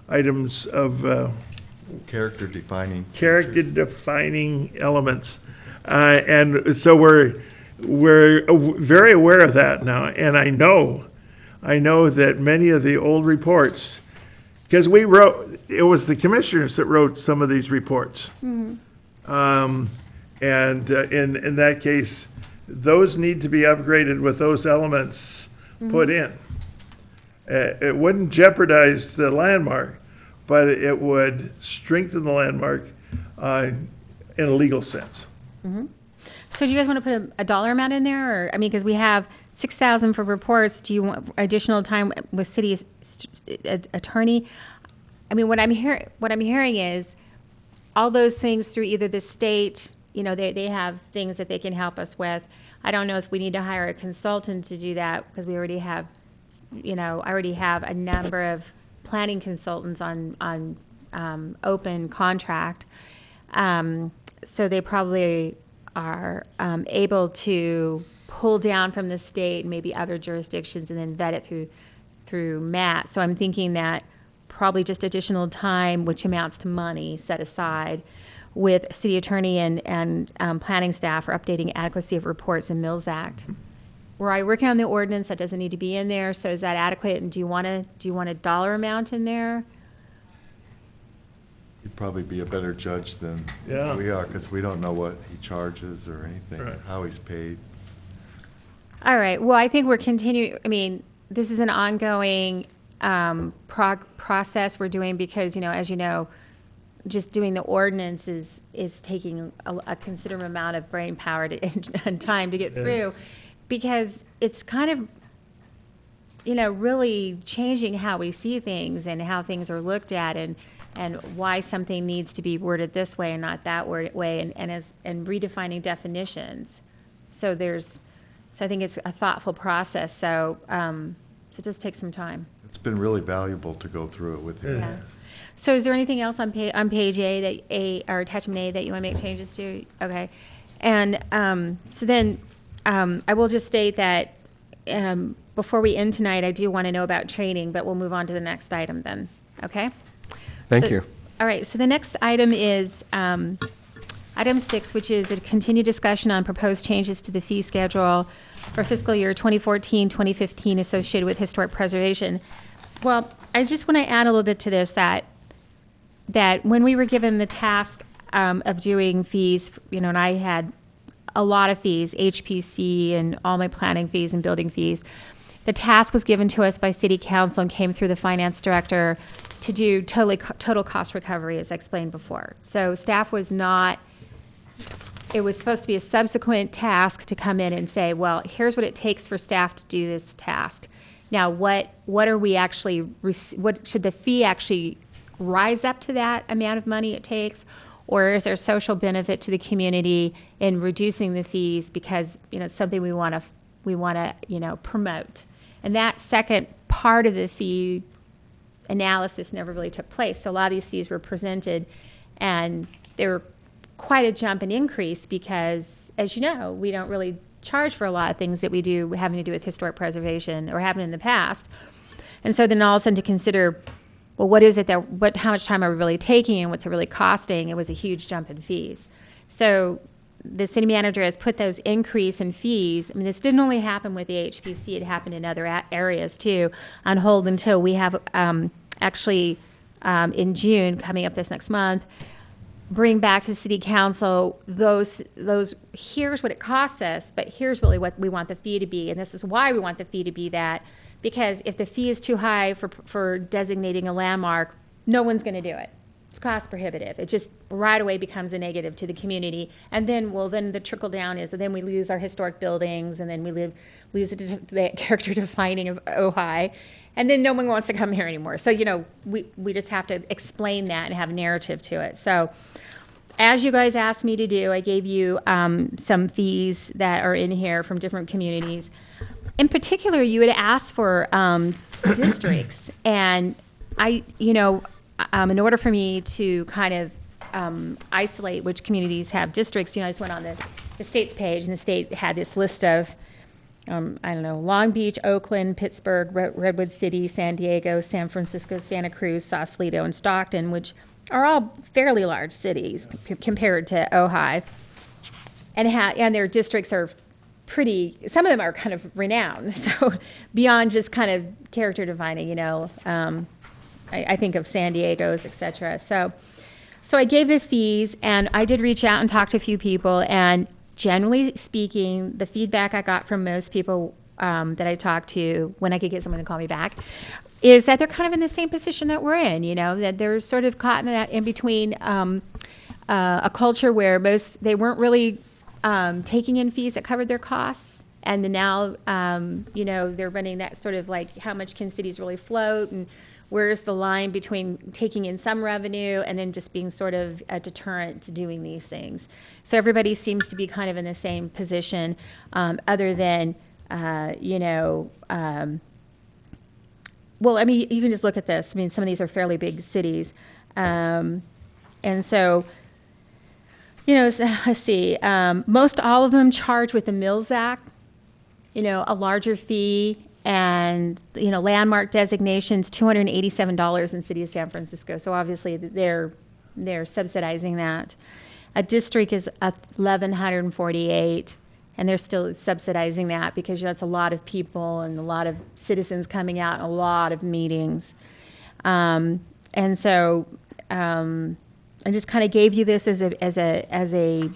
items of character-defining elements, and so we're very aware of that now. And I know that many of the old reports, because we wrote it was the commissioners that wrote some of these reports. Mhm. And in that case, those need to be upgraded with those elements put in. It wouldn't jeopardize the landmark, but it would strengthen the landmark in a legal sense. So do you guys want to put a dollar amount in there, or, I mean, because we have 6,000 for reports, do you want additional time with city attorney? I mean, what I'm hearing is all those things through either the state, you know, they have things that they can help us with. I don't know if we need to hire a consultant to do that, because we already have, you know, I already have a number of planning consultants on open contract. So they probably are able to pull down from the state and maybe other jurisdictions and then vet it through Matt. So I'm thinking that probably just additional time, which amounts to money set aside with city attorney and planning staff for updating adequacy of reports in Mills Act. We're already working on the ordinance, that doesn't need to be in there, so is that adequate? And do you want a dollar amount in there? You'd probably be a better judge than Yeah. we are, because we don't know what he charges or anything, Right. how he's paid. All right, well, I think we're continuing, I mean, this is an ongoing process we're doing because, you know, as you know, just doing the ordinance is taking a considerable amount of brain power and time to get through, because it's kind of, you know, really changing how we see things and how things are looked at, and why something needs to be worded this way and not that way, and redefining definitions. So I think it's a thoughtful process. So it does take some time. It's been really valuable to go through it with him. Yeah. So is there anything else on page or attachment A that you want to make changes to? Okay. And so then I will just state that before we end tonight, I do want to know about training, but we'll move on to the next item then. Okay? Thank you. All right. So the next item is item 6, which is a continued discussion on proposed changes to the fee schedule for fiscal year 2014-2015 associated with historic preservation. Well, I just want to add a little bit to this, that when we were given the task of doing fees, you know, and I had a lot of fees, HPC and all my planning fees and building fees, the task was given to us by City Council and came through the finance director to do total cost recovery, as I explained before. So staff was not, it was supposed to be a subsequent task to come in and say, well, here's what it takes for staff to do this task. Now, what are we actually, what should the fee actually rise up to that amount of money it takes? Or is there social benefit to the community in reducing the fees because, you know, it's something we want to, you know, promote? And that second part of the fee analysis never really took place. So a lot of these fees were presented, and they were quite a jump and increase because, as you know, we don't really charge for a lot of things that we do having to do with historic preservation or happened in the past. And so then all of a sudden to consider, well, what is it that, how much time are we really taking and what's it really costing? It was a huge jump in fees. So the city manager has put those increase in fees, I mean, this didn't only happen with the HPC, it happened in other areas too, on hold until we have actually in June, coming up this next month, bring back to city council those here's what it costs us, but here's really what we want the fee to be, and this is why we want the fee to be that, because if the fee is too high for designating a landmark, no one's going to do it. It's cost prohibitive. It just right away becomes a negative to the community, and then the trickle down is that then we lose our historic buildings, and then we lose the character defining of Ojai, and then no one wants to come here anymore. So, you know, we just have to explain that and have a narrative to it. So as you guys asked me to do, I gave you some fees that are in here from different communities. In particular, you had asked for districts, and in order for me to kind of isolate which communities have districts, you know, I just went on the state's page, and the state had this list of Long Beach, Oakland, Pittsburgh, Redwood City, San Diego, San Francisco, Santa Cruz, Sausalito, and Stockton, which are all fairly large cities compared to Ojai. And their districts are pretty, some of them are kind of renowned. So beyond just kind of character defining, you know, I think of San Diego's, et cetera. So I gave the fees, and I did reach out and talk to a few people, and generally speaking, the feedback I got from most people that I talked to, when I could get someone to call me back, is that they're kind of in the same position that we're in, that they're sort of caught in that in between a culture where they weren't really taking in fees that covered their costs. And then now, they're running that sort of like, how much can cities really float? And where's the line between taking in some revenue and then just being sort of a deterrent to doing these things? So everybody seems to be kind of in the same position, other than, well, I mean, you can just look at this. I mean, some of these are fairly big cities. And so, let's see, most all of them charge with the Mills Act, a larger fee, and, landmark designations, $287 in the city of San Francisco. So obviously they're subsidizing that. A district is $1,148, and they're still subsidizing that because that's a lot of people and a lot of citizens coming out and a lot of meetings. And so I just kind of gave you this as a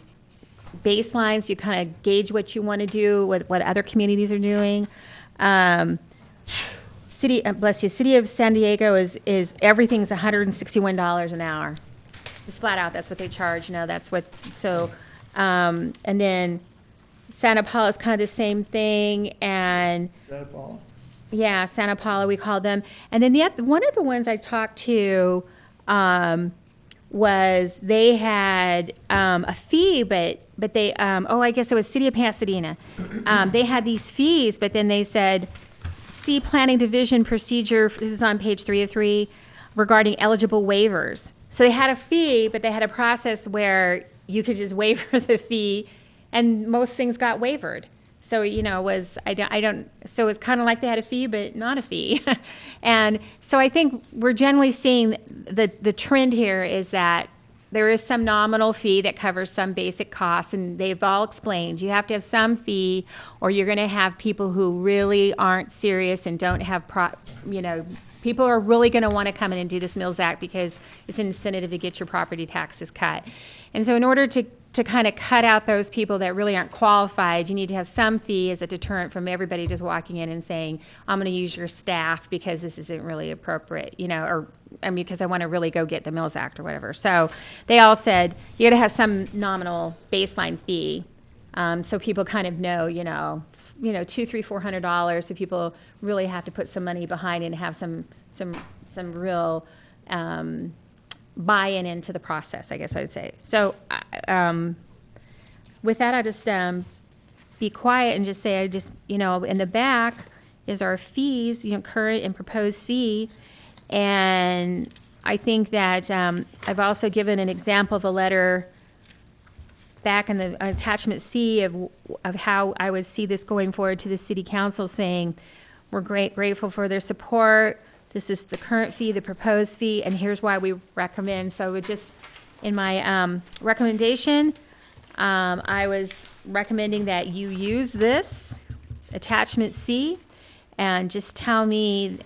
baseline, so you kind of gauge what you want to do, what other communities are doing. City of San Diego is everything's $161 an hour. Just flat out, that's what they charge. That's what. So, and then Santa Paula is kind of the same thing, and Santa Paula. Yeah, Santa Paula, we called them. And then one of the ones I talked to was they had a fee, but they, I guess it was City of Pasadena. They had these fees, but then they said, see Planning Division procedure, this is on page 3 of 3, regarding eligible waivers. So they had a fee, but they had a process where you could just waiver the fee, and most things got wavered. So, so it's kind of like they had a fee, but not a fee. And so I think we're generally seeing the trend here is that there is some nominal fee that covers some basic costs, and they've all explained, you have to have some fee, or you're going to have people who really aren't serious and don't have, people are really going to want to come in and do this Mills Act because it's an incentive to get your property taxes cut. And so in order to kind of cut out those people that really aren't qualified, you need to have some fee as a deterrent from everybody just walking in and saying, I'm going to use your staff because this isn't really appropriate, because I want to really go get the Mills Act or whatever. So they all said, you got to have some nominal baseline fee, so people kind of know, $200, $300, $400, so people really have to put some money behind it and have some real buy-in into the process, I guess I would say. So with that, I just be quiet and just say, in the back is our fees, current and proposed fee. And I think that I've also given an example of a letter back in the attachment C of how I would see this going forward to the city council, saying we're grateful for their support. This is the current fee, the proposed fee, and here's why we recommend. So it just, in my recommendation, I was recommending that you use this attachment C and just tell me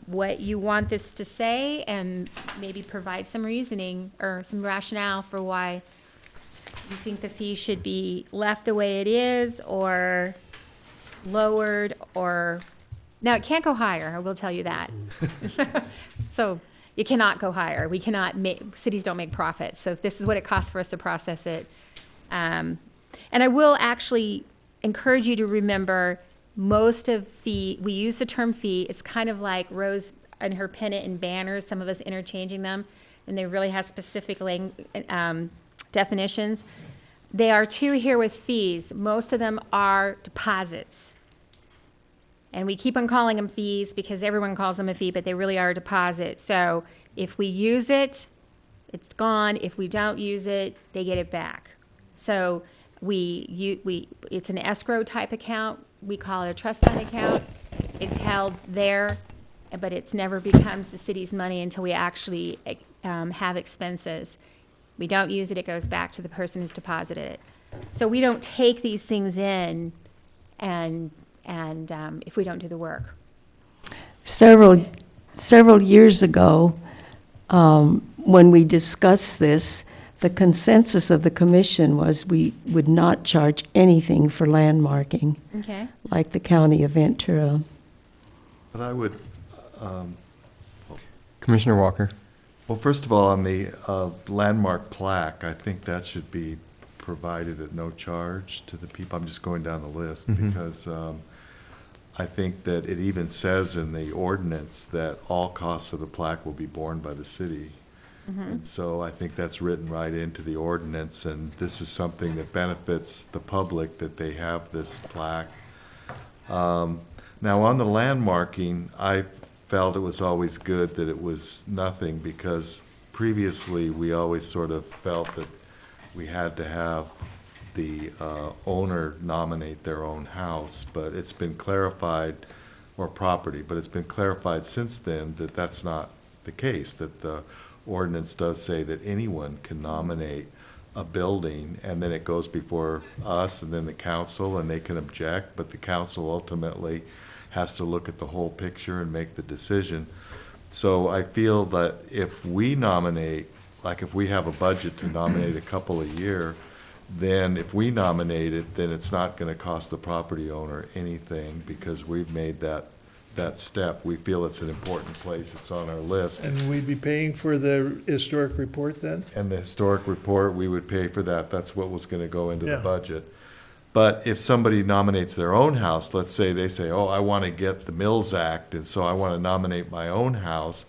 what you want this to say, and maybe provide some reasoning or some rationale for why you think the fee should be left the way it is or lowered, or now it can't go higher, I will tell you that. So you cannot go higher. We cannot cities don't make profits. So if this is what it costs for us to process it. And I will actually encourage you to remember most of we use the term fee. It's kind of like Rose and her pennant and banners, some of us interchanging them, and they really have specific definitions. They are too here with fees. Most of them are deposits. And we keep on calling them fees because everyone calls them a fee, but they really are a deposit. So if we use it, it's gone. If we don't use it, they get it back. So it's an escrow type account. We call it a trust fund account. It's held there, but it's never becomes the city's money until we actually have expenses. We don't use it, it goes back to the person who's deposited it. So we don't take these things in and if we don't do the work. Several several years ago, when we discussed this, the consensus of the commission was we would not charge anything for landmarking, Okay. like the county of Ventura. But I would, Commissioner Walker. well, first of all, on the landmark plaque, I think that should be provided at no charge to the people. I'm just going down the list because I think that it even says in the ordinance that all costs of the plaque will be borne by the city. And so I think that's written right into the ordinance, and this is something that benefits the public that they have this plaque. Now, on the landmarking, I felt it was always good that it was nothing, because previously we always sort of felt that we had to have the owner nominate their own house, but it's been clarified, or property, but it's been clarified since then that that's not the case, that the ordinance does say that anyone can nominate a building, and then it goes before us and then the council, and they can object, but the council ultimately has to look at the whole picture and make the decision. So I feel that if we nominate, like if we have a budget to nominate a couple a year, then if we nominate it, then it's not going to cost the property owner anything, because we've made that step. We feel it's an important place. It's on our list. And we'd be paying for the historic report then? And the historic report, we would pay for that. That's what was going to go into the Yeah. budget. But if somebody nominates their own house, let's say they say, oh, I want to get the Mills Act, and so I want to nominate my own house,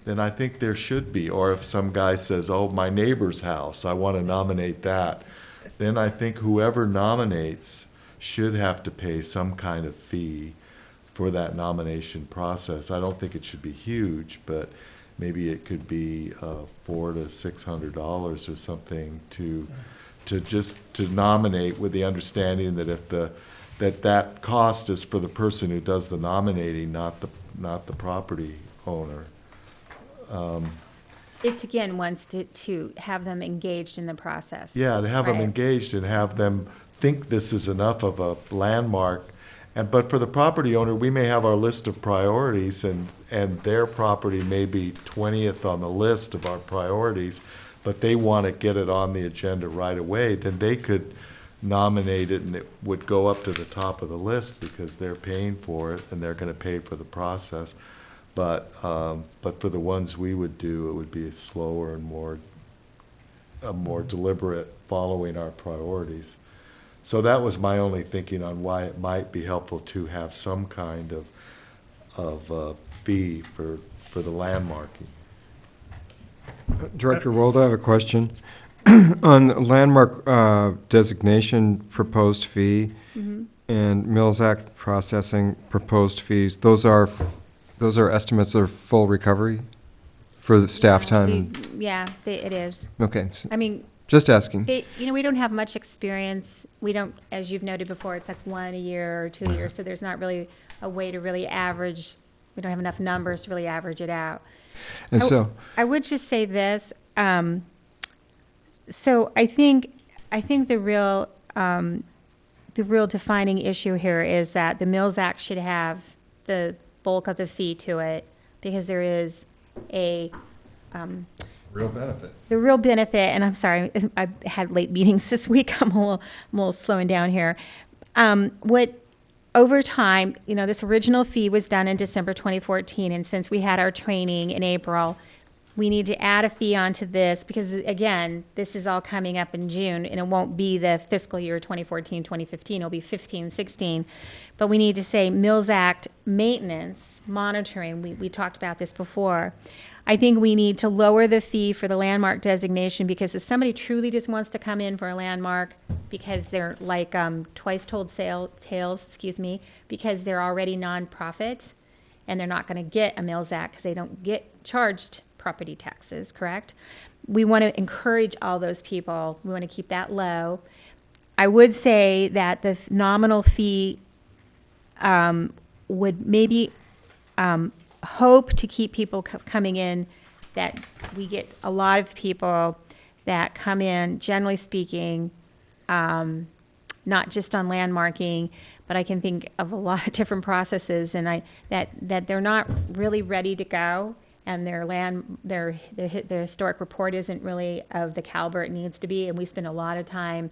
then I think there should be. Or if some guy says, oh, my neighbor's house, I want to nominate that, then I think whoever nominates should have to pay some kind of fee for that nomination process. I don't think it should be huge, but maybe it could be $400 to $600 or something to nominate, with the understanding that if that cost is for the person who does the nominating, not the property owner. It's again, wants to have them engaged in the process. Yeah, to have them Right. engaged and have them think this is enough of a landmark. But for the property owner, we may have our list of priorities, and their property may be 20th on the list of our priorities, but they want to get it on the agenda right away, then they could nominate it and it would go up to the top of the list because they're paying for it and they're going to pay for the process. But for the ones we would do, it would be slower and more deliberate, following our priorities. So that was my only thinking on why it might be helpful to have some kind of fee for the landmarking. Director Wold, I have a question. On the landmark designation proposed fee and Mills Act processing proposed fees, those are estimates of full recovery for the staff time? It is. Okay, I mean, just asking. we don't have much experience. We don't, as you've noted before, it's like 1 a year or 2 years, so there's not really a way to really average. We don't have enough numbers to really average it out. And so, I would just say this. So I think the real defining issue here is that the Mills Act should have the bulk of the fee to it, because there is a Real benefit. the real benefit. And I'm sorry, I had late meetings this week. I'm a little slowing down here. Over time, this original fee was done in December 2014, and since we had our training in April, we need to add a fee onto this, because again, this is all coming up in June, and it won't be the fiscal year 2014, 2015, it'll be 15, 16. But we need to say Mills Act maintenance, monitoring, we talked about this before. I think we need to lower the fee for the landmark designation, because if somebody truly just wants to come in for a landmark because they're like twice told tales, because they're already nonprofit and they're not going to get a Mills Act because they don't get charged property taxes, correct? We want to encourage all those people. We want to keep that low. I would say that the nominal fee would maybe hope to keep people coming in, that we get a lot of people that come in, generally speaking, not just on landmarking, but I can think of a lot of different processes, and that they're not really ready to go, and the historic report isn't really of the caliber it needs to be, and we spend a lot of time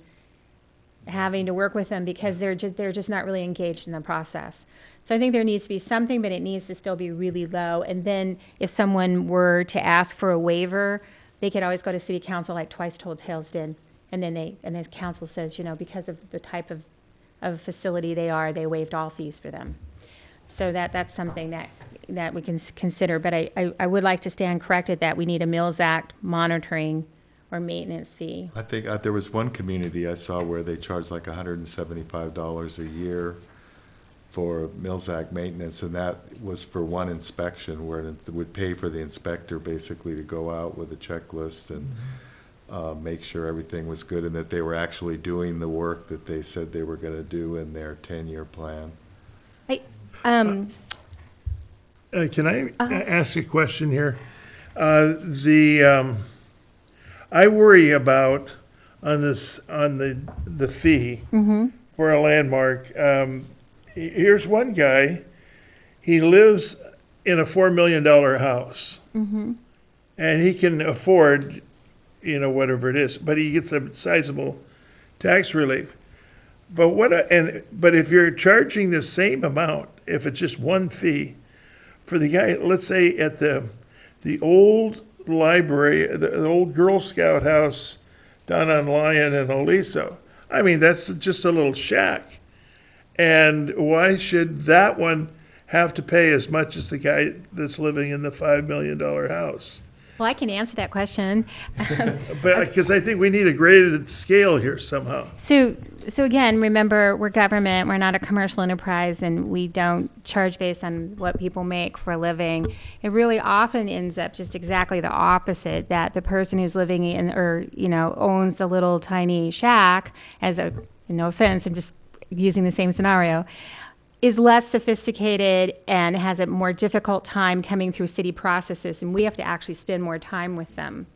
having to work with them because they're just not really engaged in the process. So I think there needs to be something, but it needs to still be really low. And then if someone were to ask for a waiver, they could always go to city council like Twice Told Tales did. And then the council says, because of the type of facility they are, they waived all fees for them. So that's something that we can consider. But I would like to stand corrected that we need a Mills Act monitoring or maintenance fee. I think there was one community I saw where they charged like $175 a year for Mills Act maintenance, and that was for one inspection, where it would pay for the inspector basically to go out with a checklist and make sure everything was good and that they were actually doing the work that they said they were going to do in their 10-year plan. Can I ask a question here? I worry about on the fee for a landmark. Here's one guy. He lives in a $4 million house, and he can afford, whatever it is, but he gets a sizable tax relief. But if you're charging the same amount, if it's just one fee for the guy, let's say at the old library, the old Girl Scout house down on Lyon and Aliso. I mean, that's just a little shack. And why should that one have to pay as much as the guy that's living in the $5 million house? Well, I can answer that question. But because I think we need a graded scale here somehow. So again, remember, we're government, we're not a commercial enterprise, and we don't charge based on what people make for a living. It really often ends up just exactly the opposite, that the person who's living in, or, owns the little tiny shack, no offense, I'm just using the same scenario, is less sophisticated and has a more difficult time coming through city processes, and we have to actually spend more time with them.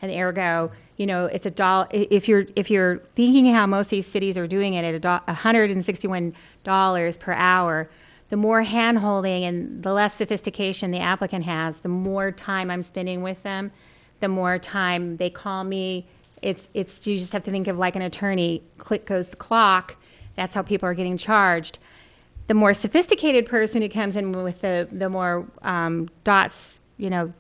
And ergo, it's $1. If you're thinking how most of these cities are doing it at $161 per hour, the more hand-holding and the less sophistication the applicant has, the more time I'm spending with them, the more time they call me. You just have to think of like an attorney. Click goes the clock. That's how people are getting charged. The more sophisticated person who comes in with the more dots,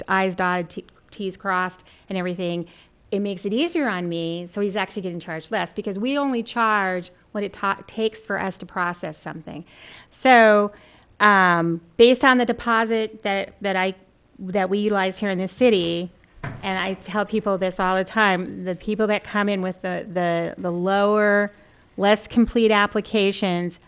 I's dotted, T's crossed, and everything, it makes it easier on me, so he's actually getting charged less, because we only charge what it takes for us to process something. So based on the deposit that we utilize here in the city, and I tell people this all the time, the people that come in with the lower, less complete applications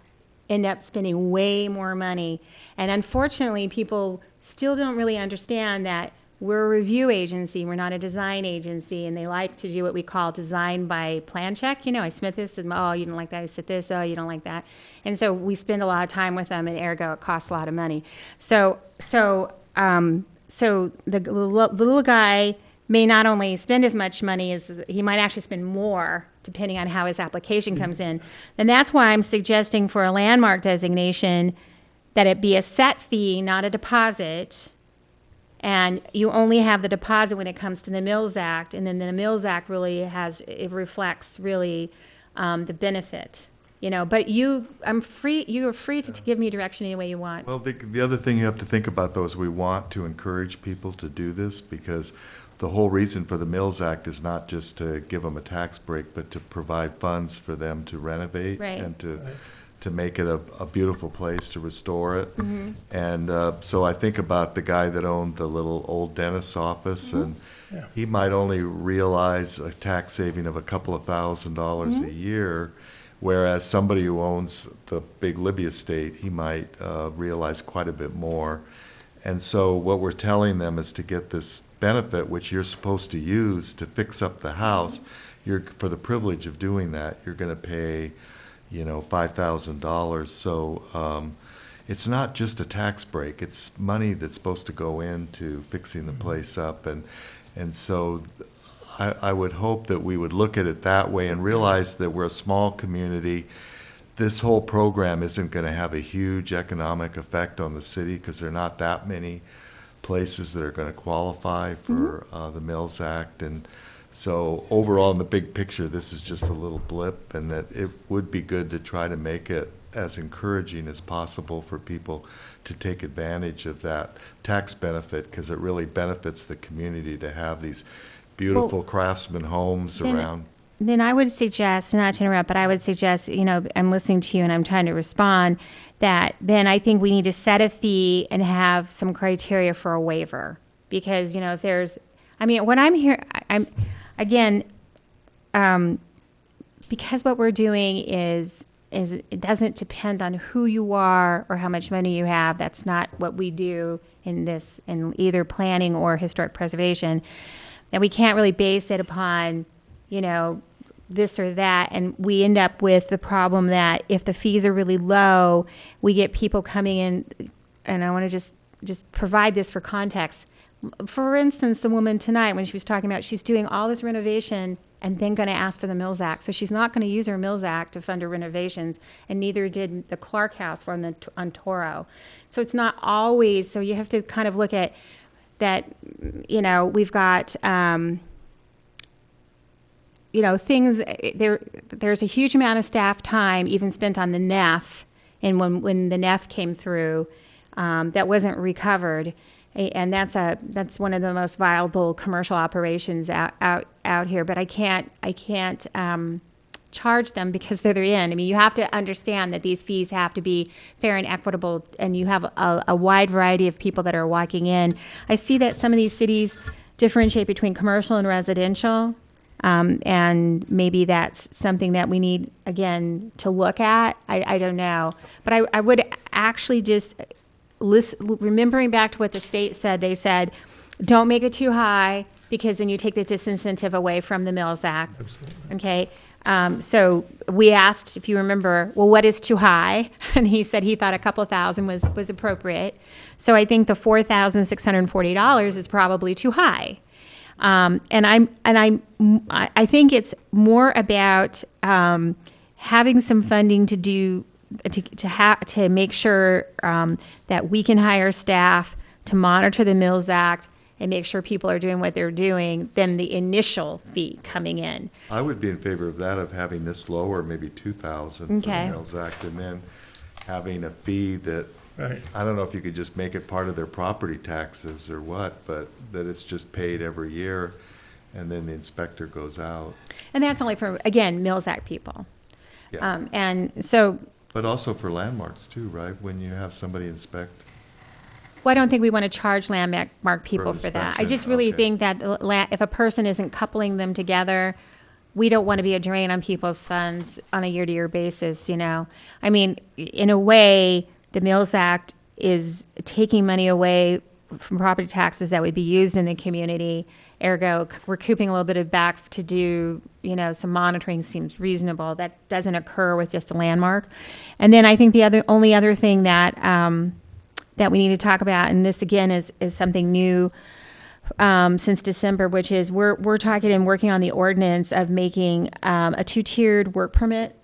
end up spending way more money. And unfortunately, people still don't really understand that we're a review agency, we're not a design agency, and they like to do what we call design by plan check. I submit this, and oh, you don't like that, I submit this, oh, you don't like that. And so we spend a lot of time with them, and ergo, it costs a lot of money. So the little guy may not only spend as much money as, he might actually spend more, depending on how his application comes in. And that's why I'm suggesting for a landmark designation that it be a set fee, not a deposit. And you only have the deposit when it comes to the Mills Act. And then the Mills Act really reflects really the benefit. But you are free to give me direction any way you want. Well, the other thing you have to think about, though, is we want to encourage people to do this, because the whole reason for the Mills Act is not just to give them a tax break, but to provide funds for them to renovate and to make it a beautiful place, to restore it. And so I think about the guy that owned the little old dentist's office, and he might only realize a tax saving of a couple of $1,000s a year, whereas somebody who owns the big Libby estate, he might realize quite a bit more. And so what we're telling them is to get this benefit, which you're supposed to use to fix up the house, for the privilege of doing that, you're going to pay, $5,000. So it's not just a tax break; it's money that's supposed to go into fixing the place up, and so I would hope that we would look at it that way and realize that we're a small community. This whole program isn't going to have a huge economic effect on the city because there are not that many places that are going to qualify for the Mills Act. And so overall, in the big picture, this is just a little blip, and that it would be good to try to make it as encouraging as possible for people to take advantage of that tax benefit, because it really benefits the community to have these beautiful craftsman homes around. Then I would suggest, not to interrupt, but I would suggest, I'm listening to you and I'm trying to respond, that then I think we need to set a fee and have some criteria for a waiver. Because, if there's, what I'm here, because what we're doing is it doesn't depend on who you are or how much money you have. That's not what we do in either planning or historic preservation. And we can't really base it upon, this or that. And we end up with the problem that if the fees are really low, we get people coming in, and I want to just provide this for context. For instance, the woman tonight, when she was talking about she's doing all this renovation and then going to ask for the Mills Act. So she's not going to use her Mills Act to fund her renovations, and neither did the Clark House on Toro. So it's not always, so you have to kind of look at that, we've got, things, there's a huge amount of staff time even spent on the NEF, and when the NEF came through, that wasn't recovered. And that's one of the most viable commercial operations out here. But I can't charge them because they're in. You have to understand that these fees have to be fair and equitable, and you have a wide variety of people that are walking in. I see that some of these cities differentiate between commercial and residential, and maybe that's something that we need, again, to look at. I don't know. But I would actually just... remembering back to what the state said, they said, don't make it too high because then you take the disincentive away from the Mills Act. Absolutely. Okay. So we asked, if you remember, well, what is too high? And he said he thought a couple thousand was appropriate. So I think the $4,640 is probably too high. And I think it's more about having some funding to do. To make sure that we can hire staff to monitor the Mills Act and make sure people are doing what they're doing than the initial fee coming in. I would be in favor of that, of having this lower, maybe $2,000 for the Mills Act, and then having a fee that, I don't know if you could just make it part of their property taxes or what, but that it's just paid every year, and then the inspector goes out. And that's only for, again, Mills Act people. Yeah. And so... But also for landmarks too, right? When you have somebody inspect. Well, I don't think we want to charge landmark people for that. I just really think that if a person isn't coupling them together, we don't want to be a drain on people's funds on a year-to-year basis, In a way, the Mills Act is taking money away from property taxes that would be used in the community. Ergo, recouping a little bit of back to do, some monitoring seems reasonable. That doesn't occur with just a landmark. And then I think the only other thing that that we need to talk about, and this again is something new since December, which is we're talking and working on the ordinance of making a two-tiered work permit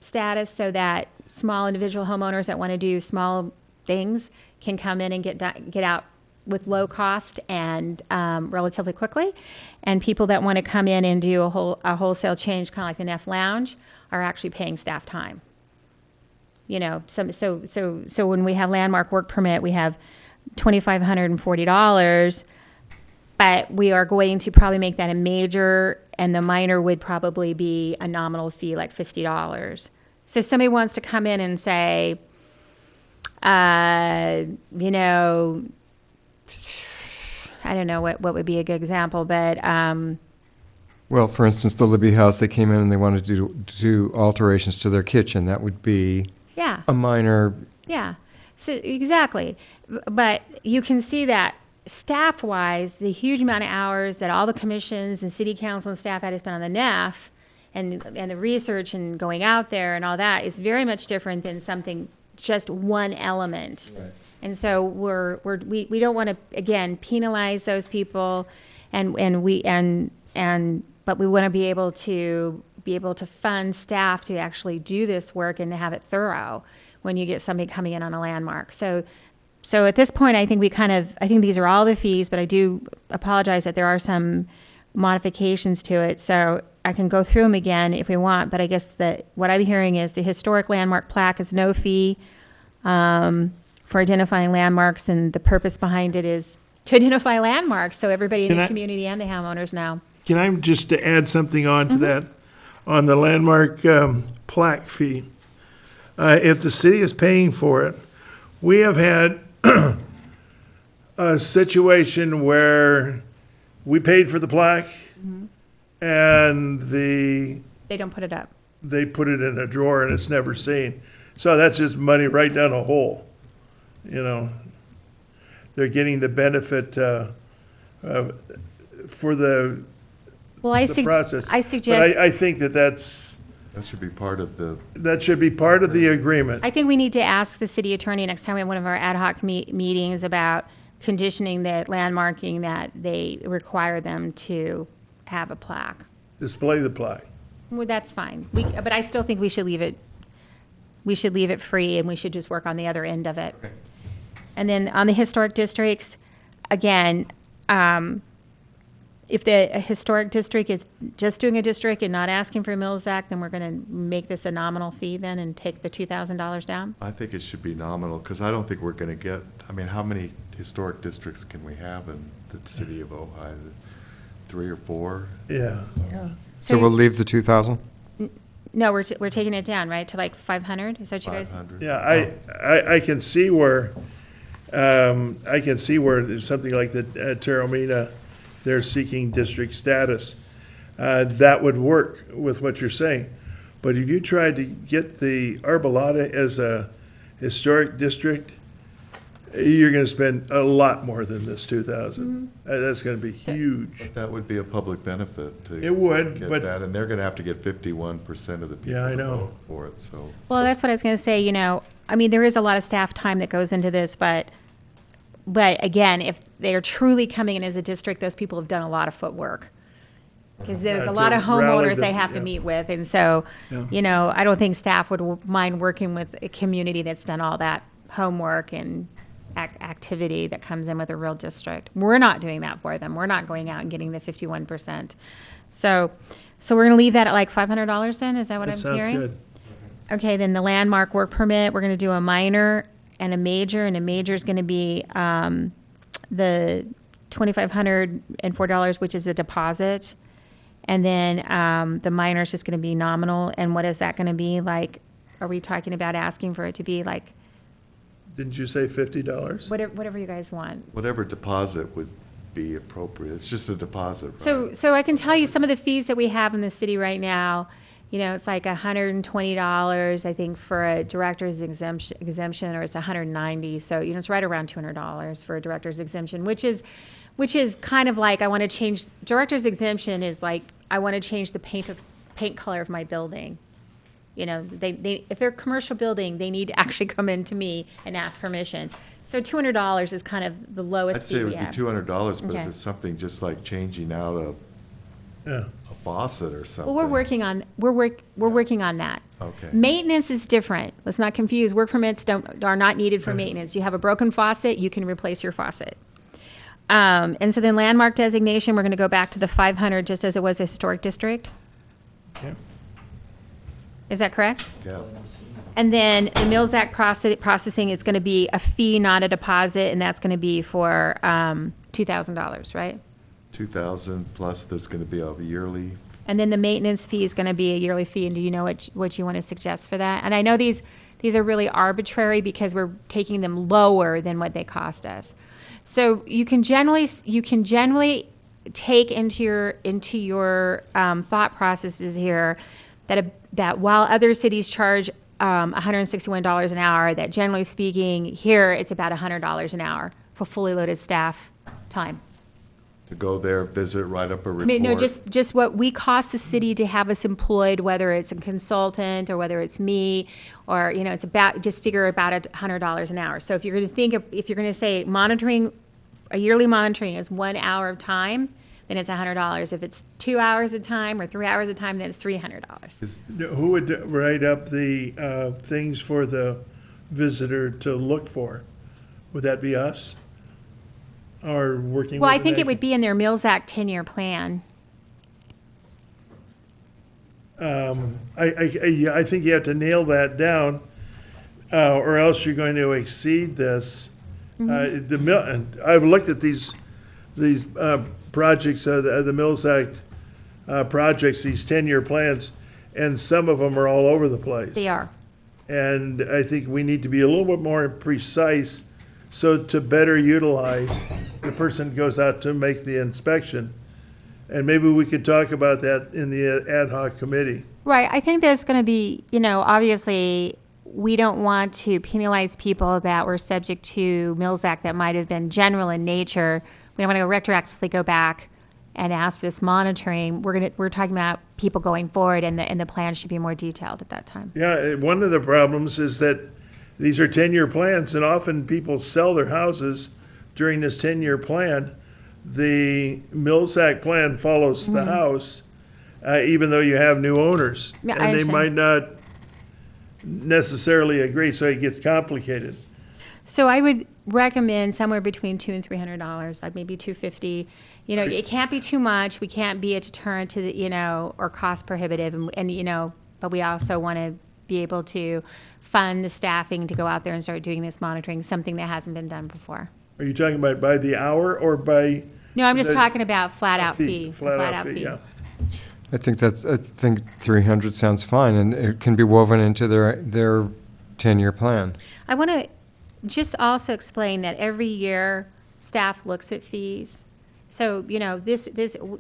status, so that small individual homeowners that want to do small things can come in and get out with low cost and relatively quickly, and people that want to come in and do a wholesale change, kind of like the Neff Lounge, are actually paying staff time. So when we have landmark work permit, we have $2,540, but we are going to probably make that a major, and the minor would probably be a nominal fee like $50. So if somebody wants to come in and say, I don't know what would be a good example, but well, for instance, the Libby House, they came in and they wanted to do alterations to their kitchen. That would be a minor. Yeah, so exactly. But you can see that staff-wise, the huge amount of hours that all the commissions and city council and staff had to spend on the NEF and the research and going out there and all that is very much different than something, just one element. Right. And so we don't want to, again, penalize those people. But we want to be able to fund staff to actually do this work and to have it thorough when you get somebody coming in on a landmark. So at this point, I think I think these are all the fees, but I do apologize that there are some modifications to it. So I can go through them again if we want, but I guess what I'm hearing is the historic landmark plaque is no fee for identifying landmarks, and the purpose behind it is to identify landmarks so everybody in the community and the homeowners know. Can I just to add something on to that? On the landmark plaque fee, if the city is paying for it, we have had a situation where we paid for the plaque and They don't put it up. they put it in a drawer and it's never seen. So that's just money right down a hole, you know. They're getting the benefit for the Well, process. I suggest. But I think That should be part of the, that should be part of the agreement. I think we need to ask the city attorney next time we have one of our ad hoc meetings about conditioning that landmarking, that they require them to have a plaque. Display the plaque. Well, that's fine. But I still think we should leave it free, and we should just work on the other end of it. Okay. And then on the historic districts, again, if the historic district is just doing a district and not asking for a Mills Act, then we're going to make this a nominal fee then and take the $2,000 down? I think it should be nominal, because I don't think we're going to get, I mean, how many historic districts can we have in the city of Ojai? 3 or 4? Yeah. So we'll leave the 2,000? No, we're taking it down, right, to like 500? Is that you guys? 500? Yeah, I can see where, there's something like the Taormina, they're seeking district status. That would work with what you're saying. But if you tried to get the Arbolada as a historic district, you're gonna spend a lot more than this 2,000. That's gonna be huge. But that would be a public benefit to It would, get but- that, and they're going to have to get 51% of the people Yeah, I to know. vote for it, so. Well, that's what I was going to say, I mean, there is a lot of staff time that goes into this, but again, if they're truly coming in as a district, those people have done a lot of footwork. Because there's Yeah, a lot to of rally homeowners the- they have to yeah. meet with, and so, Yeah. I don't think staff would mind working with a community that's done all that homework and activity that comes in with a real district. We're not doing that for them. We're not going out and getting the 51%. So we're going to leave that at like $500 then? Is that what That I'm sounds hearing? good. Okay, then the landmark work permit, we're going to do a minor and a major is going to be the $2,504, which is a deposit. And then the minor is just going to be nominal. And what is that going to be? Like, are we talking about asking for it to be like, Didn't you say $50? whatever you guys want? Whatever deposit would be appropriate. It's just a deposit, right? So I can tell you some of the fees that we have in the city right now. It's like $120, I think, for a director's exemption, or it's $190. So, it's right around $200 for a director's exemption, which is kind of like, I want to change, director's exemption is like, I want to change the paint color of my building. If they're a commercial building, they need to actually come in to me and ask permission. So $200 is kind of the lowest I'd say fee it we would be have. $200, but Okay. if it's something just like changing out Yeah. a faucet or something. Well, we're working on that. Okay. Maintenance is different. Let's not confuse. Work permits are not needed for maintenance. You have a broken faucet, you can replace your faucet. And so then landmark designation, we're going to go back to the 500 just as it was a historic district. Yeah. Is that correct? Yeah. And then the Mills Act processing, it's going to be a fee, not a deposit, and that's going to be for $2,000, right? 2,000 plus there's going to be a yearly. And then the maintenance fee is going to be a yearly fee, and do you know what you want to suggest for that? And I know these are really arbitrary because we're taking them lower than what they cost us. So you can generally take into your thought processes here that while other cities charge $161 an hour, that generally speaking, here it's about $100 an hour for fully loaded staff time. To go there, visit, write up a report. I mean, no, just what we cost the city to have us employed, whether it's a consultant or whether it's me, or, it's about, just figure about $100 an hour. So if you're going to say a yearly monitoring is 1 hour of time, then it's $100. If it's 2 hours a time or 3 hours a time, then it's $300. Who would write up the things for the visitor to look for? Would that be us? Or working with? Well, I think it would be in their Mills Act 10-year plan. I think you have to nail that down, or else you're going to exceed this. And I've looked at these projects, the Mills Act projects, these 10-year plans, and some of them are all over the place. They are. And I think we need to be a little bit more precise, so to better utilize the person who goes out to make the inspection. And maybe we could talk about that in the ad hoc committee. Right. I think there's going to be, obviously, we don't want to penalize people that were subject to Mills Act that might have been general in nature. We don't want to retroactively go back and ask for this monitoring. We're talking about people going forward, and the plan should be more detailed at that time. Yeah, one of the problems is that these are 10-year plans, and often people sell their houses during this 10-year plan. The Mills Act plan follows the house, even though you have new owners. Yeah, I and they understand. might not necessarily agree, so it gets complicated. So I would recommend somewhere between $200 and $300, like maybe $250. It can't be too much. We can't be a deterrent to the, or cost prohibitive, and but we also want to be able to fund the staffing to go out there and start doing this monitoring, something that hasn't been done before. Are you talking about by the hour or by? No, I'm just the- talking about flat out fee, fee. flat out fee, yeah. I think 300 sounds fine, and it can be woven into their 10-year plan. I want to just also explain that every year staff looks at fees. So, this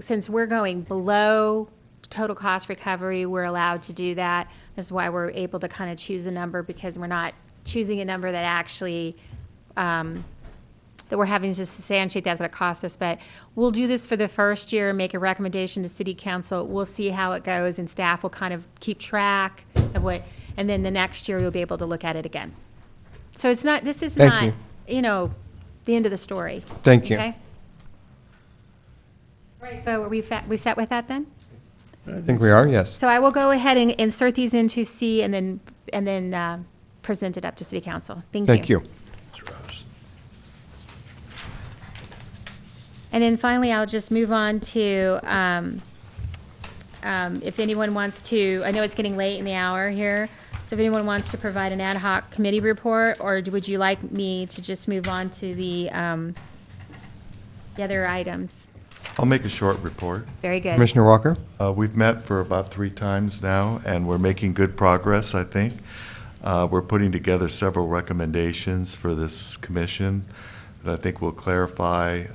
since we're going below total cost recovery, we're allowed to do that. This is why we're able to kind of choose a number, because we're not choosing a number that actually that we're having to substantiate that's what it costs us. But we'll do this for the first year, make a recommendation to City Council. We'll see how it goes, and staff will kind of keep track of and then the next year you'll be able to look at it again. So this is Thank not, the end of the story. Thank you. Okay? Right, so are we set with that then? I think we are, yes. So I will go ahead and insert these into C and then present it up to City Council. Thank you. Thank you. And then finally, I'll just move on to, if anyone wants to, I know it's getting late in the hour here, so if anyone wants to provide an ad hoc committee report, or would you like me to just move on to the other items? I'll make a short report. Very good. Commissioner Walker? We've met for about 3 times now, and we're making good progress, I think. We're putting together several recommendations for this commission that I think will clarify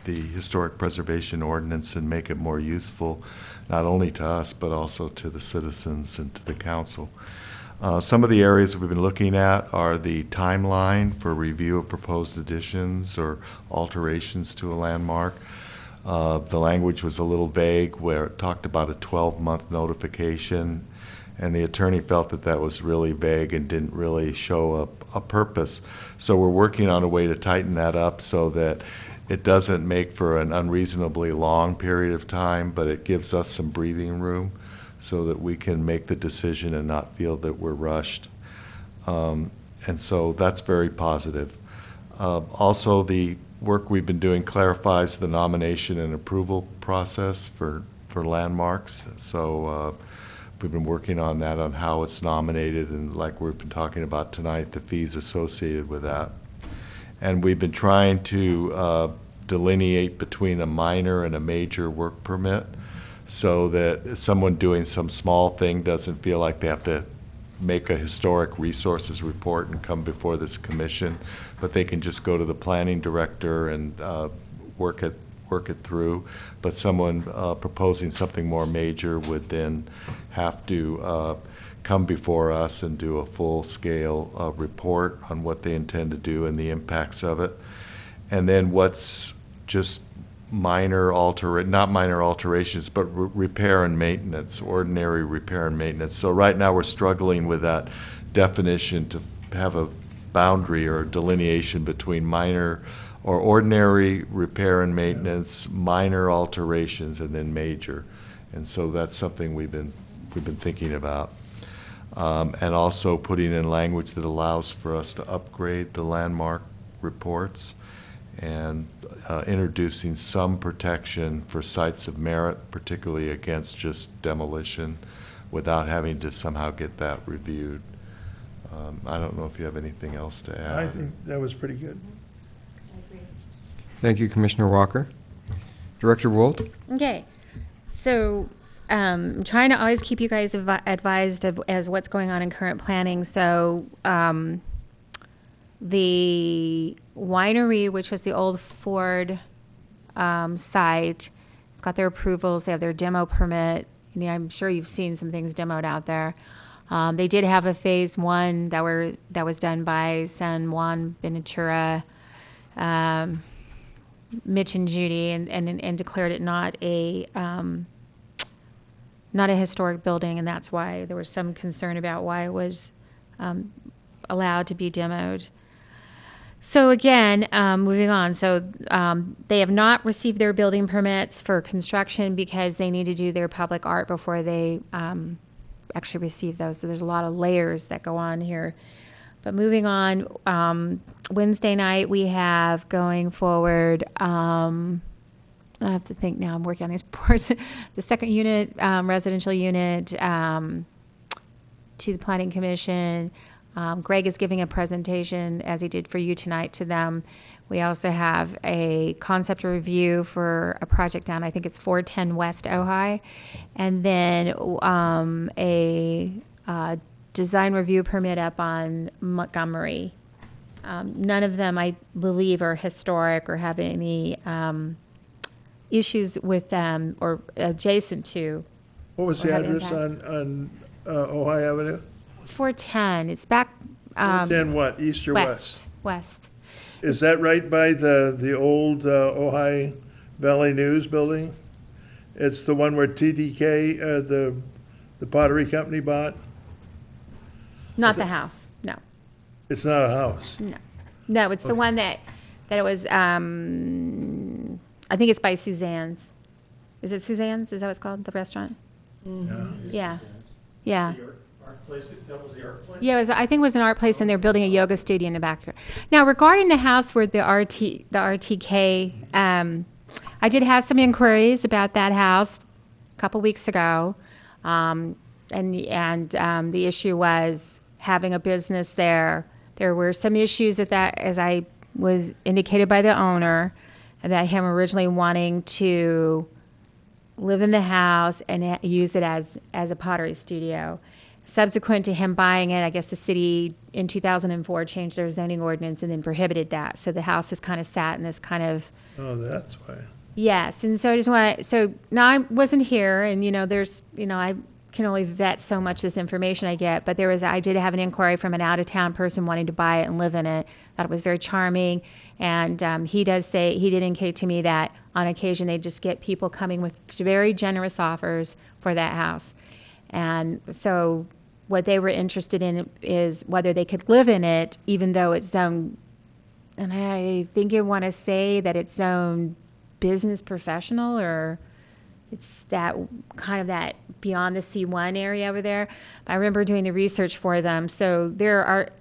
the historic preservation ordinance and make it more useful, not only to us, but also to the citizens and to the council. Some of the areas we've been looking at are the timeline for review of proposed additions or alterations to a landmark. The language was a little vague, where it talked about a 12-month notification, and the attorney felt that that was really vague and didn't really show a purpose. So we're working on a way to tighten that up so that it doesn't make for an unreasonably long period of time, but it gives us some breathing room so that we can make the decision and not feel that we're rushed. And so that's very positive. Also, the work we've been doing clarifies the nomination and approval process for landmarks. So we've been working on that, on how it's nominated, and like we've been talking about tonight, the fees associated with that. And we've been trying to delineate between a minor and a major work permit, so that someone doing some small thing doesn't feel like they have to make a historic resources report and come before this commission, but they can just go to the planning director and work it through. But someone proposing something more major would then have to come before us and do a full-scale report on what they intend to do and the impacts of it. And then what's just not minor alterations, but repair and maintenance, ordinary repair and maintenance. So right now we're struggling with that definition to have a boundary or delineation between minor or ordinary repair and maintenance, minor alterations, and then major. And so that's something we've been thinking about. And also putting in language that allows for us to upgrade the landmark reports, and introducing some protection for sites of merit, particularly against just demolition, without having to somehow get that reviewed. I don't know if you have anything else to add. I think that was pretty good. Thank you, Commissioner Walker. Director Wold? Okay, so I'm trying to always keep you guys advised of as what's going on in current planning. So the winery, which was the old Ford site, it's got their approvals. They have their demo permit. I'm sure you've seen some things demoed out there. They did have a phase one that was done by San Juan Ventura, Mitch and Judy, and declared it not a historic building, and that's why there was some concern about why it was allowed to be demoed. So again, moving on. So they have not received their building permits for construction because they need to do their public art before they actually receive those. So there's a lot of layers that go on here. But moving on, Wednesday night we have going forward, I have to think now, I'm working on these reports. The second unit, residential unit, to the Planning Commission. Greg is giving a presentation, as he did for you tonight, to them. We also have a concept review for a project down, I think it's 410 West Ojai. And then a design review permit up on Montgomery. None of them, I believe, are historic or have any issues with them or adjacent to. What was or the have address impact. on Ojai Avenue? It's 410. It's back. 410 what, east or west? West. Is that right by the old Ojai Valley News building? It's the one where TDK, the pottery company bought? Not the house. No. It's not a house. No. No, it's the one that it was, I think it's by Suzanne's. Is it Suzanne's? Is that what it's called? The restaurant? Yeah. Yeah. That was the art place? Yeah, I think it was an art place, and they're building a yoga studio in the back. Now, regarding the house where the RTK, I did have some inquiries about that house a couple weeks ago, and the issue was having a business there. There were some issues as I was indicated by the owner, about him originally wanting to live in the house and use it as a pottery studio. Subsequent to him buying it, I guess the city in 2004 changed their zoning ordinance and then prohibited that. So the house has kind of sat in this kind of. Oh, that's why. Yes, and so I just want so now I wasn't here, and there's I can only vet so much this information I get, but I did have an inquiry from an out-of-town person wanting to buy it and live in it. Thought it was very charming, and he did indicate to me that on occasion they just get people coming with very generous offers for that house. And so what they were interested in is whether they could live in it, even though it's zoned, and I think you want to say that it's zoned business professional, or it's that kind of that beyond the C1 area over there. I remember doing the research for them. So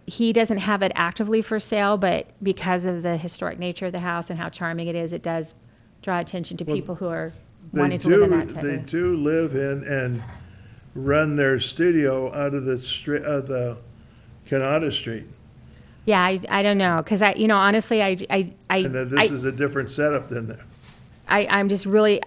he doesn't have it actively for sale, but because of the historic nature of the house and how charming it is, it does draw attention to people who are wanting to live in that type They of. do live in and run their studio out of the Canada Street. Yeah, I don't know, because honestly, And this is a different setup than that. I'm just really,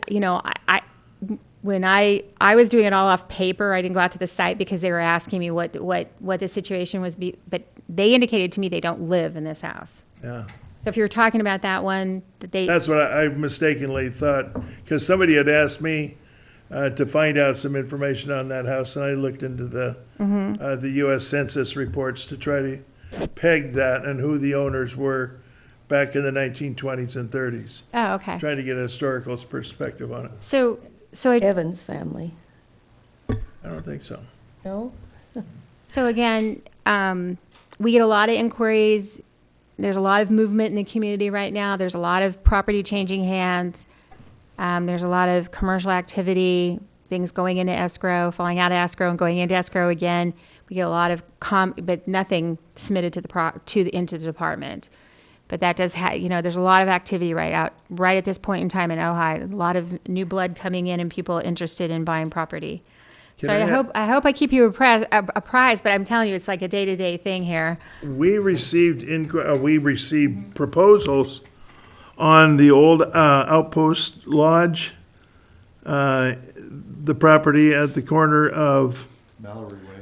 when I was doing it all off paper, I didn't go out to the site because they were asking me what the situation was, but they indicated to me they don't live in this house. Yeah. So if you're talking about that one, That's what I mistakenly thought, because somebody had asked me to find out some information on that house, and I looked into the U.S. Census reports to try to peg that and who the owners were back in the 1920s and 30s. Oh, okay. Trying to get a historical perspective on it. So Evans family. I don't think so. No? So again, we get a lot of inquiries there's a lot of movement in the community right now. There's a lot of property changing hands. There's a lot of commercial activity, things going into escrow, falling out of escrow and going into escrow again. We get a lot of but nothing submitted to into the department. But that does there's a lot of activity right at this point in time in Ojai. A lot of new blood coming in and people interested in buying property. So I hope I keep you apprised, but I'm telling you, it's like a day-to-day thing here. We received proposals on the old Outpost Lodge, the property at the corner of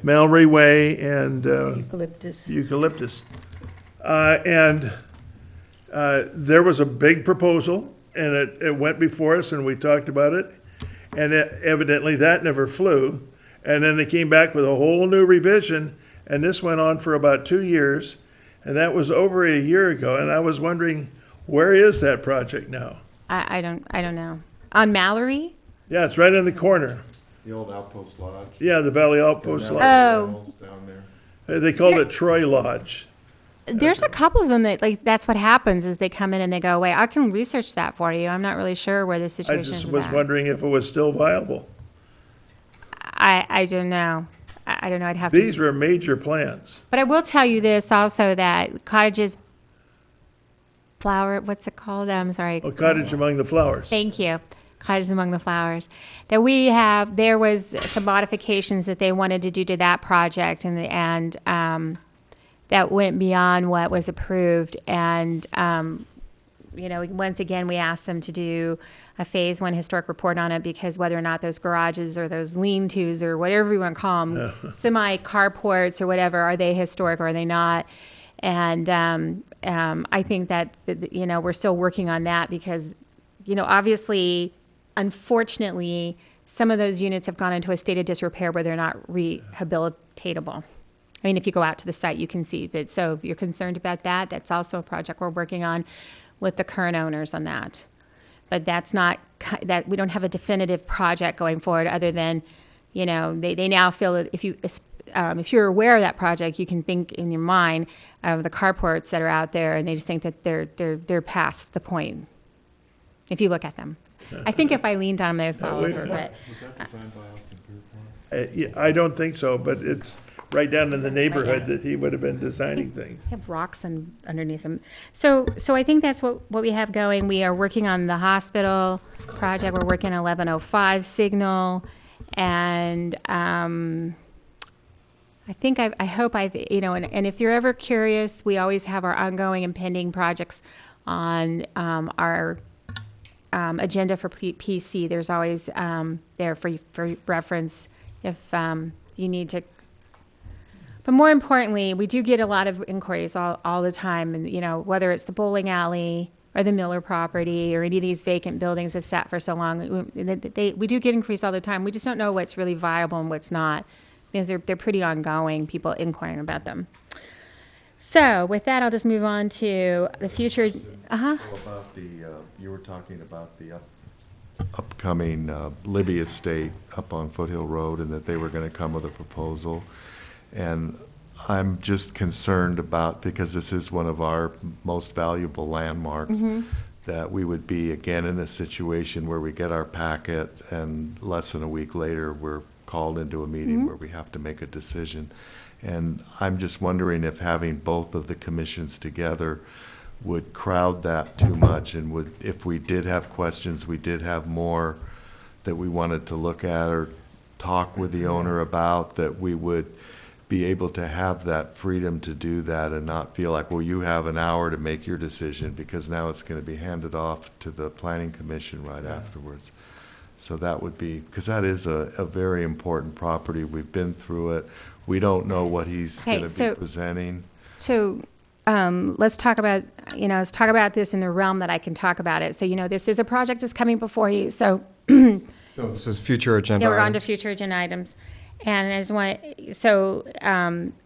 Mallory Way and Eucalyptus. And there was a big proposal, and it went before us, and we talked about it. And evidently that never flew. And then they came back with a whole new revision, and this went on for about 2 years. And that was over a year ago. And I was wondering, where is that project now? I don't know. On Mallory? Yeah, it's right in the corner. The old Outpost Lodge. Yeah, the Valley Outpost Lodge. Oh. Down there. They called it Troy Lodge. There's a couple of them that, that's what happens is they come in and they go away. I can research that for you. I'm not really sure where the I situation is just with was that. wondering if it was still viable. I don't know. I don't know. I'd have to. These were major plans. But I will tell you this also, that cottages, what's it called? I'm sorry. A Cottage Among the Flowers. Thank you. Cottages Among the Flowers. There was some modifications that they wanted to do to that project, and that went beyond what was approved. And, once again, we asked them to do a phase 1 historic report on it, because whether or not those garages or those lean-tos or whatever you want to call them, semi-carports or whatever, are they historic or are they not? And I think that, we're still working on that because, obviously, unfortunately, some of those units have gone into a state of disrepair where they're not rehabilitatable. I mean, if you go out to the site, you can see. But so if you're concerned about that, that's also a project we're working on with the current owners on that. But that's not, that we don't have a definitive project going forward other than, they now feel that if you're aware of that project, you can think in your mind of the carports that are out there, and they just think that they're past the point. If you look at them, I think if I leaned on them, they'd fall over. But Was that designed by Austin Pierpont? Yeah, I don't think so, but it's right down in the neighborhood that he would have been designing things. They have rocks underneath them. So I think that's what we have going. We are working on the hospital project. We're working on 1105 signal, and I think I hope I've, and if you're ever curious, we always have our ongoing and pending projects on our agenda for PC. There's always there for reference if you need to. But more importantly, we do get a lot of inquiries all the time, and whether it's the bowling alley or the Miller property or any of these vacant buildings have sat for so long, we do get inquiries all the time. We just don't know what's really viable and what's not, because they're pretty ongoing, people inquiring about them. So with that, I'll just move on to the future. So about you were talking about the upcoming Libby estate up on Foothill Road, and that they were going to come with a proposal. And I'm just concerned about, because this is one of our most valuable landmarks, that we would be again in a situation where we get our packet and less than a week later we're called into a meeting where we have to make a decision. And I'm just wondering if having both of the commissions together would crowd that too much, and if we did have questions, we did have more that we wanted to look at or talk with the owner about, that we would be able to have that freedom to do that and not feel like, well, you have an hour to make your decision, because now it's going to be handed off to the planning commission right afterwards. So that would be, because that is a very important property. We've been through it. We don't know what he's going to be presenting. So let's talk about, this in the realm that I can talk about it. So, this is a project that's coming before you. So So this is future agenda yeah, we're on items. to future agenda items. And I just want,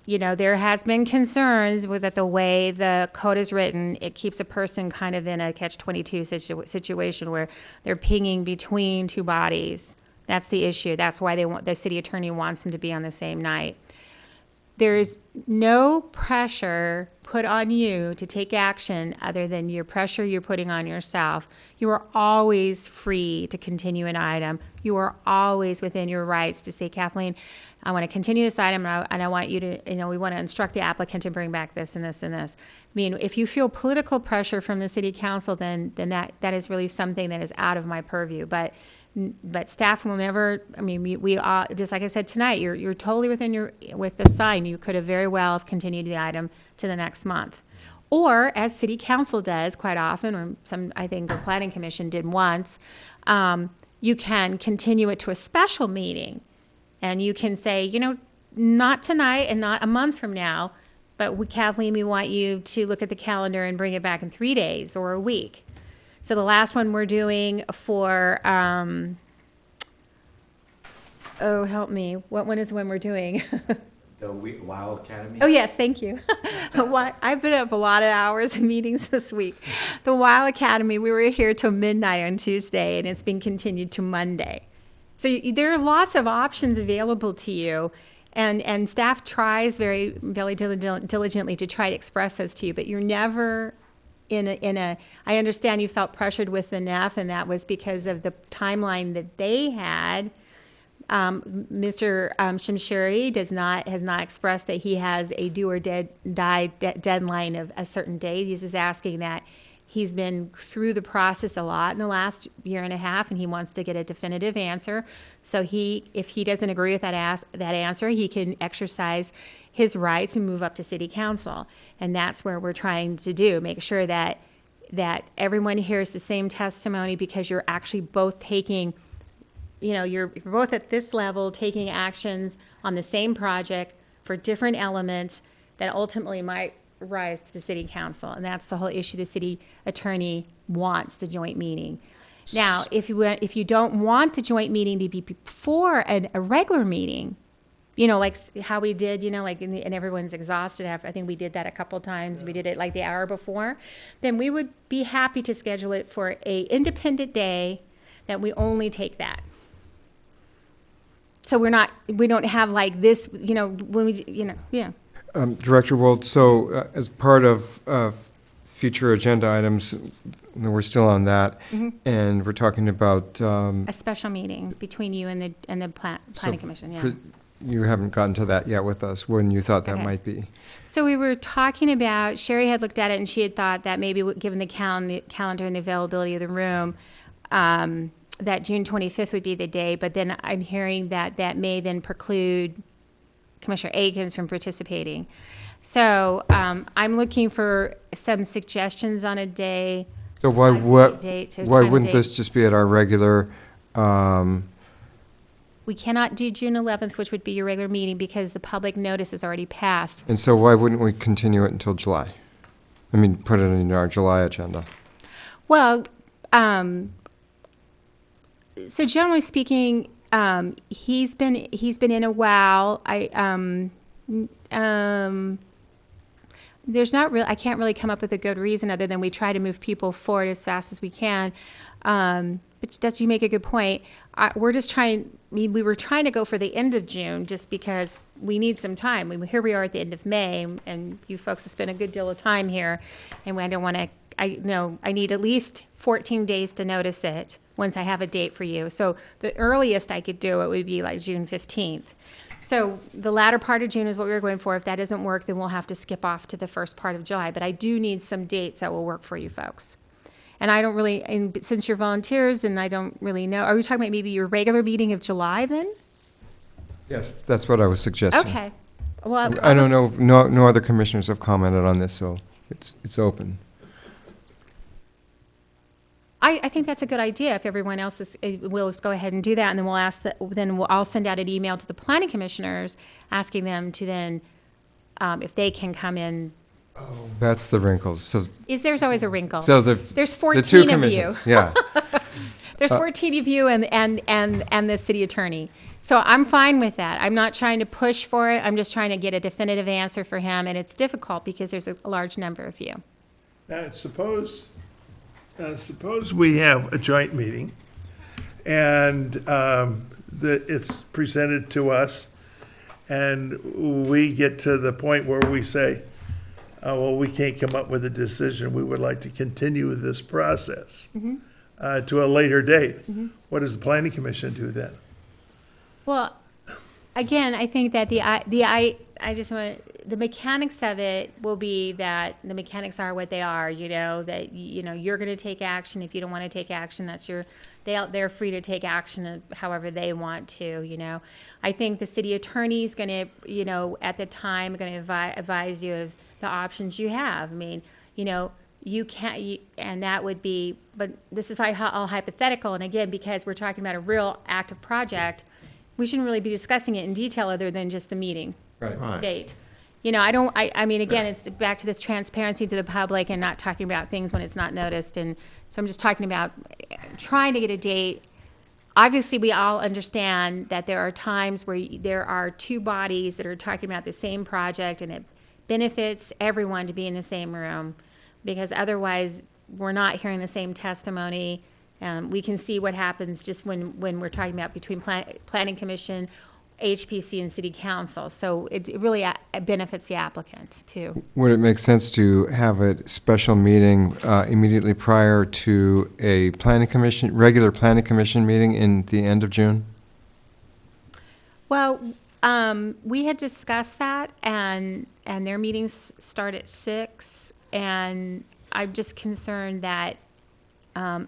there has been concerns with that the way the code is written, it keeps a person kind of in a catch-22 situation where they're pinging between two bodies. That's the issue. That's why the city attorney wants them to be on the same night. there's no pressure put on you to take action other than your pressure you're putting on yourself. You are always free to continue an item. You are always within your rights to say, Kathleen, I want to continue this item, and I want you to, we want to instruct the applicant to bring back this and this and this. I mean, if you feel political pressure from the city council, then that is really something that is out of my purview. But staff will never, we all, just like I said tonight, you're totally with the sign. You could have very well have continued the item to the next month. Or, as city council does quite often, or I think the planning commission did once, you can continue it to a special meeting. And you can say, not tonight and not a month from now, but Kathleen, we want you to look at the calendar and bring it back in 3 days or a week. So the last one we're doing for, help me, what one is the one we're doing? The WOW Academy? Oh, yes, thank you. I've been up a lot of hours in meetings this week. The WOW Academy, we were here till midnight on Tuesday, and it's been continued to Monday. So there are lots of options available to you, and staff tries very diligently to try to express those to you, but you're never I understand you felt pressured with the NEF, and that was because of the timeline that they had. Mr. Shamshiri has not expressed that he has a do or die deadline of a certain date. He's just asking that. He's been through the process a lot in the last year and a half, and he wants to get a definitive answer. So if he doesn't agree with that answer, he can exercise his rights and move up to city council. And that's where we're trying to do, make sure that everyone hears the same testimony, because you're actually both taking, you're both at this level taking actions on the same project for different elements that ultimately might rise to the city council. And that's the whole issue. The city attorney wants the joint meeting. Now, if you don't want the joint meeting to be before a regular meeting, like how we did, and everyone's exhausted. I think we did that a couple times. We did it like the hour before. Then we would be happy to schedule it for a independent day that we only take that. So we don't have like this, when we, yeah. Director Wold, so as part of future agenda items, we're still on that, and we're talking about a special meeting between you and the planning commission. Yeah. You haven't gotten to that yet with us, when you thought that might be. So we were talking about, Sherry had looked at it, and she had thought that maybe given the calendar and the availability of the room, that June 25th would be the day, but then I'm hearing that may then preclude Commissioner Akins from participating. So I'm looking for some suggestions on a day. So why wouldn't this just be at our regular? We cannot do June 11th, which would be your regular meeting, because the public notice is already passed. And so why wouldn't we continue it until July? Put it in our July agenda. Well, so generally speaking, he's been in a while. There's not really, I can't really come up with a good reason other than we try to move people forward as fast as we can. But you make a good point. We're just trying. We were trying to go for the end of June just because we need some time. Here we are at the end of May, and you folks have spent a good deal of time here, and I don't want to. I need at least 14 days to notice it once I have a date for you. So the earliest I could do it would be like June 15th. So the latter part of June is what we were going for. If that doesn't work, then we'll have to skip off to the first part of July. But I do need some dates that will work for you folks. And I don't really, and since you're volunteers, and I don't really know, are we talking about maybe your regular meeting of July then? Yes, that's what I was suggesting. Okay. Well, I don't know, no other commissioners have commented on this, so it's open. I think that's a good idea. If everyone else will just go ahead and do that, and then I'll send out an email to the planning commissioners asking them to then, if they can come in. Oh, that's the wrinkles. So There's always a wrinkle. So there's 14 the two of commissions, you. Yeah. There's 14 of you and the city attorney. So I'm fine with that. I'm not trying to push for it. I'm just trying to get a definitive answer for him, and it's difficult because there's a large number of you. Now, suppose we have a joint meeting, and it's presented to us, and we get to the point where we say, oh, well, we can't come up with a decision, we would like to continue this process to a later date, what does the planning commission do then? Well, again, I think that the mechanics of it will be that the mechanics are what they are, that, you're going to take action. If you don't want to take action, they're free to take action however they want to, I think the city attorney is going to, at the time, going to advise you of the options you have. I mean, you can't, and that would be, but this is all hypothetical. And again, because we're talking about a real active project, we shouldn't really be discussing it in detail other than just the meeting Right. date. I mean, again, it's back to this transparency to the public and not talking about things when it's not noticed. And so I'm just talking about trying to get a date. Obviously, we all understand that there are times where there are two bodies that are talking about the same project, and it benefits everyone to be in the same room, because otherwise we're not hearing the same testimony. We can see what happens just when we're talking about between Planning Commission, HPC, and City Council. So it really benefits the applicant too. Would it make sense to have a special meeting immediately prior to a regular planning commission meeting in the end of June? Well, we had discussed that, and their meetings start at 6, and I'm just concerned that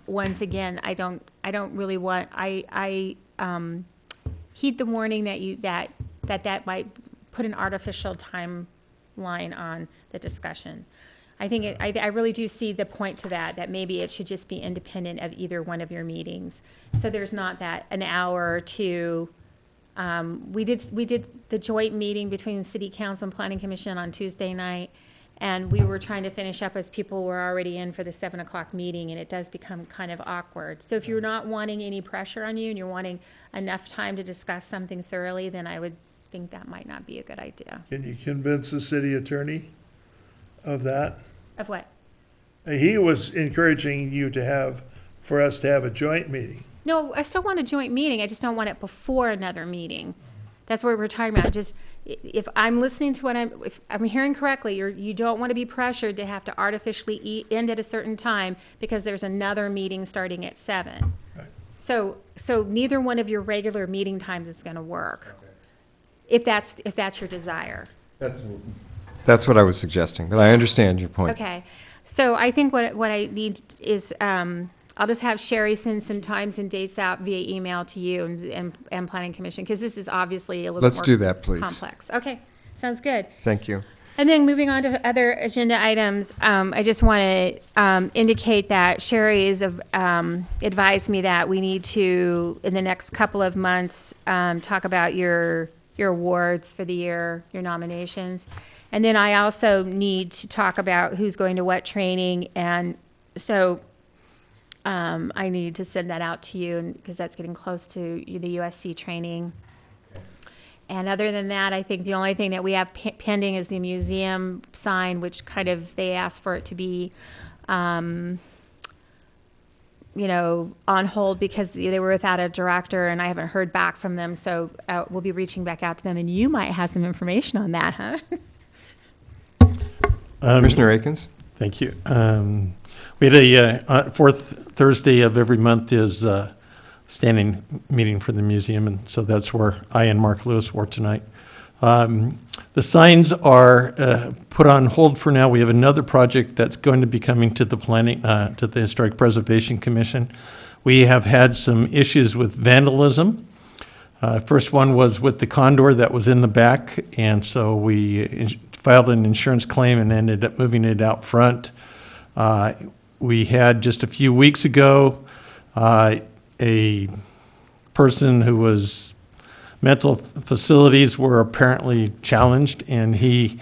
once again, I don't really want, I heed the warning that might put an artificial timeline on the discussion. I think I really do see the point to that maybe it should just be independent of either one of your meetings. So there's not that an hour or two. We did the joint meeting between City Council and Planning Commission on Tuesday night, and we were trying to finish up as people were already in for the 7 o'clock meeting, and it does become kind of awkward. So if you're not wanting any pressure on you and you're wanting enough time to discuss something thoroughly, then I would think that might not be a good idea. Can you convince the city attorney of that? Of what? He was encouraging you for us to have a joint meeting. No, I still want a joint meeting. I just don't want it before another meeting. That's what we're talking about. Just if I'm listening to if I'm hearing correctly, you don't want to be pressured to have to artificially end at a certain time because there's another meeting starting at 7. Right. So neither one of your regular meeting times is going to work. Okay. If that's your desire. That's what I was suggesting, but I understand your point. Okay. So I think what I need is I'll just have Sherry send some times and dates out via email to you and Planning Commission, because this is obviously a little Let's more do that, please. complex. Okay, sounds good. Thank you. And then moving on to other agenda items, I just want to indicate that Sherry has advised me that we need to, in the next couple of months, talk about your awards for the year, your nominations. And then I also need to talk about who's going to what training, and so I need to send that out to you because that's getting close to the USC training. And other than that, I think the only thing that we have pending is the museum sign, which kind of, they asked for it to be, on hold because they were without a director, and I haven't heard back from them. So we'll be reaching back out to them, and you might have some information on that, huh? Commissioner Akins? Thank you. We had a fourth Thursday of every month is standing meeting for the museum, and so that's where I and Mark Lewis were tonight. The signs are put on hold for now. We have another project that's going to be coming to the to the Historic Preservation Commission. We have had some issues with vandalism. First one was with the condor that was in the back, and so we filed an insurance claim and ended up moving it out front. We had just a few weeks ago a person who was mental facilities were apparently challenged, and he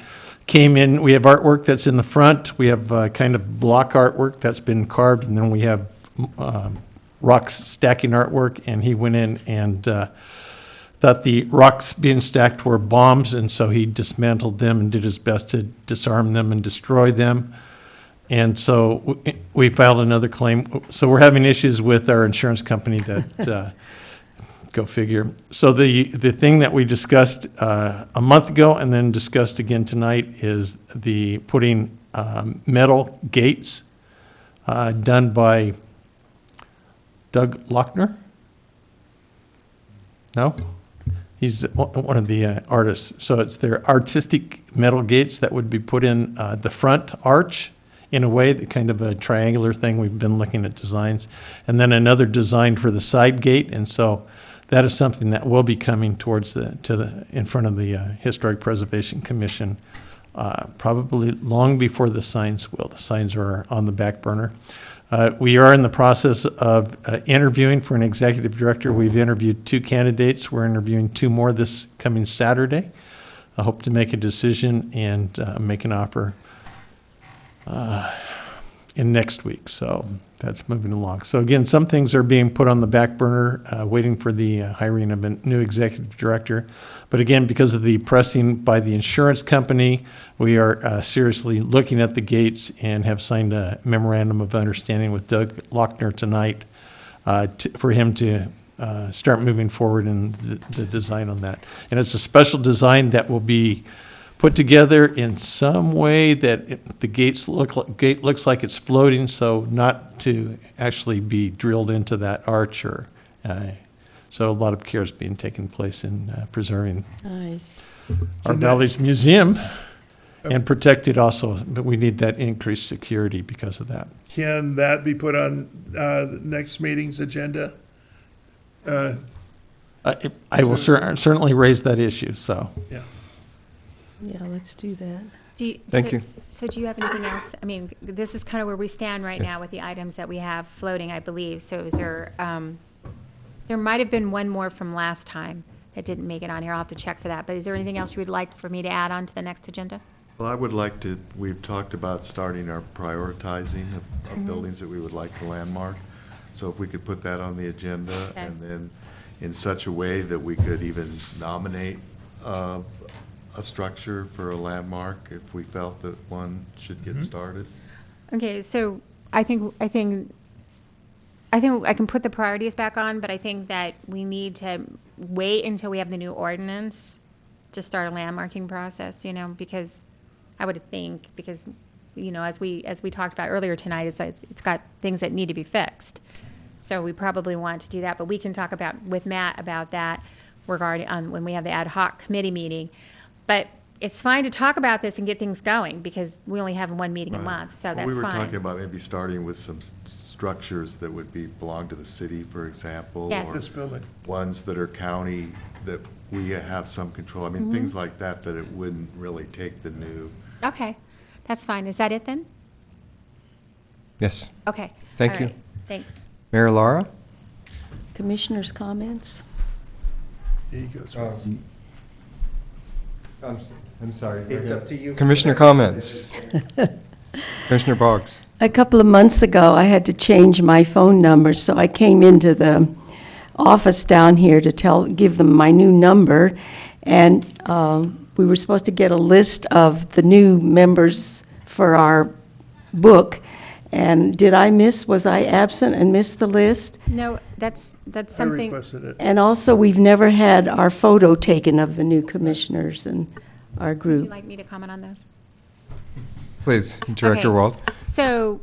came in. We have artwork that's in the front. We have kind of block artwork that's been carved, and then we have rocks stacking artwork, and he went in and thought the rocks being stacked were bombs, and so he dismantled them and did his best to disarm them and destroy them. And so we filed another claim. So we're having issues with our insurance company that Go figure. So the thing that we discussed a month ago and then discussed again tonight is the putting metal gates done by Doug Lochner? No? He's one of the artists. So it's their artistic metal gates that would be put in the front arch in a way, the kind of a triangular thing. We've been looking at designs. And then another design for the side gate. And so that is something that will be coming towards in front of the Historic Preservation Commission, probably long before the signs will. The signs are on the back burner. We are in the process of interviewing for an executive director. We've interviewed 2 candidates. We're interviewing 2 more this coming Saturday. I hope to make a decision and make an offer in next week. So that's moving along. So again, some things are being put on the back burner, waiting for the hiring of a new executive director. But again, because of the pressing by the insurance company, we are seriously looking at the gates and have signed a memorandum of understanding with Doug Lochner tonight for him to start moving forward in the design on that. And it's a special design that will be put together in some way that the gate looks like it's floating, so not to actually be drilled into that arch. So a lot of care is being taken place in preserving our Valley's museum and protect it also, but we need that increased security because of that. Can that be put on the next meeting's agenda? I will certainly raise that issue, so. Yeah. Yeah, let's do that. Thank you. So do you have anything else? I mean, this is kind of where we stand right now with the items that we have floating, I believe. So is there, there might have been one more from last time that didn't make it on here. I'll have to check for that. But is there anything else you would like for me to add on to the next agenda? Well, I would like to, we've talked about starting our prioritizing of buildings that we would like to landmark. So if we could put that on the agenda, Okay. and then in such a way that we could even nominate a structure for a landmark if we felt that one should get started. Okay, so I think I can put the priorities back on, but I think that we need to wait until we have the new ordinance to start a landmarking process, because I would think, because, as we talked about earlier tonight, it's got things that need to be fixed. So we probably want to do that, but we can talk with Matt about that regarding when we have the ad hoc committee meeting. But it's fine to talk about this and get things going because we only have one meeting a month, so that's fine. We were talking about maybe starting with some structures that would belong to the city, for example. Yes. Or This building. ones that are county that we have some control. I mean, things like that it wouldn't really take the new. Okay, that's fine. Is that it then? Yes. Okay. Thank All you. right. Thanks. Mayor Lara? Commissioners' comments? There you go. I'm sorry. It's up to you. Commissioner comments. Commissioner Boggs. A couple of months ago, I had to change my phone number, so I came into the office down here to give them my new number, and we were supposed to get a list of the new members for our book. And was I absent and missed the list? No, that's I something. requested it. And also, we've never had our photo taken of the new commissioners and our Would you group. like me to comment on those? Please, Director Okay. Wald. So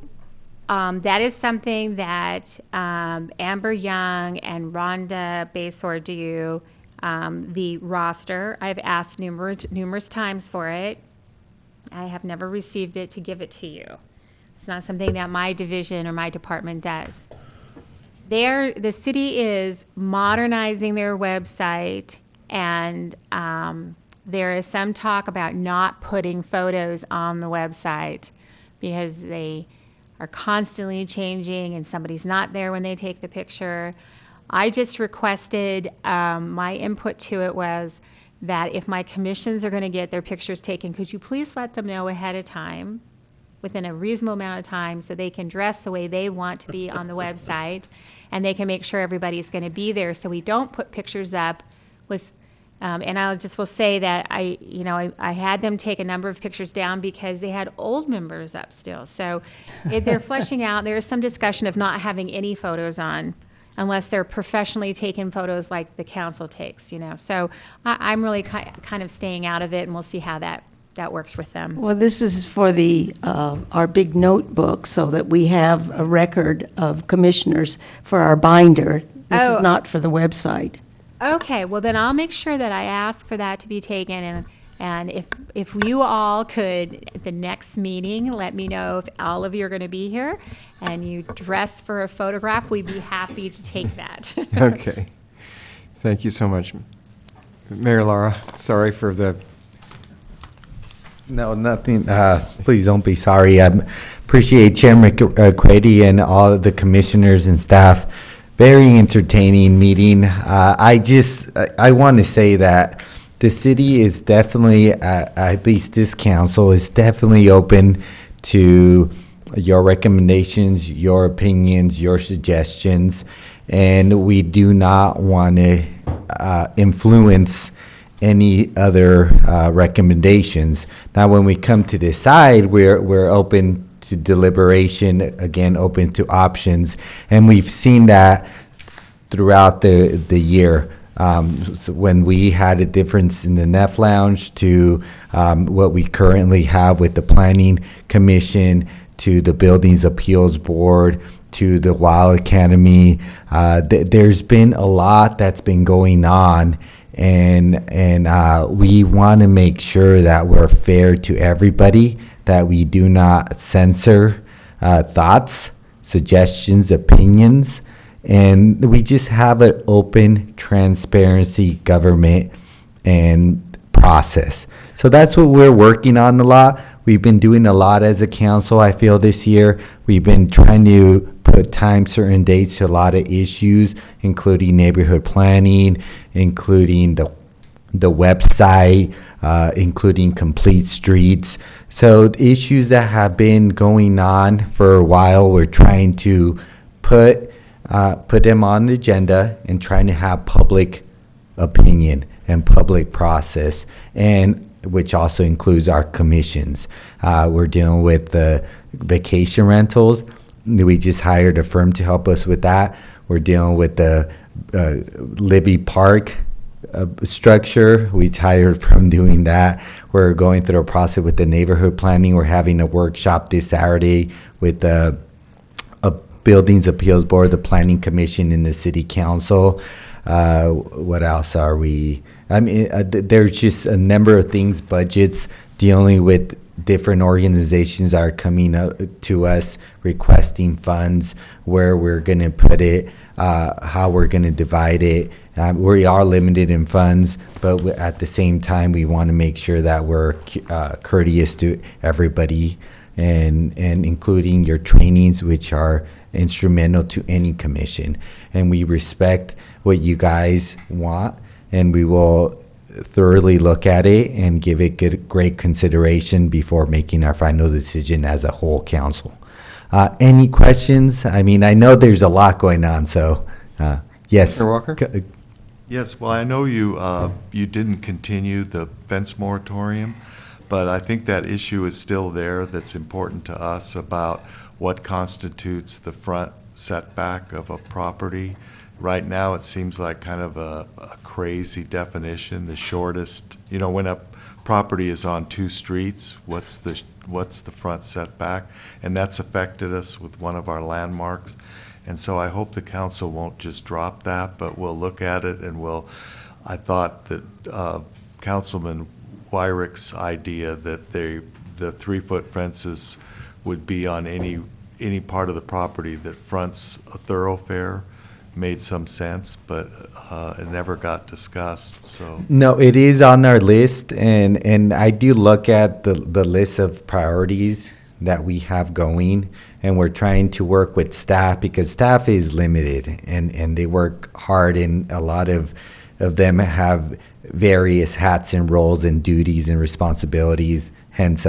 that is something that Amber Young and Rhonda Basor do, the roster. I've asked numerous times for it. I have never received it to give it to you. It's not something that my division or my department does. The city is modernizing their website, and there is some talk about not putting photos on the website because they are constantly changing and somebody's not there when they take the picture. I just requested, my input to it was that if my commissions are going to get their pictures taken, could you please let them know ahead of time, within a reasonable amount of time, so they can dress the way they want to be on the website, and they can make sure everybody's going to be there, so we don't put pictures up with, and I will say that I had them take a number of pictures down because they had old members up still. So they're fleshing out. There is some discussion of not having any photos on unless they're professionally taken photos like the council takes, you know. So I'm really kind of staying out of it, and we'll see how that works with them. Well, this is for the, our big notebook, so that we have a record of commissioners for our binder. This is Oh. not for the website. Okay, well then I'll make sure that I ask for that to be taken, and if you all could, at the next meeting, let me know if all of you are going to be here, and you dress for a photograph, we'd be happy to take that. Okay. Thank you so much. Mayor Lara, sorry for the, No, nothing. Please don't be sorry. I appreciate Chairman Crady and all of the commissioners and staff. Very entertaining meeting. I want to say that the city is definitely, at least this council, is definitely open to your recommendations, your opinions, your suggestions, and we do not want to influence any other recommendations. Now, when we come to decide, we're open to deliberation, again, open to options, and we've seen that throughout the year. So when we had a difference in the Neff Lounge to what we currently have with the Planning Commission, to the Buildings Appeals Board, to the WOW Academy, there's been a lot that's been going on, and we want to make sure that we're fair to everybody, that we do not censor thoughts, suggestions, opinions, and we just have an open, transparency government and process. So that's what we're working on a lot. We've been doing a lot as a council, I feel, this year. We've been trying to put time, certain dates to a lot of issues, including neighborhood planning, including the website, including complete streets. So issues that have been going on for a while, we're trying to put them on the agenda and trying to have public opinion and public process, and which also includes our commissions. We're dealing with the vacation rentals. We just hired a firm to help us with that. We're dealing with the Libby Park structure. We tired from doing that. We're going through a process with the neighborhood planning. We're having a workshop this Saturday with the Buildings Appeals Board, the Planning Commission, and the City Council. What else are we? I mean, there's just a number of things, budgets, dealing with different organizations are coming up to us requesting funds, where we're going to put it, how we're going to divide it. We are limited in funds, but at the same time, we want to make sure that we're courteous to everybody, and including your trainings, which are instrumental to any commission. And we respect what you guys want, and we will thoroughly look at it and give it great consideration before making our final decision as a whole council. Any questions? I mean, I know there's a lot going on, so yes. Mr. Walker? Yes, well, I know you didn't continue the fence moratorium, but I think that issue is still there that's important to us about what constitutes the front setback of a property. Right now, it seems like kind of a crazy definition. The shortest, when a property is on two streets, what's the front setback? And that's affected us with one of our landmarks. And so I hope the council won't just drop that, but we'll look at it, and I thought that Councilman Wyrick's idea that the 3-foot fences would be on any part of the property that fronts a thoroughfare made some sense, but it never got discussed. So no, it is on our list, and I do look at the list of priorities that we have going, and we're trying to work with staff, because staff is limited, and they work hard, and a lot of them have various hats and roles and duties and responsibilities. Hence,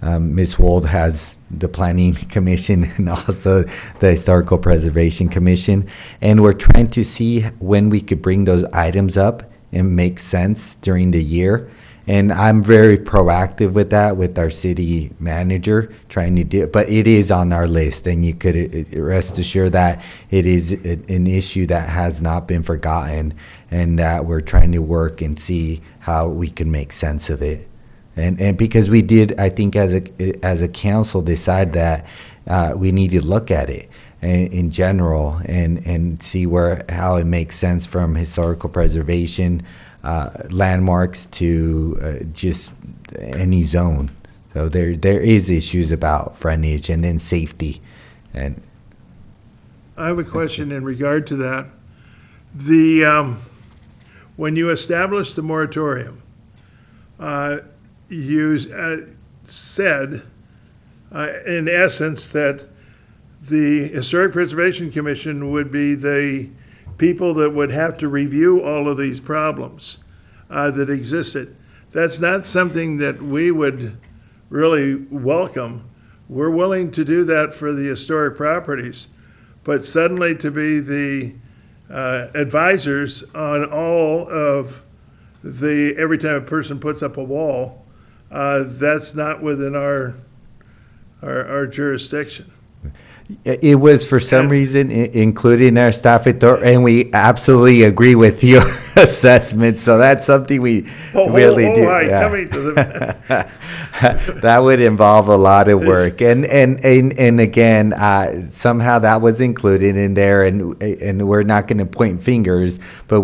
Ms. Wold has the Planning Commission and also the Historical Preservation Commission. And we're trying to see when we could bring those items up and make sense during the year. And I'm very proactive with that with our city manager, trying to do, but it is on our list, and you could rest assured that it is an issue that has not been forgotten, and that we're trying to work and see how we can make sense of it. And because we did, I think as a council, decide that we need to look at it in general and see how it makes sense from historical preservation, landmarks to just any zone. So there is issues about frontage and then safety. And I have a question in regard to that. When you established the moratorium, you said, in essence, that the Historic Preservation Commission would be the people that would have to review all of these problems that existed. That's not something that we would really welcome. We're willing to do that for the historic properties, but suddenly to be the advisors on all of every time a person puts up a wall, that's not within our jurisdiction. it was for some reason included in our staff report, and we absolutely agree with your assessment. So that's something we really do. Yeah. Coming to the That would involve a lot of work, and again, somehow that was included in there, and we're not going to point fingers, but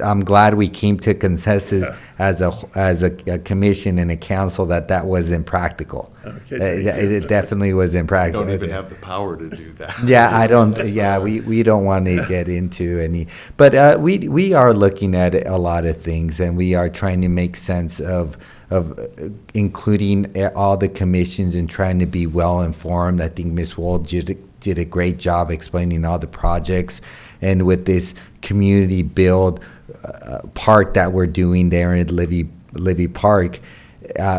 I'm glad we came to consensus as a commission and a council that wasn't practical. Okay, It definitely was impractical. Don't even have the power to do that. Yeah, I don't. Yeah, we don't want to get into any, but we are looking at a lot of things, and we are trying to make sense of including all the commissions and trying to be well informed. I think Ms. Wold did a great job explaining all the projects, and with this community build park that we're doing there in Livy Park.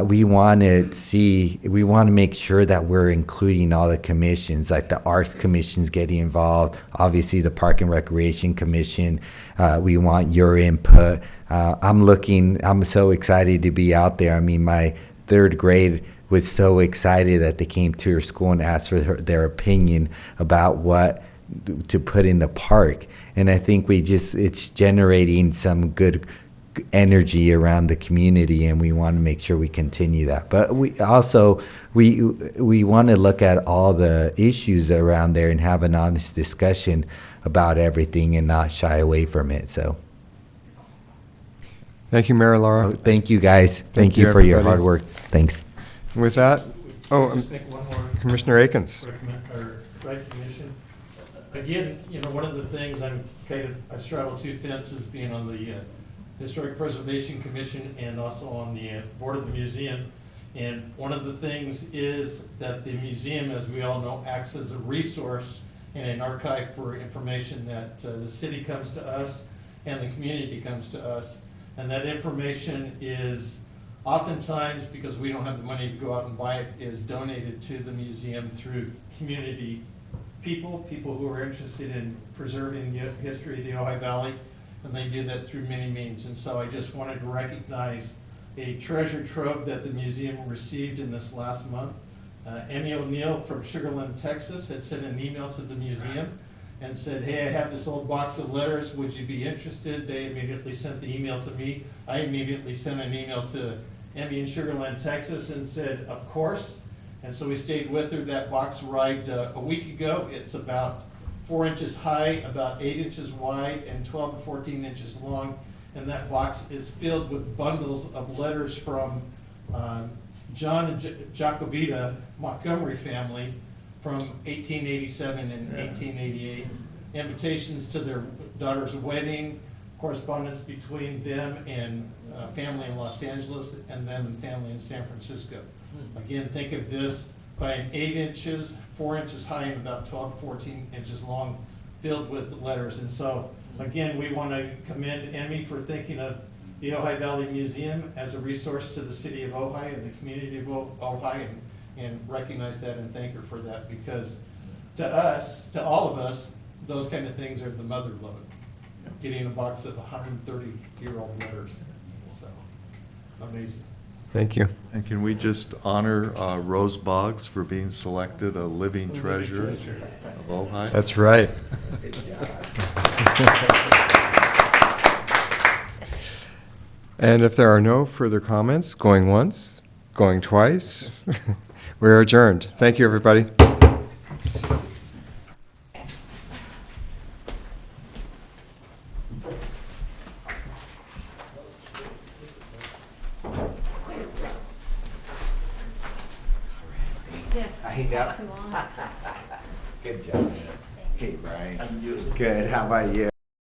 We want to make sure that we're including all the commissions, like the Arts Commission's getting involved, obviously the Park and Recreation Commission. We want your input. I'm so excited to be out there. I mean, my third grade was so excited that they came to her school and asked for their opinion about what to put in the park. And I think it's generating some good energy around the community, and we want to make sure we continue that. But we also we want to look at all the issues around there and have an honest discussion about everything and not shy away from it. So Thank you, Mayor Laura. thank you guys. Thank you for your hard work. Thanks. With that, Just make one more Commissioner Akins. recognition. Again, one of the things I straddle two fences, being on the Historic Preservation Commission and also on the board of the museum. And one of the things is that the museum, as we all know, acts as a resource and an archive for information that the city comes to us and the community comes to us. And that information is oftentimes, because we don't have the money to go out and buy it, is donated to the museum through community people who are interested in preserving the history of the Ojai Valley. And they do that through many means. And so I just wanted to recognize a treasure trove that the museum received in this last month. Emmy O'Neill from Sugar Land, Texas had sent an email to the museum and said, hey, I have this old box of letters. Would you be interested? They immediately sent the email to me. I immediately sent an email to Emmy in Sugar Land, Texas, and said, of course. And so we stayed with her. That box arrived a week ago. It's about 4 inches high, about 8 inches wide, and 12 to 14 inches long. And that box is filled with bundles of letters from John and Jacobita Montgomery family from 1887 and 1888. Invitations to their daughter's wedding, correspondence between them and family in Los Angeles and them and family in San Francisco. Again, think of this by an 8 inches, 4 inches high, and about 12 to 14 inches long, filled with letters. And so, again, we want to commend Emmy for thinking of the Ojai Valley Museum as a resource to the city of Ojai and the community of Ojai, and recognize that and thank her for that, because to us, to all of us, those kind of things are the mother lode. getting a box of 130-year-old letters. So, amazing. Thank you. And can we just honor Rose Boggs for being selected a living treasure of Ojai? That's right. And if there are no further comments, going once, going twice, we're adjourned. Thank you, everybody. I know. Good job. Hey, Brian. Good. How about you?